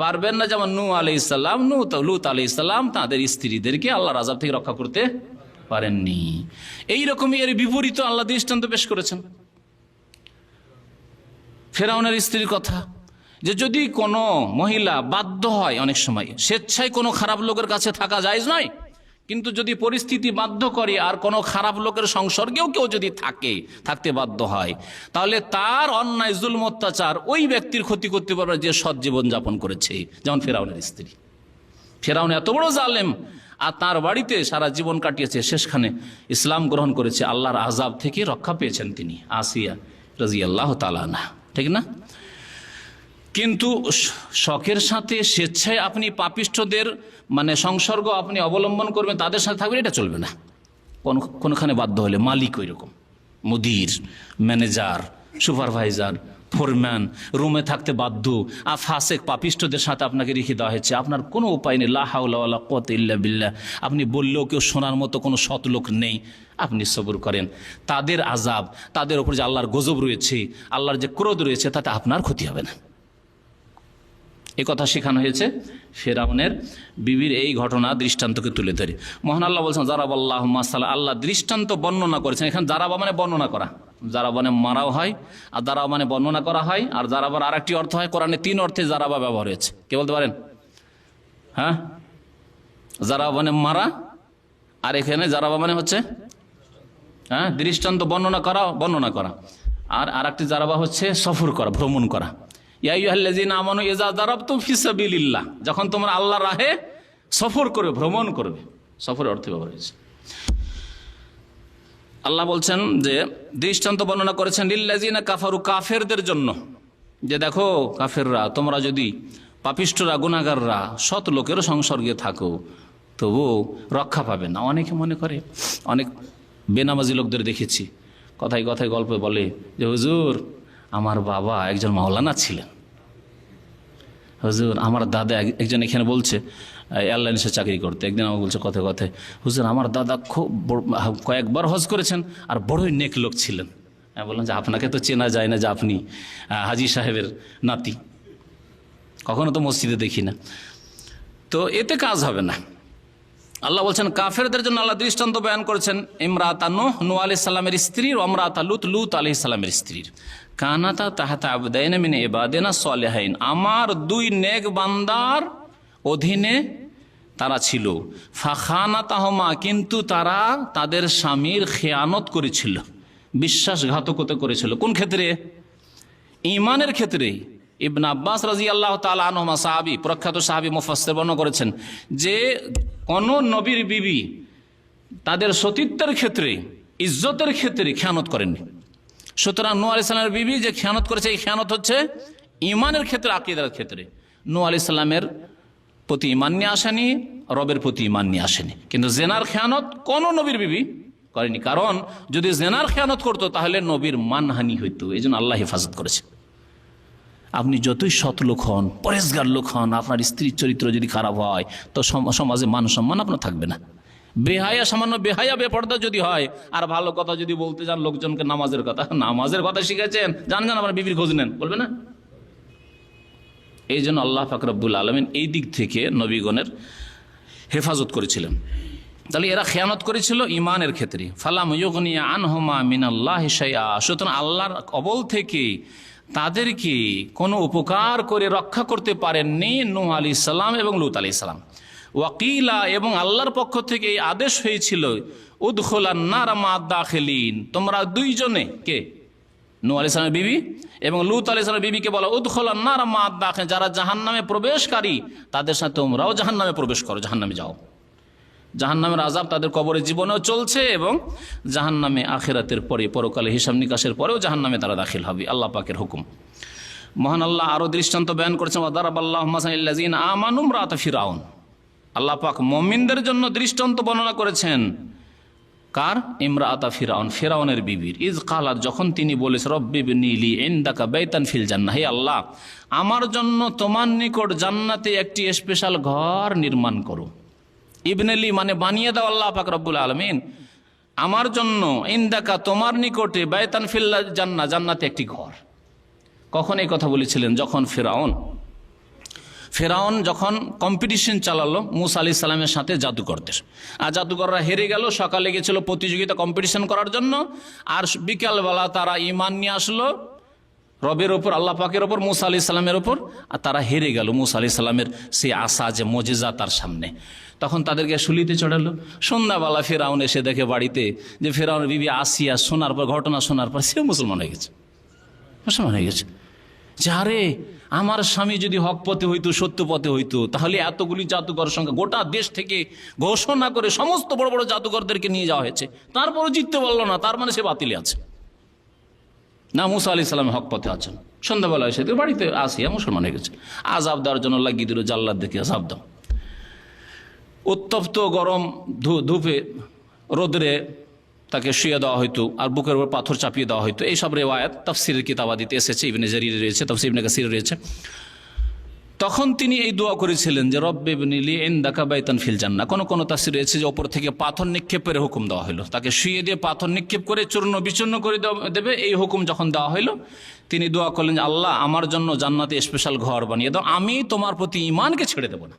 পারবেন না। যেমন নূহ আলাইহিস সালাম, লূত আলাইহিস সালাম তাদের স্ত্রীদেরকে আল্লাহর আযাব থেকে রক্ষা করতে পারেননি। এইরকমই এর বিপরীত আল্লাহ দৃষ্টান্ত পেশ করেছেন। ফেরাউনের স্ত্রীর কথা, যে যদি কোনো মহিলা বাধ্য হয়, অনেক সময় স্বেচ্ছায় কোনো খারাপ লোকের কাছে থাকা জায়েজ নয়, কিন্তু যদি পরিস্থিতি বাধ্য করে আর কোনো খারাপ লোকের সংসর্গেও কেউ যদি থাকতে বাধ্য হয়, তাহলে তার অন্যায় জুলম অত্যাচার ওই ব্যক্তির ক্ষতি করতে পারবে যে সৎ জীবন যাপন করেছে। যেমন ফেরাউনের স্ত্রী, ফেরাউন এত বড় জালেম, আর তার বাড়িতে সারা জীবন কাটিয়েছে, শেষখানে ইসলাম গ্রহণ করেছে, আল্লাহর আযাব থেকে রক্ষা পেয়েছেন তিনি, আসিয়া রাদিয়াল্লাহু তাআলা আনহা, ঠিক না? কিন্তু শখের সাথে স্বেচ্ছায় আপনি পাপিষ্ঠদের সংসর্গ আপনি অবলম্বন করবেন, তাদের সাথে থাকবেন, এটা চলবে না। কোনখানে বাধ্য হলে, মালিক ওই রকম, মুদির, ম্যানেজার, সুপারভাইজার, ফোরম্যান রুমে থাকতে বাধ্য, আর ফাসেক পাপিষ্ঠদের সাথে আপনাকে রেখে দেওয়া হয়েছে, আপনার কোনো উপায় নেই, লা হাওলা ওয়ালা কুওয়াতা ইল্লা বিল্লাহ, আপনি বললেও কেউ শোনার মতো কোনো সৎ লোক নেই, আপনি সবর করেন। তাদের আযাব, তাদের উপর যে আল্লাহর গজব রয়েছে, আল্লাহর যে ক্রোধ রয়েছে, তাতে আপনার ক্ষতি হবে না। এই কথা শেখানো হয়েছে ফেরাউনের বিবির এই ঘটনা দৃষ্টান্তকে তুলে ধরে। মহান আল্লাহ বলছেন জারাবাল্লাহু মাসালা, আল্লাহ দৃষ্টান্ত বর্ণনা করেছেন। এখানে জারাবা মানে বর্ণনা করা, জারাবা মানে মারাও হয়, আর জারাবা মানে বর্ণনা করা হয়, আর জারাবার আরেকটি অর্থ হয়, কোরআনে 3 অর্থে জারাবা ব্যবহার হয়েছে। কে বলতে পারেন? হ্যাঁ, জারাবা মানে মারা, আর এখানে জারাবা মানে হচ্ছে দৃষ্টান্ত বর্ণনা করা, আর আরেকটি জারাবা হচ্ছে সফর করা, ভ্রমণ করা। ইয়া আইয়ুহাল্লাযীনা আমানু ইযা দারাবতুম ফি সাবিলিল্লাহ, যখন তোমরা আল্লাহর রাহে সফর করবে, ভ্রমণ করবে, সফরের অর্থে ব্যবহার হয়েছে। আল্লাহ বলছেন যে দৃষ্টান্ত বর্ণনা করেছেন লিল্লাযীনা কাফারু, কাফেরদের জন্য, যে দেখো কাফেররা, তোমরা যদি পাপিষ্ঠরা, গুনাহগাররা সৎ লোকের সংসর্গে থাকো, তবু রক্ষা পাবে না। অনেকে মনে করে, অনেক বেনামাজি লোকদের দেখেছি, কথায় কথায় গল্পে বলে যে হুজুর আমার বাবা একজন মাওলানা ছিলেন, হুজুর আমার দাদা, একজন এখানে বলছে এয়ারলাইন্সে চাকরি করতে, একদিন আমাকে বলছে কথায় কথায়, হুজুর আমার দাদা খুব কয়েকবার হজ করেছেন আর বড়ই নেক লোক ছিলেন। আমি বললাম যে আপনাকে তো চেনা যায় না, যে আপনি হাজী সাহেবের নাতি, কখনো তো মসজিদে দেখি না, তো এতে কাজ হবে না। আল্লাহ বলছেন কাফেরদের জন্য আল্লাহ দৃষ্টান্ত বয়ান করেছেন ইমরাতা নূহ, নূহ আলাইহিস সালামের স্ত্রীর, ওমরাতা লূত, লূত আলাইহিস সালামের স্ত্রীর। কানাতা তাহতা আবদাইনা মিন ইবাদিনা সালিহাইন, আমার 2 নেক বান্দার অধীনে তারা ছিল। ফাখানাতাহুমা, কিন্তু তারা তাদের স্বামীর খেয়ানত করেছিল, বিশ্বাসঘাতকতা করেছিল। কোন ক্ষেত্রে? ঈমানের ক্ষেত্রে। ইবনে আব্বাস রাদিয়াল্লাহু তাআলা আনহুমা, সাহাবী, প্রখ্যাত সাহাবী, মুফাসসির বর্ণনা করেছেন যে কোন নবীর বিবি তাদের সতীত্বের ক্ষেত্রে, ইজ্জতের ক্ষেত্রে খেয়ানত করেননি। সুতরাং নূহ আলাইহিস সালামের বিবি যে খেয়ানত করেছে, এই খেয়ানত হচ্ছে ঈমানের ক্ষেত্রে, আকীদার ক্ষেত্রে। নূহ আলাইহিস সালামের প্রতি ঈমান নিয়ে আসেনি, রবের প্রতি ঈমান নিয়ে আসেনি। কিন্তু জেনার খেয়ানত কোন নবীর বিবি করেনি, কারণ যদি জেনার খেয়ানত করতো তাহলে নবীর মানহানি হইতো। এই জন্য আল্লাহ হেফাজত করেছে। আপনি যতই সৎ লোক হন, পরেজগার লোক হন, আপনার স্ত্রীর চরিত্র যদি খারাপ হয়, তো সমাজে মান সম্মান আপনার থাকবে না। বেহায়া, সামান্য বেহায়া, বেপর্দা যদি হয়, আর ভালো কথা যদি বলতে যান লোকজনকে, নামাজের কথা শিখেছেন, জান আপনার বিবির খোঁজ নেন, বলবে না? এই জন্য আল্লাহ পাক রব্বুল আলামিন এই দিক থেকে নবীগণের হেফাজত করেছিলেন। তাহলে এরা খেয়ানত করেছিল ঈমানের ক্ষেত্রে। ফালাম ইউগনিয়া আনহুমা মিনাল্লাহি শাইআ, সুতরাং আল্লাহর কবল থেকে তাদেরকে কোনো উপকার করে রক্ষা করতে পারেননি নূহ আলাইহিস সালাম এবং লূত আলাইহিস সালাম। ওয়াকিলা, এবং আল্লাহর পক্ষ থেকে এই আদেশ হয়েছিল উদখুলান নার মা দাখিলিন, তোমরা 2 জনে, কে? নূহ আলাইহিস সালামের বিবি এবং লূত আলাইহিস সালামের বিবিকে বলা উদখুলান নার মা দাখিলিন, যারা জাহান্নামে প্রবেশকারী তাদের সাথে তোমরাও জাহান্নামে প্রবেশ করো, জাহান্নামে যাও। জাহান্নামের আযাব তাদের কবরের জীবনেও চলছে, এবং জাহান্নামে আখিরাতের পরে, পরকালে হিসাব নিকাশের পরেও জাহান্নামে তারা দাখিল হবে, আল্লাহ পাকের হুকুম। মহান আল্লাহ আরো দৃষ্টান্ত বয়ান করেছেন ওয়াদারাবাল্লাহু মাসালাল লিল্লাযিনা আমানু ইমরাতা ফিরআউন, আল্লাহ পাক মুমিনদের জন্য দৃষ্টান্ত বর্ণনা করেছেন। কার? ইমরাআতা ফিরাউন, ফিরাউনের বিবির। ইজ কালাত, যখন তিনি বলেছে রব্বিবনি লি ইনদাকা বাইতান ফিল জান্নাহ, হে আল্লাহ আমার জন্য তোমার নিকট জান্নাতে একটি স্পেশাল ঘর নির্মাণ করো। ইবনেলি মানে বানিয়ে দাও আল্লাহ পাক রব্বুল আলামিন আমার জন্য, ইনদাকা তোমার নিকটে, বাইতান ফিল জান্নাহ জান্নাতে একটি ঘর। কখন এই কথা বলেছিলেন? যখন ফেরাউন যখন কম্পিটিশন চালালো মুসা আলাইহিস সালামের সাথে জাদুকরদের, আর জাদুকররা হেরে গেল। সকালে গেছিল প্রতিযোগিতা কম্পিটিশন করার জন্য, আর বিকালবেলা তারা ঈমান নিয়ে আসলো রবের ওপর, আল্লাহ পাকের ওপর, মুসা আলাইহিস সালামের ওপর, আর তারা হেরে গেল মুসা আলাইহিস সালামের সেই আশা যে মজেজা তার সামনে। তখন তাদেরকে শুলিতে চড়ালো। সন্ধ্যাবেলা ফেরাউন এসে দেখে বাড়িতে যে ফেরাউনের বিবি আসিয়া শোনার পর, ঘটনা শোনার পর সে মুসলমান হয়ে গেছে, যে আরে আমার স্বামী যদি হক পথে হইতো, সত্য পথে হইতো, তাহলে এতগুলি জাদুঘর সঙ্গে গোটা দেশ থেকে ঘোষণা করে সমস্ত বড় বড় জাদুঘরদেরকে নিয়ে যাওয়া হয়েছে, তারপরও জিততে পারলো না, তার মানে সে বাতিলে আছে না। মুসা আলাইহিস সালাম হক পথে আছেন। সন্ধ্যাবেলা এসে বাড়িতে আসিয়া মুসলমান হয়ে গেছে। আযাব দেওয়ার জন্য লাগিয়ে দিল, জাল্লাদ দেখে আযাব দাও। উত্তপ্ত গরম ধূপে রোদরে তাকে শুয়ে দেওয়া হইতো, আর বুকের উপর পাথর চাপিয়ে দেওয়া হইতো। এইসব রেওয়ায়াত তাফসিরের কিতাবাদিতে এসেছে, ইবনে জারির রয়েছে, তাফসির ইবনে কাসির রয়েছে। তখন তিনি এই দোয়া করেছিলেন যে রব্বিবনি লি ইনদাকা বাইতান ফিল জান্নাহ। কোন কোন তাফসির রয়েছে যে ওপর থেকে পাথর নিক্ষেপের হুকুম দেওয়া হলো, তাকে শুয়ে দিয়ে পাথর নিক্ষেপ করে চূর্ণ বিচূর্ণ করে দেবে, এই হুকুম যখন দেওয়া হলো তিনি দোয়া করলেন যে আল্লাহ আমার জন্য জান্নাতে স্পেশাল ঘর বানিয়ে দাও, আমি তোমার প্রতি ঈমানকে ছেড়ে দেব না,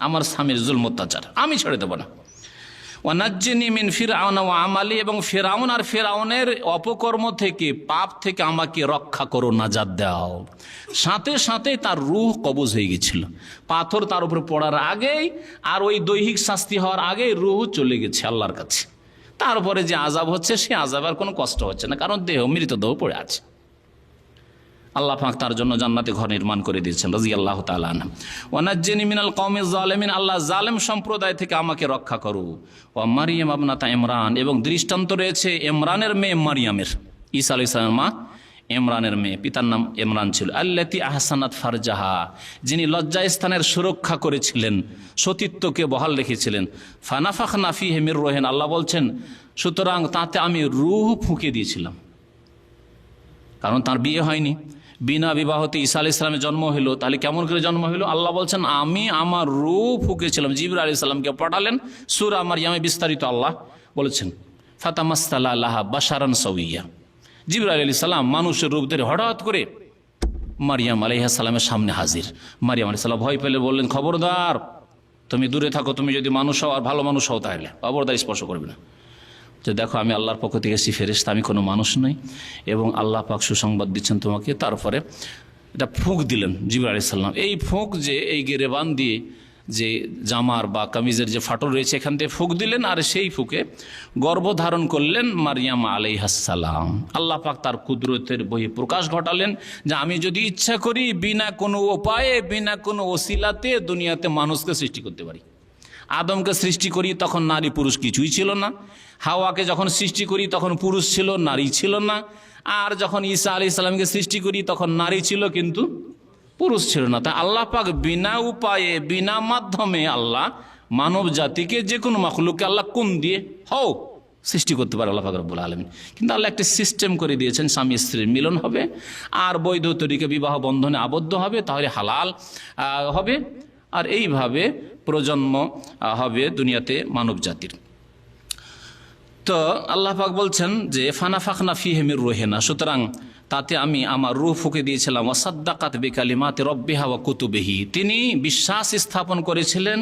আমার স্বামীর জুলম অত্যাচার আমি ছেড়ে দেব না। ওয়ানাজ্জিনি মিন ফিরআউন ওয়া আমালি, এবং ফিরআউন আর ফিরআউনের অপকর্ম থেকে, পাপ থেকে আমাকে রক্ষা করো, নাজাত দাও। সাথে সাথে তার রূহ কবজ হয়ে গেছিল, পাথর তার উপরে পড়ার আগেই আর ওই দৈহিক শাস্তি হওয়ার আগেই রূহ চলে গেছে আল্লাহর কাছে। তারপরে যে আযাব হচ্ছে সে আযাবের কোনো কষ্ট হচ্ছে না, কারণ মৃতদেহ পড়ে আছে। আল্লাহ পাক তার জন্য জান্নাতে ঘর নির্মাণ করে দিয়েছেন রাদিয়াল্লাহু তাআলা আনহু। ওয়ানাজ্জিনি মিনাল কওমিজ জালিমিন, আল্লাহ জালেম সম্প্রদায় থেকে আমাকে রক্ষা করো। ওয়া মারইয়াম ইবনাতা ইমরান, এবং দৃষ্টান্ত রয়েছে ইমরানের মেয়ে মারইয়ামের, ঈসা আলাইহিস সালামের মা ইমরানের মেয়ে, পিতার নাম ইমরান ছিল। আল্লাতী আহসানাত ফারজাহা, যিনি লজ্জাস্থানের সুরক্ষা করেছিলেন, সতীত্বকে বহাল রেখেছিলেন। ফানাফাখনা ফীহি মির রূহিনা, আল্লাহ বলছেন সুতরাং তাতে আমি রূহ ফুঁকে দিয়েছিলাম, কারণ তার বিয়ে হয়নি, বিনা বিবাহতে ঈসা আলাইহিস সালামের জন্ম হলো। তাহলে কেমন করে জন্ম হলো? আল্লাহ বলছেন আমি আমার রূহ ফুঁকেছিলাম। জিবরাইল আলাইহিস সালামকে পাঠালেন, সূরা মারইয়ামে বিস্তারিত আল্লাহ বলেছেন ফাতামাসসালা লাহা বাশারান সাওয়িয়া। জিবরাইল আলাইহিস সালাম মানুষের রূপ ধরে হঠাৎ করে মারইয়াম আলাইহিস সালামের সামনে হাজির। মারইয়াম আলাইহিস সালাম ভয় পেলে বললেন খবরদার তুমি দূরে থাকো, তুমি যদি মানুষ হও আর ভালো মানুষ হও তাহলে খবরদার স্পর্শ করবে না। যে দেখো আমি আল্লাহর পক্ষ থেকে এসেছি ফেরেশতা, আমি কোনো মানুষ নই, এবং আল্লাহ পাক সুসংবাদ দিচ্ছেন তোমাকে। তারপরে এটা ফুঁক দিলেন জিবরাইল আলাইহিস সালাম। এই ফুঁক যে এই গেরেবান দিয়ে যে জামার বা কামিজের যে ফাটল রয়েছে এখান থেকে ফুঁক দিলেন, আর সেই ফুঁকে গর্ভধারণ করলেন মারইয়াম আলাইহিস সালাম। আল্লাহ পাক তার কুদরতের বহিঃপ্রকাশ ঘটালেন যে আমি যদি ইচ্ছা করি বিনা কোনো উপায়ে, বিনা কোনো ওসিলাতে দুনিয়াতে মানুষকে সৃষ্টি করতে পারি। আদমকে সৃষ্টি করি তখন নারী পুরুষ কিছুই ছিল না, হাওয়াকে যখন সৃষ্টি করি তখন পুরুষ ছিল নারী ছিল না, আর যখন ঈসা আলাইহিস সালামকে সৃষ্টি করি তখন নারী ছিল কিন্তু পুরুষ ছিল না। তা আল্লাহ পাক বিনা উপায়ে, বিনা মাধ্যমে আল্লাহ মানব জাতিকে, যে কোনো মাখলুককে আল্লাহ কোন দিয়ে হও সৃষ্টি করতে পারে আল্লাহ পাক রব্বুল আলামিন। কিন্তু আল্লাহ একটা সিস্টেম করে দিয়েছেন, স্বামী স্ত্রীর মিলন হবে আর বৈধ তরিকে বিবাহ বন্ধনে আবদ্ধ হবে, তাহলে হালাল হবে, আর এইভাবে প্রজন্ম হবে দুনিয়াতে মানব জাতির। তো আল্লাহ পাক বলছেন যে ফানাফাখনা ফীহি মির রূহিনা, সুতরাং তাতে আমি আমার রূহ ফুঁকে দিয়েছিলাম। ওয়াসাদ্দাকাত বিকালিমাতি রব্বিহা ওয়া কুতুবিহি, তিনি বিশ্বাস স্থাপন করেছিলেন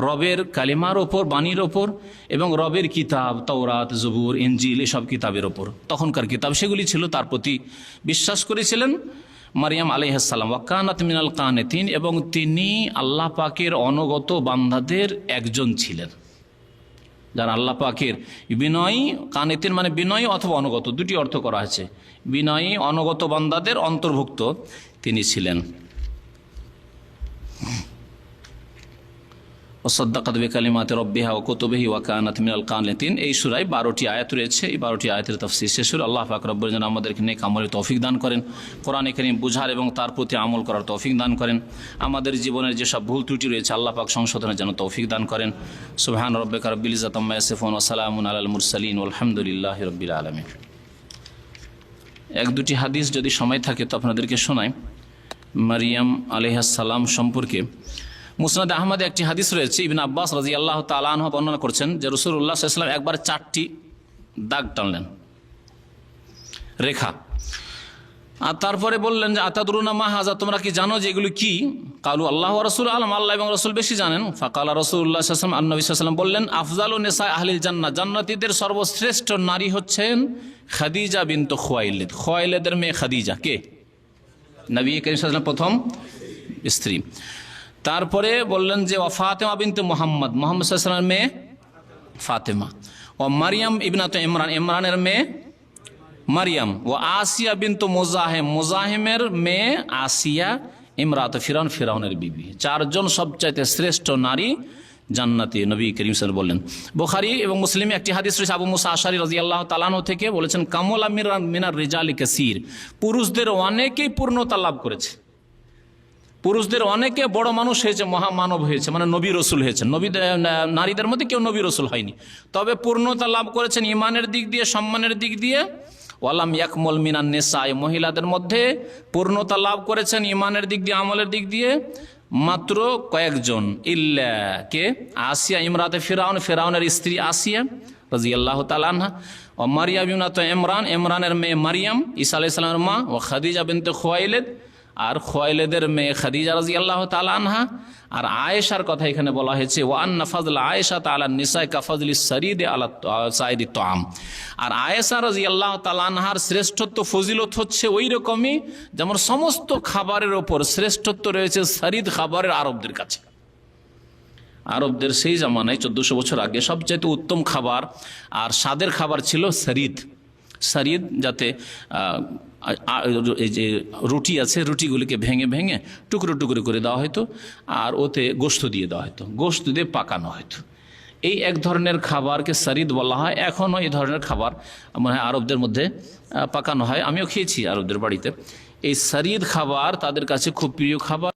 রবের কালিমার ওপর, বাণীর ওপর, এবং রবের কিতাব তাওরাত, জবুর, ইনজিল এসব কিতাবের ওপর, তখনকার কিতাব সেগুলি ছিল, তার প্রতি বিশ্বাস করেছিলেন মারইয়াম আলাইহিস সালাম। ওয়া কানাত মিনাল কানিতিন, এবং তিনি আল্লাহ পাকের অনুগত বান্দাদের একজন ছিলেন, যারা আল্লাহ পাকের বিনয়ী, কানিতিন মানে বিনয়ী অথবা অনুগত, দুটি অর্থ করা হয়েছে, বিনয়ী অনুগত বান্দাদের অন্তর্ভুক্ত তিনি ছিলেন। ওয়াসাদ্দাকাত বিকালিমাতি রাব্বিহা ওয়া কুতুবিহি ওয়া কানাত মিনাল কানিতিন। এই সূরায় 12টি আয়াত রয়েছে। এই 12টি আয়াতের তাফসীর শেষ হলো। আল্লাহ পাক রব্বুল যেন আমাদেরকে নেক আমলের তৌফিক দান করেন, কোরআনে কারীম বুঝার এবং তার প্রতি আমল করার তৌফিক দান করেন। আমাদের জীবনের যেসব ভুল ত্রুটি রয়েছে আল্লাহ পাক সংশোধনের জন্য তৌফিক দান করেন। সুবহান রাব্বিকা রাব্বিল ইজ্জাতি আম্মা ইয়াসিফুন ওয়া সালামুন আলাল মুরসালিন ওয়ালহামদুলিল্লাহি রাব্বিল আলামিন। এক দুটি হাদিস যদি সময় থাকে তো আপনাদেরকে শোনাই। মারিয়াম আলাইহিস সালাম সম্পর্কে মুসনাদ আহমদে একটি হাদিস রয়েছে। ইবনে আব্বাস রাদিয়াল্লাহু তাআলা আনহু বর্ণনা করছেন যে রাসূলুল্লাহ সাল্লাল্লাহু আলাইহি ওয়াসাল্লাম একবার 4টি দাগ টানলেন, রেখা, আর তারপরে বললেন যে আতাদরুনা মা হাযা, তোমরা কি জানো যে এগুলো কি? কালু আল্লাহ ওয়া রাসূলু আলাম, আল্লাহ এবং রাসূল বেশি জানেন। ফাকালা রাসূলুল্লাহ সাল্লাল্লাহু আলাইহি ওয়াসাল্লাম, নবী সাল্লাল্লাহু আলাইহি ওয়াসাল্লাম বললেন, আফজালু নিসা আহলিল জান্নাহ, জান্নাতীদের সর্বশ্রেষ্ঠ নারী হচ্ছেন খাদিজা বিনতু খুয়াইলিদ। খুয়াইলিদের মেয়ে খাদিজা কে? নবী করিম সাল্লাল্লাহু আলাইহি ওয়াসাল্লাম প্রথম স্ত্রী। তারপরে বললেন যে ও ফাতেমা বিনতে মুহাম্মদ, মুহাম্মদ সাল্লাল্লাহু আলাইহি ওয়াসাল্লামের মেয়ে ফাতেমা। ও মারিয়াম ইবনাতে ইমরান, ইমরানের মেয়ে মারিয়াম। ও আসিয়া বিনতু মুজাহিম, মুজাহিমের মেয়ে আসিয়া। ইমরাত ফিরাউন, ফিরাউনের বিবি। 4 জন সবচাইতে শ্রেষ্ঠ নারী জান্নাতি, নবী করিম সাল্লাল্লাহু আলাইহি ওয়াসাল্লাম বললেন। বুখারী এবং মুসলিমে একটি হাদিস রয়েছে আবু মুসা আশআরী রাদিয়াল্লাহু তাআলা আনহু থেকে, বলেছেন কামুলা মিনার রিজালি কাসীর, পুরুষদের অনেকেই পূর্ণতা লাভ করেছে, পুরুষদের অনেকে বড় মানুষ হয়েছে, মহামানব হয়েছে, মানে নবী রসুল হয়েছেন। নারীদের মধ্যে কেউ নবী রসুল হয়নি, তবে পূর্ণতা লাভ করেছেন ইমানের দিক দিয়ে, সম্মানের দিক দিয়ে। ওয়ালাম ইয়াকমুল মিনান নিসা, মহিলাদের মধ্যে পূর্ণতা লাভ করেছেন ইমানের দিক দিয়ে, আমলের দিক দিয়ে মাত্র কয়েকজন। ইল্লা কে? আসিয়া ইমরাতে ফিরাউন, ফিরাউনের স্ত্রী আসিয়া রাদিয়াল্লাহু তাআলা আনহা। ও মারিয়াম ইবনাতে ইমরান, ইমরানের মেয়ে মারিয়াম, ঈসা আলাইহিস সালামের মা। ও খাদিজা বিনতে খুয়াইলিদ, আর খুয়াইলিদের মেয়ে খাদিজা রাদিয়াল্লাহু তাআলা আনহা। আর আয়েশার কথা এখানে বলা হয়েছে, ওয়া আন্না ফাযলা আয়েশা তাআলা নিসাই কা ফাযলিস সারিদি আলা সাইদি তাআম। আর আয়েশা রাদিয়াল্লাহু তাআলা আনহার শ্রেষ্ঠত্ব, ফজিলত হচ্ছে ওই রকমই যেমন সমস্ত খাবারের ওপর শ্রেষ্ঠত্ব রয়েছে সারিদ খাবারের আরবদের কাছে। আরবদের সেই জামানায় 1400 বছর আগে সবচাইতে উত্তম খাবার আর স্বাদের খাবার ছিল সারিদ। সারিদ, যাতে এই যে রুটি আছে, রুটিগুলিকে ভেঙে ভেঙে টুকরো টুকরো করে দেওয়া হতো, আর ওতে গোশত দিয়ে দেওয়া হতো, গোশত দিয়ে পাকানো হতো। এই এক ধরনের খাবারকে সারিদ বলা হয়। এখনও এই ধরনের খাবার মানে আরবদের মধ্যে পাকানো হয়, আমিও খেয়েছি আরবদের বাড়িতে। এই সারিদ খাবার তাদের কাছে খুব প্রিয় খাবার।